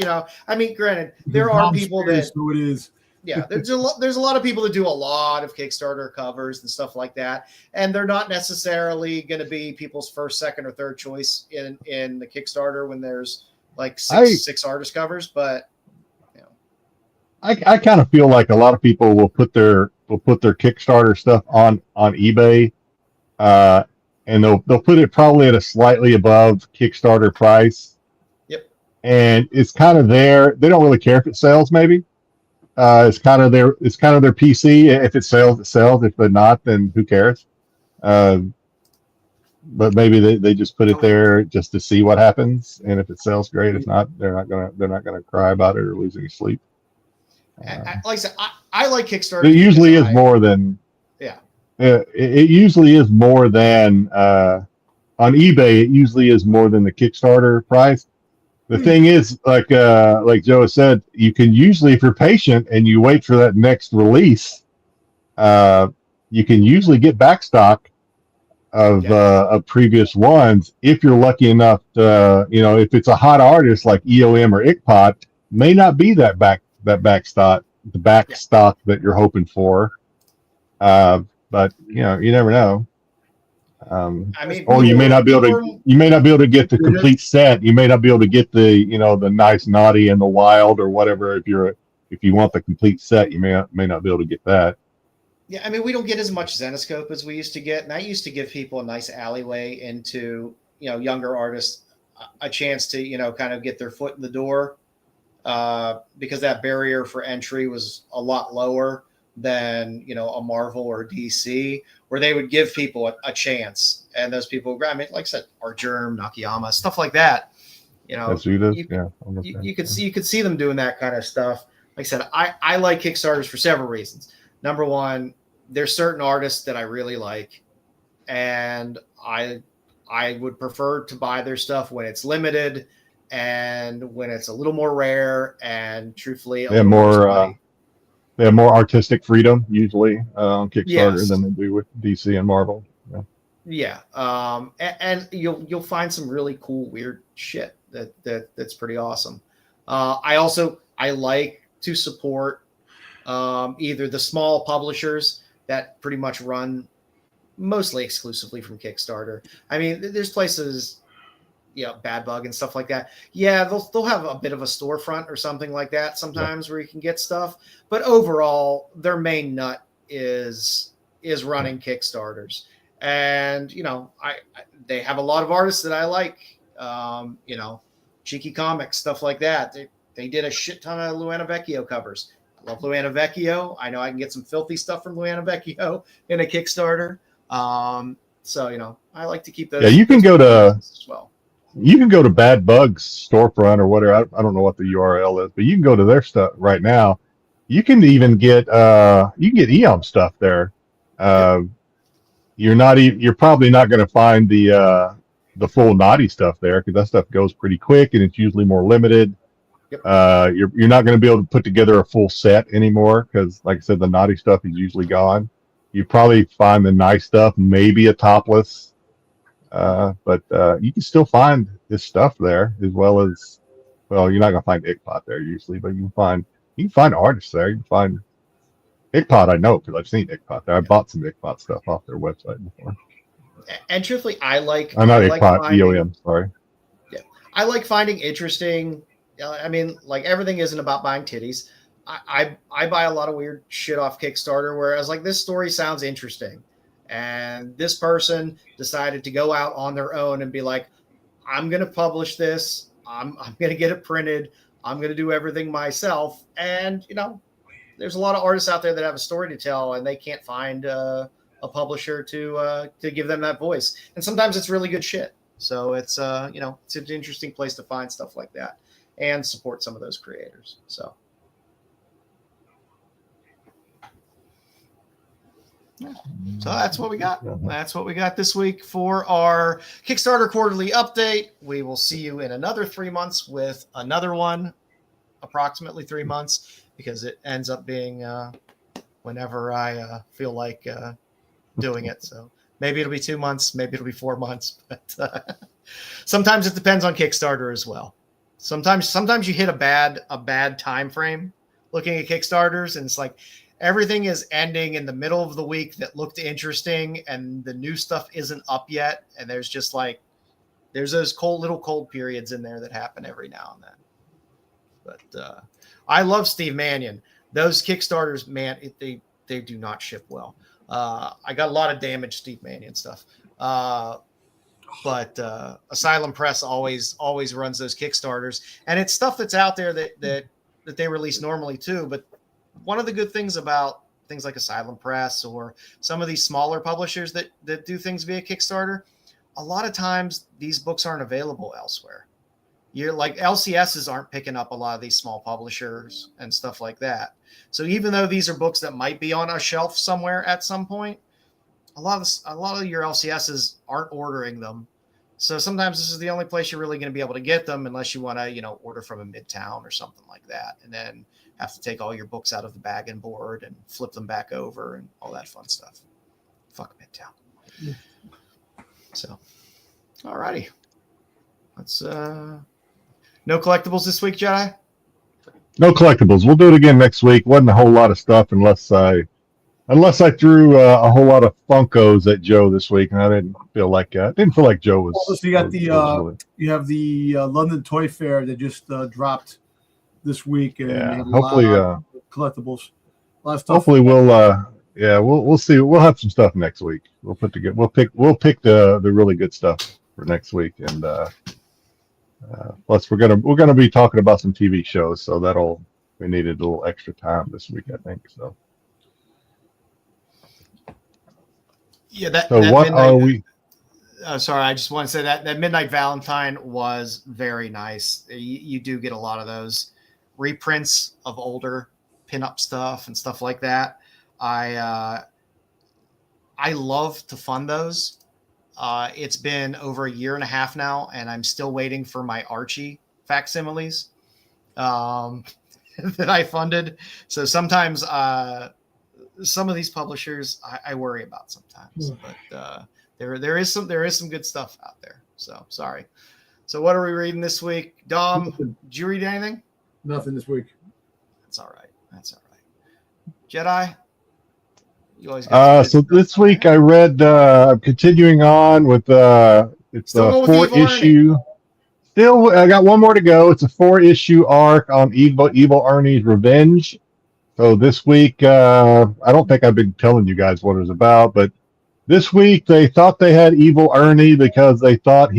I mean, granted, there are people that so it is. Yeah, there's a lot of people that do a lot of Kickstarter covers and stuff like that, and they're not necessarily going to be people's first, second, or third choice in the Kickstarter when there's like six artist covers. But I kind of feel like a lot of people will put their Kickstarter stuff on eBay, and they'll put it probably at a slightly above Kickstarter price. Yep. And it's kind of there. They don't really care if it sells. Maybe it's kind of their PC. If it sells, it sells. If it's not, then who cares? But maybe they just put it there just to see what happens. And if it sells, great. If not, they're not gonna cry about it or lose any sleep. Like I said, I like Kickstarter. It usually is more than it usually is more than on eBay. It usually is more than the Kickstarter price. The thing is, like Joe said, you can usually, if you're patient and you wait for that next release, you can usually get back stock of previous ones if you're lucky enough to, if it's a hot artist like EOM or ICPOT, may not be that back stock that you're hoping for. But you never know. I mean, or you may not be able to get the complete set. You may not be able to get the the nice, naughty, and the wild or whatever. If you want the complete set, you may not be able to get that. Yeah, I mean, we don't get as much Zenescope as we used to get, and that used to give people a nice alleyway into younger artists a chance to kind of get their foot in the door, because that barrier for entry was a lot lower than a Marvel or a DC, where they would give people a chance, and those people, I mean, like I said, Argerm, Nakayama, stuff like that. You could see them doing that kind of stuff. Like I said, I like Kickstarters for several reasons. Number one, there's certain artists that I really like, and I would prefer to buy their stuff when it's limited and when it's a little more rare and truthfully a They have little more more. spotty. They have more artistic freedom usually on Kickstarter Yes. than they do with DC and Marvel. Yeah. Yeah, and you'll find some really cool weird shit that's pretty awesome. I like to support either the small publishers that pretty much run mostly exclusively from Kickstarter. I mean, there's places, Bad Bug and stuff like that. Yeah, they'll have a bit of a storefront or something like that sometimes where you can get stuff, but overall their main nut is running Kickstarters. And they have a lot of artists that I like, Cheeky Comics, stuff like that. They did a shit ton of Luana Vecchio covers. I love Luana Vecchio. I know I can get some filthy stuff from Luana Vecchio in a Kickstarter. So I like to keep those. Yeah, you can go to as well. You can go to Bad Bug's storefront or whatever. I don't know what the URL is, but you can go to their stuff right now. You can even get EOM stuff there. You're probably not going to find the full naughty stuff there because that stuff goes pretty quick and it's usually more limited. Yep. You're not going to be able to put together a full set anymore because, like I said, the naughty stuff is usually gone. You probably find the nice stuff, maybe a topless, but you can still find this stuff there as well as. Well, you're not going to find Ickpot there usually, but you can find artists there. You can find Ickpot, I know because I've seen Ickpot there. I bought some Ickpot stuff off their website before. And truthfully, I like Ickpot, finding, EOM. Sorry. Yeah, I like finding interesting. I mean, like everything isn't about buying titties. I buy a lot of weird shit off Kickstarter where I was like, this story sounds interesting, and this person decided to go out on their own and be like, I'm going to publish this. I'm going to get it printed. I'm going to do everything myself. And there's a lot of artists out there that have a story to tell, and they can't find a publisher to give them that voice. And sometimes it's really good shit. So it's it's an interesting place to find stuff like that and support some of those creators. So that's what we got. That's what we got this week for our Kickstarter quarterly update. We will see you in another 3 months with another one, approximately 3 months, because it ends up being whenever I feel like doing it. So maybe it'll be 2 months, maybe it'll be 4 months, but sometimes it depends on Kickstarter as well. Sometimes you hit a bad time frame looking at Kickstarters, and it's like everything is ending in the middle of the week that looked interesting, and the new stuff isn't up yet, and there's just like there's those cold periods in there that happen every now and then. But I love Steve Mannion. Those Kickstarters, man, they do not ship well. I got a lot of damaged Steve Mannion stuff. But Asylum Press always runs those Kickstarters, and it's stuff that's out there that they release normally too. But one of the good things about things like Asylum Press or some of these smaller publishers that do things via Kickstarter, a lot of times these books aren't available elsewhere. You're like LCSs aren't picking up a lot of these small publishers and stuff like that. So even though these are books that might be on a shelf somewhere at some point, a lot of your LCSs aren't ordering them. So sometimes this is the only place you're really going to be able to get them unless you want to, order from a Midtown or something like that. And then have to take all your books out of the bag and board and flip them back over and all that fun stuff. Fuck Midtown. Yeah. So, all righty. Let's, no collectibles this week, Jedi? No collectibles. We'll do it again next week. Wasn't a whole lot of stuff unless I threw a whole lot of Funkos at Joe this week, and I didn't feel like Joe was. Also, you got you have the London Toy Fair that just dropped this week, and hopefully collectibles. A lot of stuff. Hopefully we'll see. We'll have some stuff next week. We'll pick the really good stuff for next week, and plus we're gonna be talking about some TV shows, so we needed a little extra time this week, I think. So. Yeah, what are we? Sorry, I just want to say that Midnight Valentine was very nice. You do get a lot of those reprints of older pinup stuff and stuff like that. I I love to fund those. It's been over a year and a half now, and I'm still waiting for my Archie facsimiles that I funded. So sometimes some of these publishers I worry about sometimes, but there is some good stuff out there. So sorry. So what are we reading this week, Dom? Nothing. Did you read anything? Nothing this week. That's all right. That's all right. Jedi. You always got So this week I read. I'm continuing on with it's Still a going with Evil 4-issue. Still, I got one more to go. It's a 4-issue arc on Evil Ernie's revenge. So this week, I don't think I've been telling you guys what it was about, but this week they thought they had Evil Ernie because they thought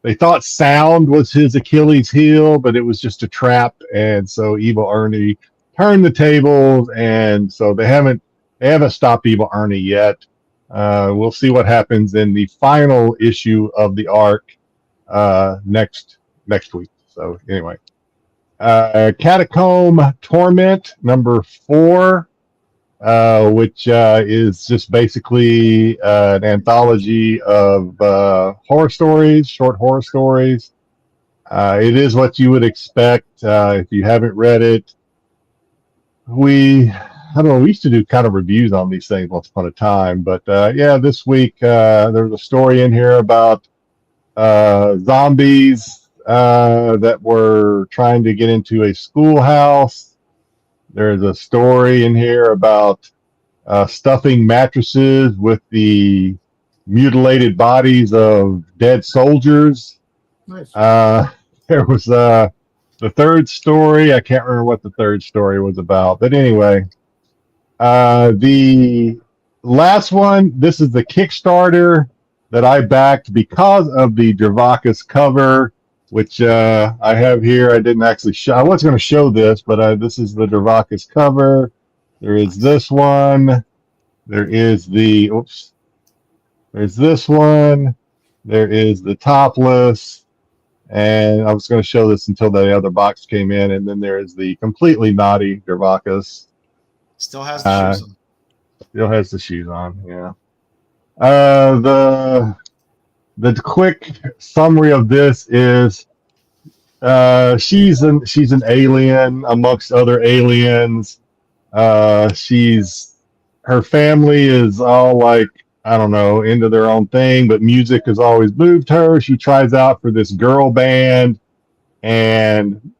they thought sound was his Achilles heel, but it was just a trap, and so Evil Ernie turned the tables, and so they haven't stopped Evil Ernie yet. We'll see what happens in the final issue of the arc next week. So anyway, Catacomb Torment number 4, which is just basically an anthology of horror stories, short horror stories. It is what you would expect if you haven't read it. We used to do kind of reviews on these things once upon a time, but yeah, this week there's a story in here about zombies that were trying to get into a schoolhouse. There's a story in here about stuffing mattresses with the mutilated bodies of dead soldiers. Nice. There was the third story. I can't remember what the third story was about, but anyway, the last one. This is the Kickstarter that I backed because of the Dravacus cover, which I have here. I didn't actually show. I was going to show this, but this is the Dravacus cover. There is this one. There is the There's this one. There is the topless. And I was going to show this until the other box came in, and then there is the completely naughty Dravacus. Still has the shoes on. Still has the shoes on, yeah. The quick summary of this is she's an alien amongst other aliens. Her family is all like, I don't know, into their own thing, but music has always moved her. She tries out for this girl band, and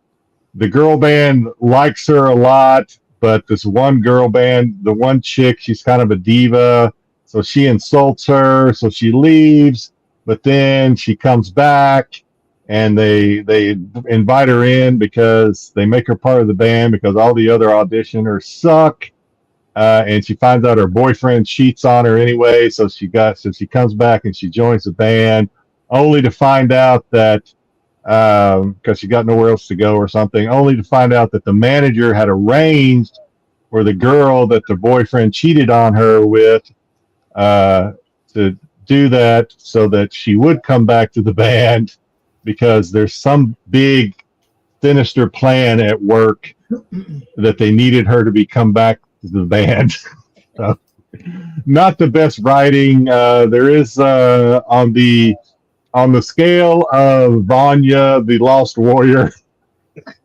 the girl band likes her a lot, but this one girl band, the one chick, she's kind of a diva, so she insults her, so she leaves, but then she comes back, and they invite her in because they make her part of the band because all the other auditioners suck. And she finds out her boyfriend cheats on her anyway, so she comes back and she joins the band, only to find out that because she got nowhere else to go or something, only to find out that the manager had arranged for the girl that the boyfriend cheated on her with to do that so that she would come back to the band because there's some big sinister plan at work that they needed her to come back to the band. So, not the best writing. There is on the scale of Vanya, the Lost Warrior.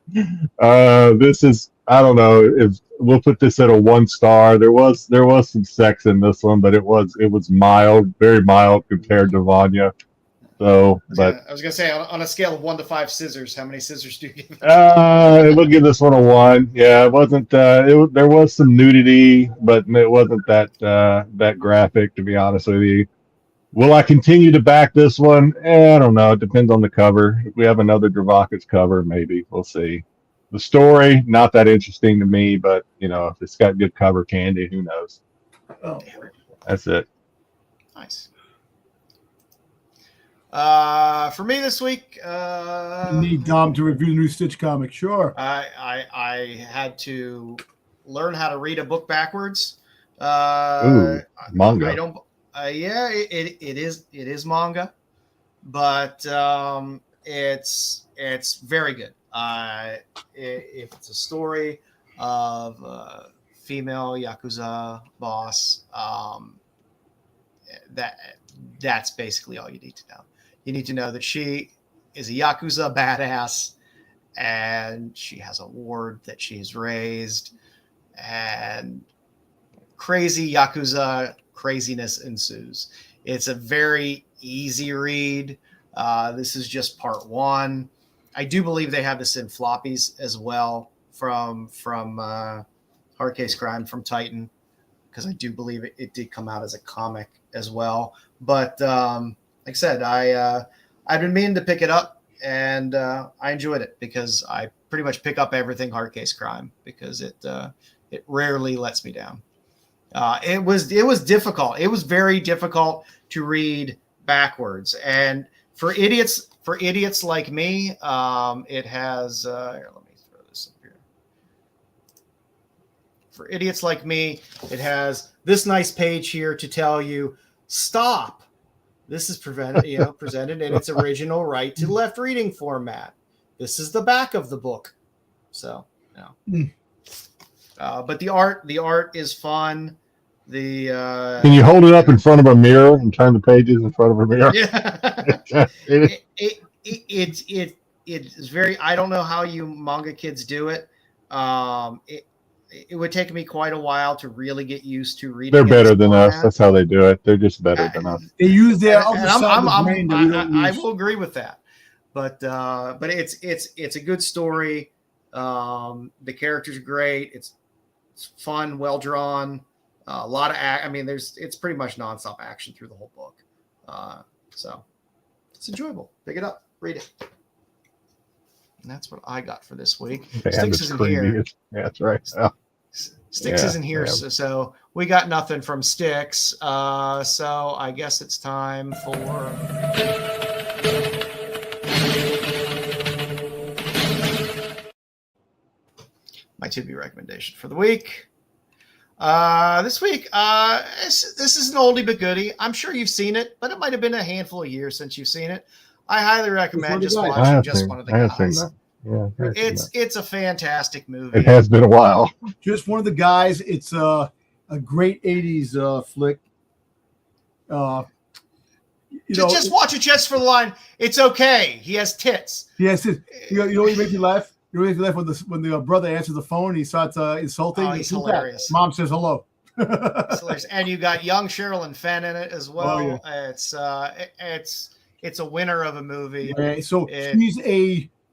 This is, I don't know if we'll put this at a 1 star. There was some sex in this one, but it was mild, very mild compared to Vanya. So, I was gonna say on a scale of 1 to 5 scissors, how many scissors do you give? We'll give this one a 1. Yeah, it wasn't. There was some nudity, but it wasn't that graphic, to be honest with you. Will I continue to back this one? I don't know. It depends on the cover. If we have another Dravacus cover, maybe we'll see. The story, not that interesting to me, but if it's got good cover candy, who knows? Oh, That's it. Nice. For me this week, I need Dom to review the new Stitch comic. Sure. I had to learn how to read a book backwards. Ooh, manga. I don't. Yeah, it is manga, but it's very good. If it's a story of female Yakuza boss. That's basically all you need to know. You need to know that she is a Yakuza badass, and she has a ward that she's raised, and crazy Yakuza craziness ensues. It's a very easy read. This is just part 1. I do believe they have this in floppies as well from Hard Case Crime from Titan, because I do believe it did come out as a comic as well. But like I said, I've been meaning to pick it up, and I enjoyed it because I pretty much pick up everything Hard Case Crime because it rarely lets me down. It was difficult. It was very difficult to read backwards, and for idiots like me, it has. Here, let me throw this up here. For idiots like me, it has this nice page here to tell you, stop. This is presented in its original right to left reading format. This is the back of the book. So, but the art is fun. Can you hold it up in front of a mirror and turn the pages in front of a mirror? Yeah. It is very. I don't know how you manga kids do it. It would take me quite a while to really get used to reading. They're better than us. That's how they do it. They're just better than us. They use their other and side of the brain that we don't I use. will agree with that. But it's a good story. The characters are great. It's fun, well drawn. A lot of it's pretty much nonstop action through the whole book. So it's enjoyable. Pick it up, read it. And that's what I got for this week. Styx isn't here. Yeah, that's right. Oh. Styx isn't here, so we got nothing from Styx. So I guess it's time for my to-be recommendation for the week. This week, this is an oldie but goodie. I'm sure you've seen it, but it might have been a handful of years since you've seen it. I highly recommend just watching just one of the guys. Yeah, it's a fantastic movie. It has been a while. Just one of the guys. It's a great 80s flick. Just watch it just for the line. It's okay. He has tits. Yes, you know what makes you laugh? You know what makes you laugh when the brother answers the phone and he starts insulting. Oh, he's hilarious. Mom says hello. It's hilarious. And you got young Sherilyn Fenn in it as well. Oh, yeah. It's a winner of a movie. Yeah, so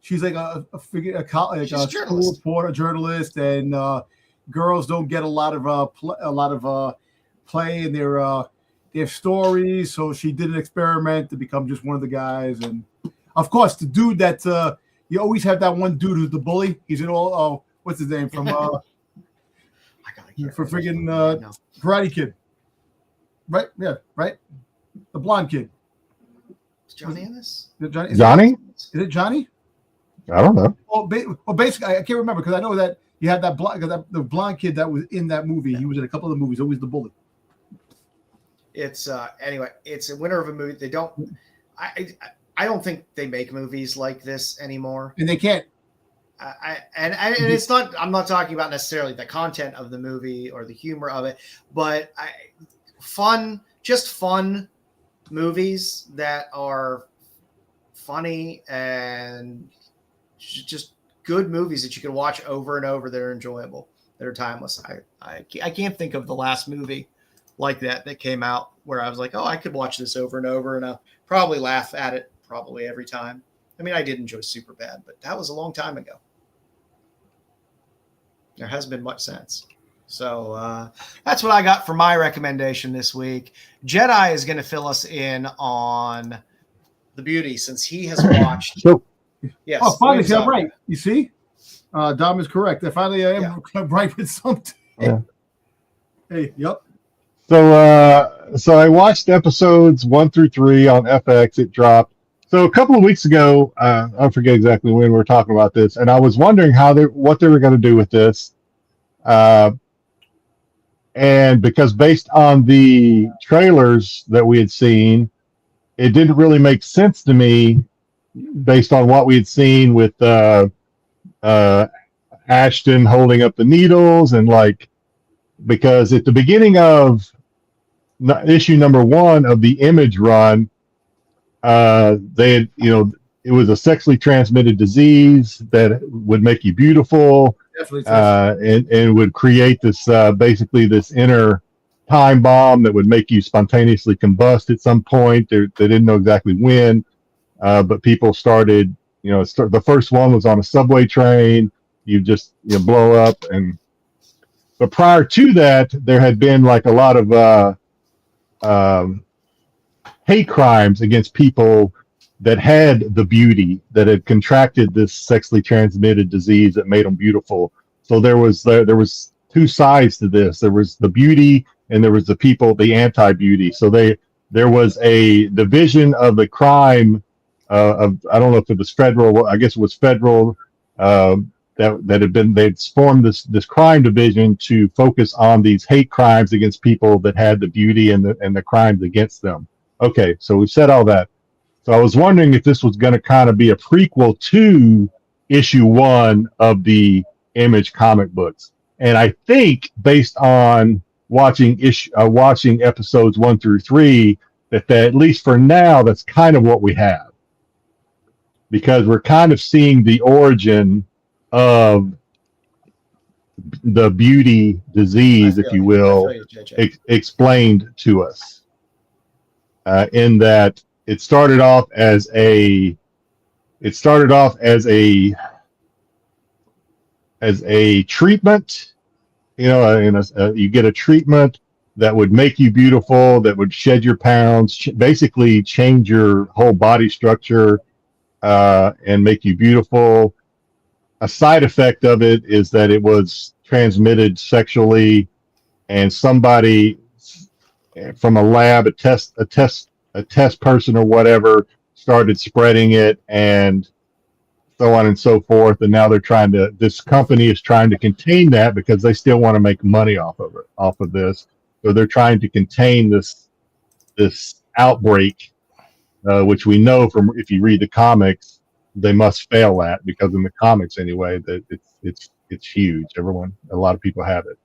she's like a school reporter, journalist, and girls don't get a lot of play in their stories. So she did an experiment to become just one of the guys, and of course the dude that you always have that one dude who's the bully. He's in all what's his name from for friggin' Karate Kid, right? Yeah, right. The blonde kid. Is Johnny in this? Johnny? Is it Johnny? I don't know. Well, basically, I can't remember because I know that you had that the blonde kid that was in that movie. He was in a couple of the movies. Always the bully. It's anyway. It's a winner of a movie. They don't. I don't think they make movies like this anymore. And they can't. And it's not. I'm not talking about necessarily the content of the movie or the humor of it, but fun movies that are funny and just good movies that you can watch over and over that are enjoyable, that are timeless. I can't think of the last movie like that came out where I was like, oh, I could watch this over and over and I'll probably laugh at it probably every time. I mean, I did enjoy Superbad, but that was a long time ago. There hasn't been much since. So that's what I got for my recommendation this week. Jedi is going to fill us in on the beauty since he has watched. Yes. Oh, finally, I'm right. You see, Dom is correct. I finally am right with something. Yeah. Hey, yep. So I watched episodes 1 through 3 on FX. It dropped. So a couple of weeks ago, I forget exactly when we were talking about this, and I was wondering what they were going to do with this. And because based on the trailers that we had seen, it didn't really make sense to me based on what we had seen with Ashton holding up the needles and like because at the beginning of issue number 1 of the Image run, they had, it was a sexually transmitted disease that would make you beautiful, and would create this basically this inner time bomb that would make you spontaneously combust at some point. They didn't know exactly when, but people started. The first one was on a subway train. You just blow up, but prior to that, there had been like a lot of hate crimes against people that had the beauty, that had contracted this sexually transmitted disease that made them beautiful. So there was two sides to this. There was the beauty, and there was the people, the anti-beauty. So there was a division of the crime of, I don't know if it was federal. I guess it was federal. They'd formed this crime division to focus on these hate crimes against people that had the beauty and the crimes against them. Okay, so we said all that. So I was wondering if this was going to kind of be a prequel to issue 1 of the Image comic books. And I think, based on watching episodes 1 through 3, that at least for now, that's kind of what we have, because we're kind of seeing the origin of the beauty disease, if you will, explained to us. In that it started off as a treatment, you get a treatment that would make you beautiful, that would shed your pounds, basically change your whole body structure, and make you beautiful. A side effect of it is that it was transmitted sexually, and somebody from a lab, a test person or whatever, started spreading it, and so on and so forth. And now this company is trying to contain that, because they still want to make money off of this. So they're trying to contain this outbreak, which we know from, if you read the comics, they must fail at, because in the comics anyway, that it's huge. A lot of people have it.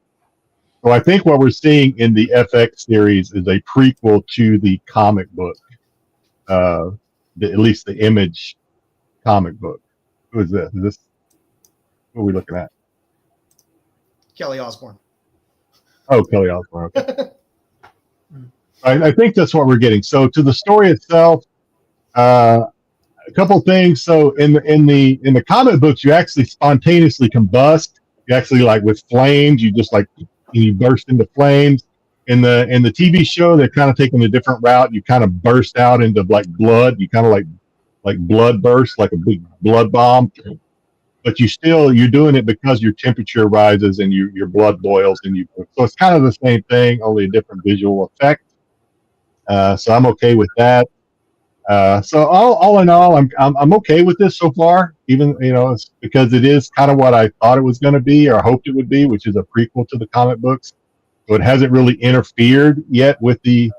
So I think what we're seeing in the FX series is a prequel to the comic book, at least the Image comic book. Who is this? What are we looking at? Kelly Osbourne. Oh, Kelly Osbourne. Okay. I think that's what we're getting. So to the story itself, a couple things. So in the comic books, you actually spontaneously combust. You actually, like with flames, you burst into flames. In the TV show, they're kind of taking a different route. You kind of burst out into like blood. You kind of like blood burst, like a big blood bomb. But you're doing it because your temperature rises and your blood boils, so it's kind of the same thing, only a different visual effect. So I'm okay with that. So all in all, I'm okay with this so far. Even it's because it is kind of what I thought it was going to be, or hoped it would be, which is a prequel to the comic books. So it hasn't really interfered yet with the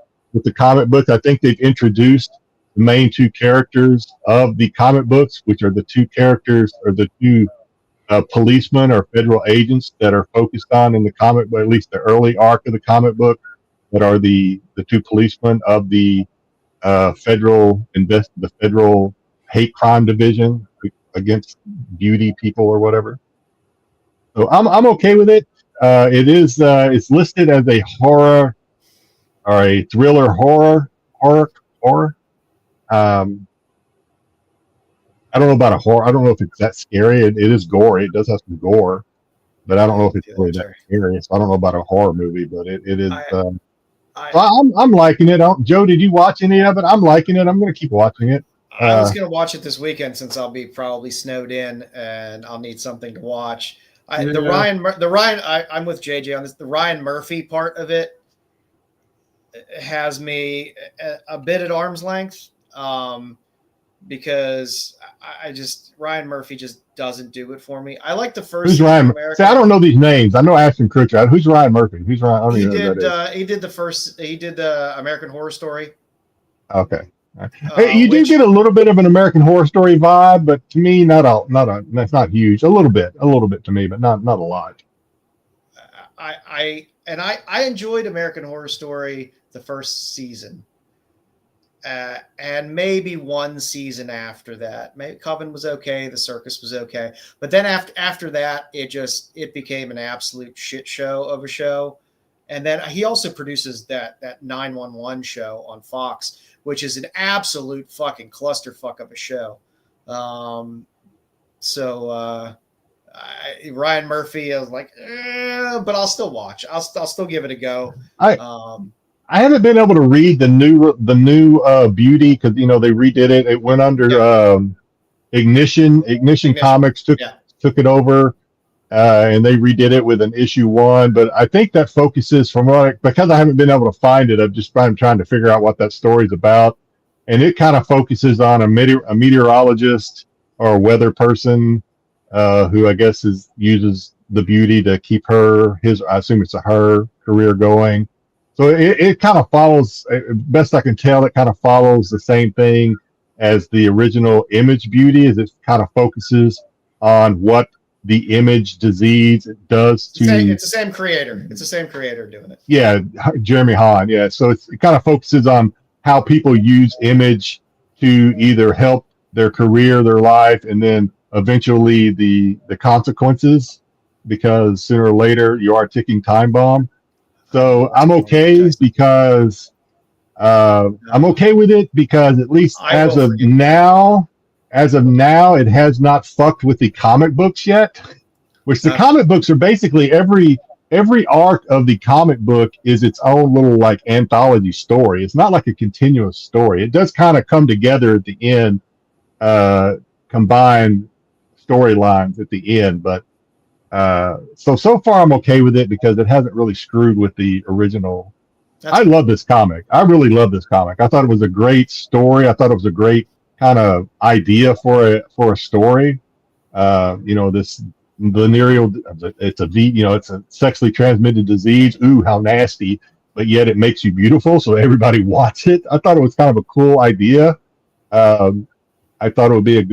comic book. I think they've introduced the main 2 characters of the comic books, which are the 2 characters, or the 2 policemen or federal agents that are focused on in the comic book, at least the early arc of the comic book, that are the 2 policemen of the federal hate crime division against beauty people or whatever. So I'm okay with it. It's listed as a horror or a thriller horror. I don't know about a horror. I don't know if it's that scary. It is gory. It does have some gore, but I don't know if it's really that scary. So I don't know about a horror movie, but it is. I'm liking it. Joe, did you watch any of it? I'm liking it. I'm going to keep watching it. I was going to watch it this weekend, since I'll be probably snowed in and I'll need something to watch. I'm with JJ on this. The Ryan Murphy part of it has me a bit at arm's length, because Ryan Murphy just doesn't do it for me. I like the first. Who's Ryan? See, I don't know these names. I know Ashton Kutcher. Who's Ryan Murphy? Who's Ryan? He did the first. He did the American Horror Story. Okay. Hey, you do get a little bit of an American Horror Story vibe, but to me, that's not huge. A little bit to me, but not a lot. and I enjoyed American Horror Story the first season, and maybe one season after that. Maybe Coven was okay, The Circus was okay, but then after that, it became an absolute shit show of a show. And then he also produces that 911 show on Fox, which is an absolute fucking clusterfuck of a show. Ryan Murphy, I was like, but I'll still watch. I'll still give it a go. I haven't been able to read the new Beauty because they redid it. It went under Ignition. Ignition Comics took it over, and they redid it with an issue 1. But I think that focuses because I haven't been able to find it. I'm trying to figure out what that story's about, and it kind of focuses on a meteorologist or a weather person who I guess uses the Beauty to keep I assume it's her career going. So it kind of follows, best I can tell, it kind of follows the same thing as the original Image Beauty, as it kind of focuses on what the Image disease does to... It's the same creator. It's the same creator doing it. Yeah, Jeremy Hahn, yeah. So it kind of focuses on how people use Image to either help their career, their life, and then eventually the consequences, because sooner or later you are a ticking time bomb. So I'm okay because I'm okay with it because at least as of now, it has not fucked with the comic books yet. Which the comic books are basically every arc of the comic book is its own little like anthology story. It's not like a continuous story. It does kind of come together at the end, combine storylines at the end, but. So far I'm okay with it because it hasn't really screwed with the original. I love this comic. I really love this comic. I thought it was a great story. I thought it was a great kind of idea for a story. This venereal, it's a sexually transmitted disease. Ooh, how nasty! But yet it makes you beautiful, so everybody wants it. I thought it was kind of a cool idea. I thought it would be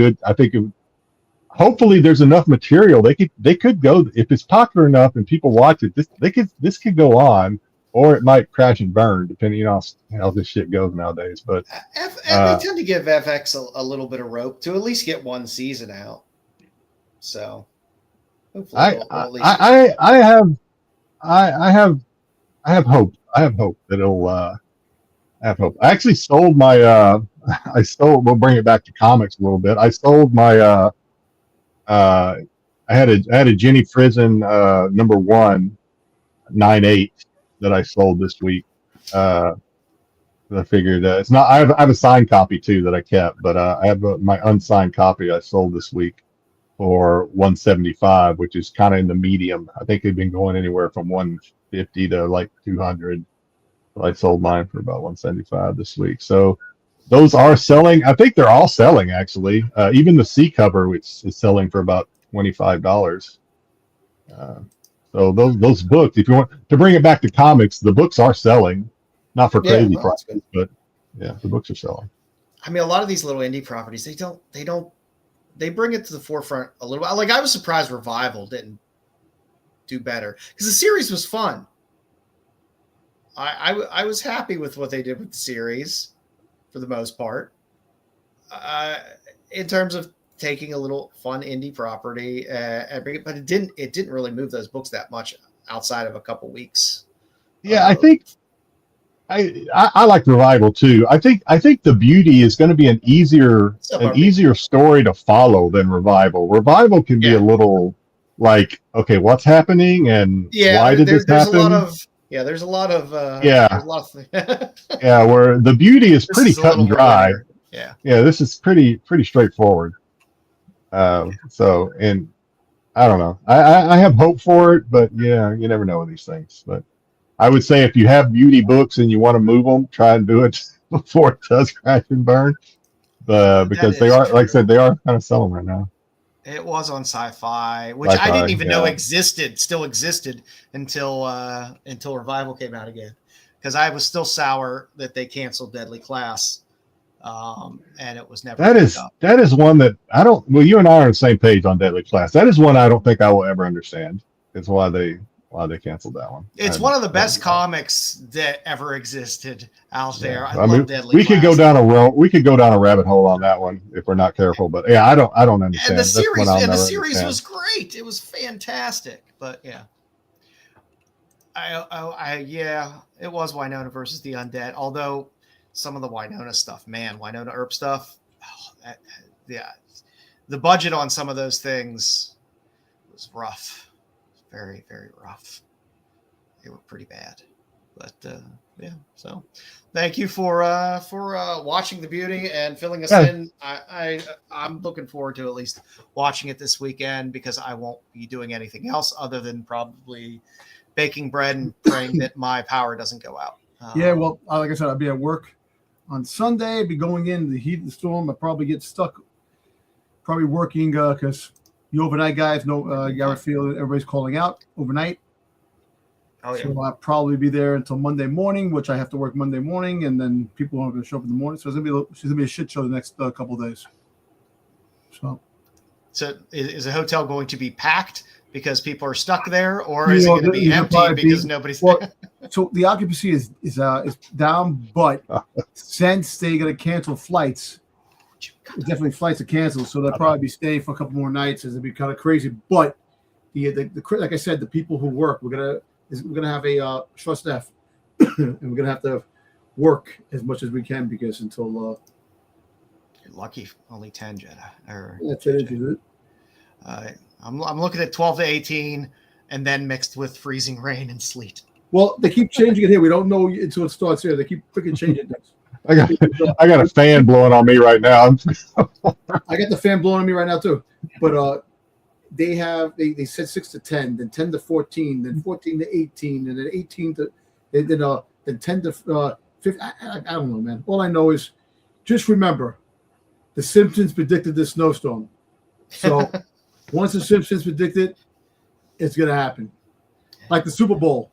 hopefully there's enough material they could go, if it's popular enough and people watch it, this could go on, or it might crash and burn depending on how this shit goes nowadays. But they tend to give FX a little bit of rope to at least get one season out. So hopefully I have hope. I have hope that it'll I have hope. I actually sold my we'll bring it back to comics a little bit. I sold my I had a Jenny Frison number 1 9/8 that I sold this week. I figured it's not. I have a signed copy too that I kept, but I have my unsigned copy I sold this week for $175, which is kind of in the medium. I think they've been going anywhere from $150 to like $200. But I sold mine for about $175 this week. So. Those are selling. I think they're all selling, actually. Even the C cover, which is selling for about $25. So those books, if you want to bring it back to comics, the books are selling, not for crazy prices, but yeah, the books are selling. I mean, a lot of these little indie properties, they bring it to the forefront a little. Like I was surprised Revival didn't do better because the series was fun. I was happy with what they did with the series. For the most part, in terms of taking a little fun indie property and bring it, but it didn't really move those books that much outside of a couple weeks. Yeah, I think I like Revival too. I think the Beauty is going to be an easier story to follow than Revival. Revival can be a little like, okay, what's happening and why did this happen? There's a lot of where the Beauty is pretty cut and dry. Yeah, this is pretty straightforward. So, and I don't know. I have hope for it, but yeah, you never know with these things. But I would say if you have Beauty books and you want to move them, try and do it before it does crash and burn. Because they are, like I said, they are kind of selling right now. It was on Sci-Fi, which I didn't even know still existed until Revival came out again, because I was still sour that they canceled Deadly Class, and it was never. That is one that I don't. Well, you and I are on the same page on Deadly Class. That is one I don't think I will ever understand. It's why why they canceled that one. It's one of the best comics that ever existed out there. Yeah. I love Deadly we could go down a rabbit hole on that one if we're not careful. But yeah, I don't understand. And the series understand. was great. It was fantastic. But yeah, it was Winona versus the Undead. Although some of the Winona stuff, man, Winona Earp stuff, the budget on some of those things was rough, very, very rough. They were pretty bad, but yeah. So, thank you for watching the beauty and filling us in. I'm looking forward to at least watching it this weekend because I won't be doing anything else other than probably baking bread and praying that my power doesn't go out. Yeah, well, like I said, I'll be at work on Sunday. I'll be going in the heat of the storm. I'll probably get stuck. Probably working because you overnight guys know you gotta feel everybody's calling out overnight. Oh yeah. So I'll probably be there until Monday morning, which I have to work Monday morning, and then people aren't going to show up in the morning. So it's gonna be a shit show the next couple of days. So is the hotel going to be packed because people are stuck there, or is it going to be empty because nobody's there? So the occupancy is down, but since they're going to cancel flights. Definitely flights are canceled, so they'll probably be staying for a couple more nights. As it'd be kind of crazy, but the like I said, the people who work, we're gonna have a short staff, and we're gonna have to work as much as we can because until you're lucky, only 10 Jedi. That's it. I'm looking at 12 to 18, and then mixed with freezing rain and sleet. Well, they keep changing it here. We don't know until it starts here. They keep freaking changing things. I got a fan blowing on me right now. I got the fan blowing on me right now too. But they said 6 to 10, then 10 to 14, then 14 to 18, and then 18 to then 10 to 15. I don't know, man. All I know is just remember the Simpsons predicted this snowstorm. So once the Simpsons predicted, it's gonna happen. Like the Super Bowl.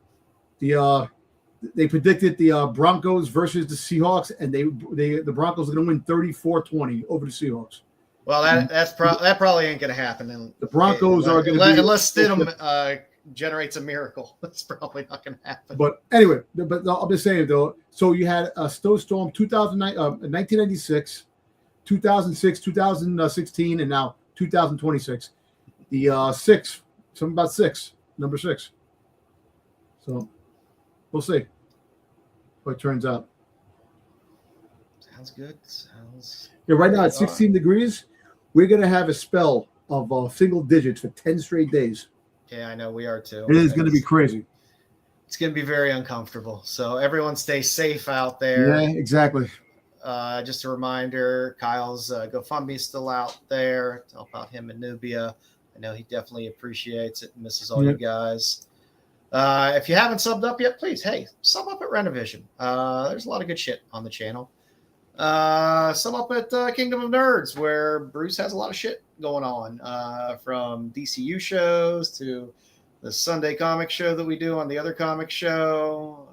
They predicted the Broncos versus the Seahawks, and the Broncos are going to win 34-20 over the Seahawks. Well, that probably ain't going to happen. The Broncos are going to be unless Stidham generates a miracle. That's probably not going to happen. But anyway, I'll be saying though. So you had a snowstorm 1996, 2006, 2016, and now 2026. The number 6. So we'll see what turns out. Sounds good. Yeah, right now at 16 degrees, we're going to have a spell of single digits for 10 straight days. Yeah, I know we are too. It is going to be crazy. It's going to be very uncomfortable. So everyone stay safe out there. Yeah, exactly. Just a reminder, Kyle's GoFundMe is still out there to help out him and Nubia. I know he definitely appreciates it and misses all you guys. If you haven't subbed up yet, please, sub up at Renovision. There's a lot of good shit on the channel. Sub up at Kingdom of Nerds, where Bruce has a lot of shit going on, from DCU shows to the Sunday comic show that we do on the other comic show,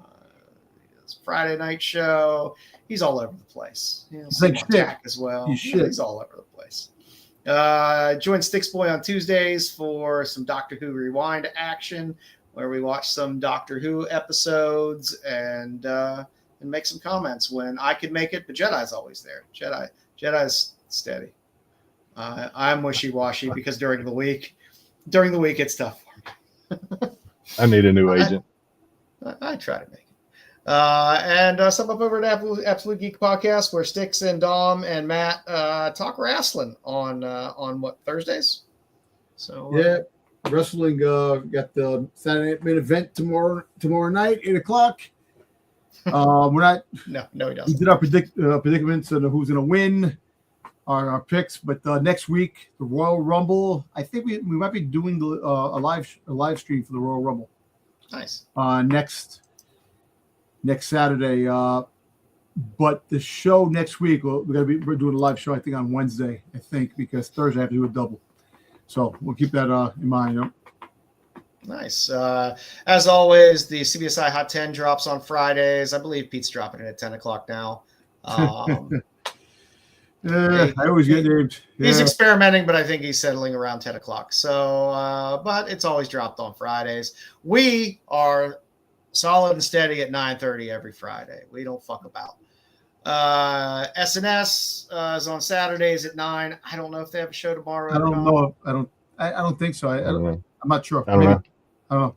this Friday night show. He's all over the place. Attack as well. He's all over the place. Join Styx Boy on Tuesdays for some Doctor Who Rewind action, where we watch some Doctor Who episodes and make some comments when I could make it, but Jedi's always there. Jedi's steady. I'm wishy-washy because during the week it's tough for me. I need a new agent. I try to make it. And sub up over at Absolute Geek Podcast, where Styx and Dom and Matt talk wrestling on what, Thursdays? So yeah. Wrestling got the Saturday main event tomorrow night, 8:00. We're not. No, he doesn't. We did our predicaments and who's going to win, our picks. But next week, the Royal Rumble. I think we might be doing a live stream for the Royal Rumble. Nice. Next Saturday. But the show next week, we're doing a live show. I think on Wednesday. I think because Thursday I have to do a double. So we'll keep that in mind. Nice. As always, the CBSI Hot 10 drops on Fridays. I believe Pete's dropping it at 10 o'clock now. Yeah, I always get named. He's Yeah. experimenting, but I think he's settling around 10 o'clock. So, but it's always dropped on Fridays. We are solid and steady at 9:30 every Friday. We don't fuck about. SNS is on Saturdays at 9. I don't know if they have a show tomorrow. I don't know. I don't think so. I'm not sure. I don't know. I don't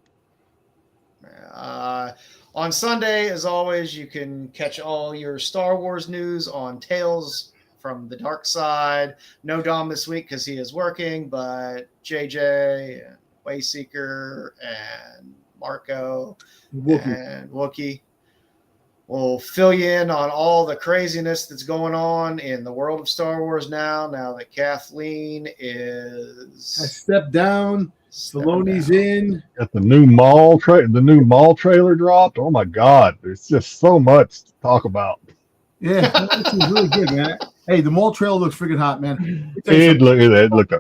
know. On Sunday, as always, you can catch all your Star Wars news on Tales from the Dark Side. No Dom this week because he is working, but JJ and Wayseeker and Marco and Wookie will fill you in on all the craziness that's going on in the world of Star Wars now that Kathleen is... I stepped down. Filoni's in. Got the new mall trailer dropped. Oh my God, there's just so much to talk about. Yeah, this is really good, man. Hey, the mall trailer looks freaking hot, man. It looked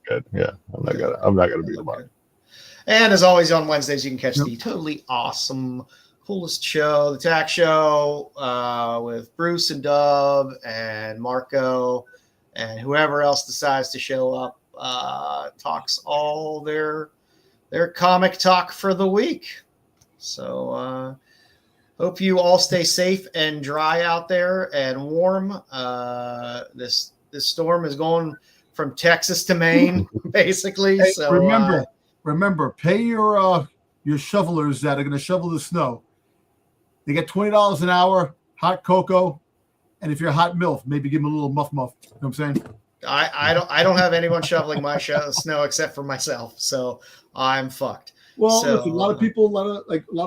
good. Yeah, I'm not gonna beat them up. And as always, on Wednesdays, you can catch the totally awesome, coolest show, the TAC Show, with Bruce and Dub and Marco and whoever else decides to show up. Talks all their comic talk for the week. So hope you all stay safe and dry out there and warm. This storm is going from Texas to Maine, basically. Hey, so remember, pay your shovelers that are going to shovel the snow. They get $20 an hour, hot cocoa, and if you're a hot MILF, maybe give them a little muff. You know what I'm saying? I don't have anyone shoveling my snow except for myself, so I'm fucked. Well, so, listen, a lot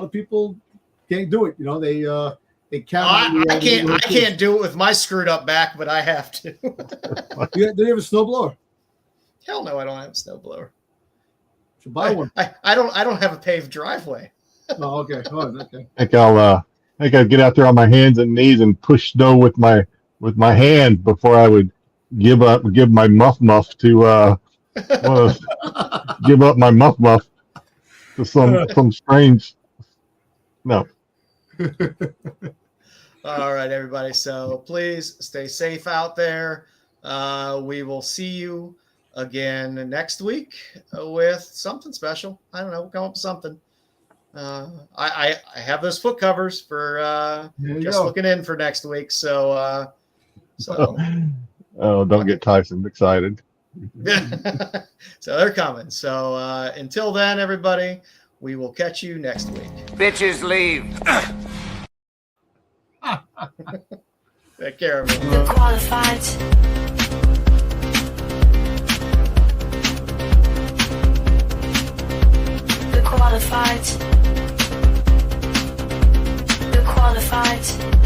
of people can't do it. You know, they can't. I can't do it with my screwed up back, but I have to. Do you have a snowblower? Hell no, I don't have a snowblower. Should buy one. I don't have a paved driveway. Oh, okay. Oh, okay. I think I'll get out there on my hands and knees and push snow with my hand before I would give my muff to give up my muff to some strange. No. All right, everybody. So please stay safe out there. We will see you again next week with something special. I don't know. We'll come up with something. I have those foot covers for just looking in for next week. So oh, don't get Tyson excited. So they're coming. So until then, everybody, we will catch you next week. Bitches leave. Take care, everyone. The qualified. The qualified. The qualified.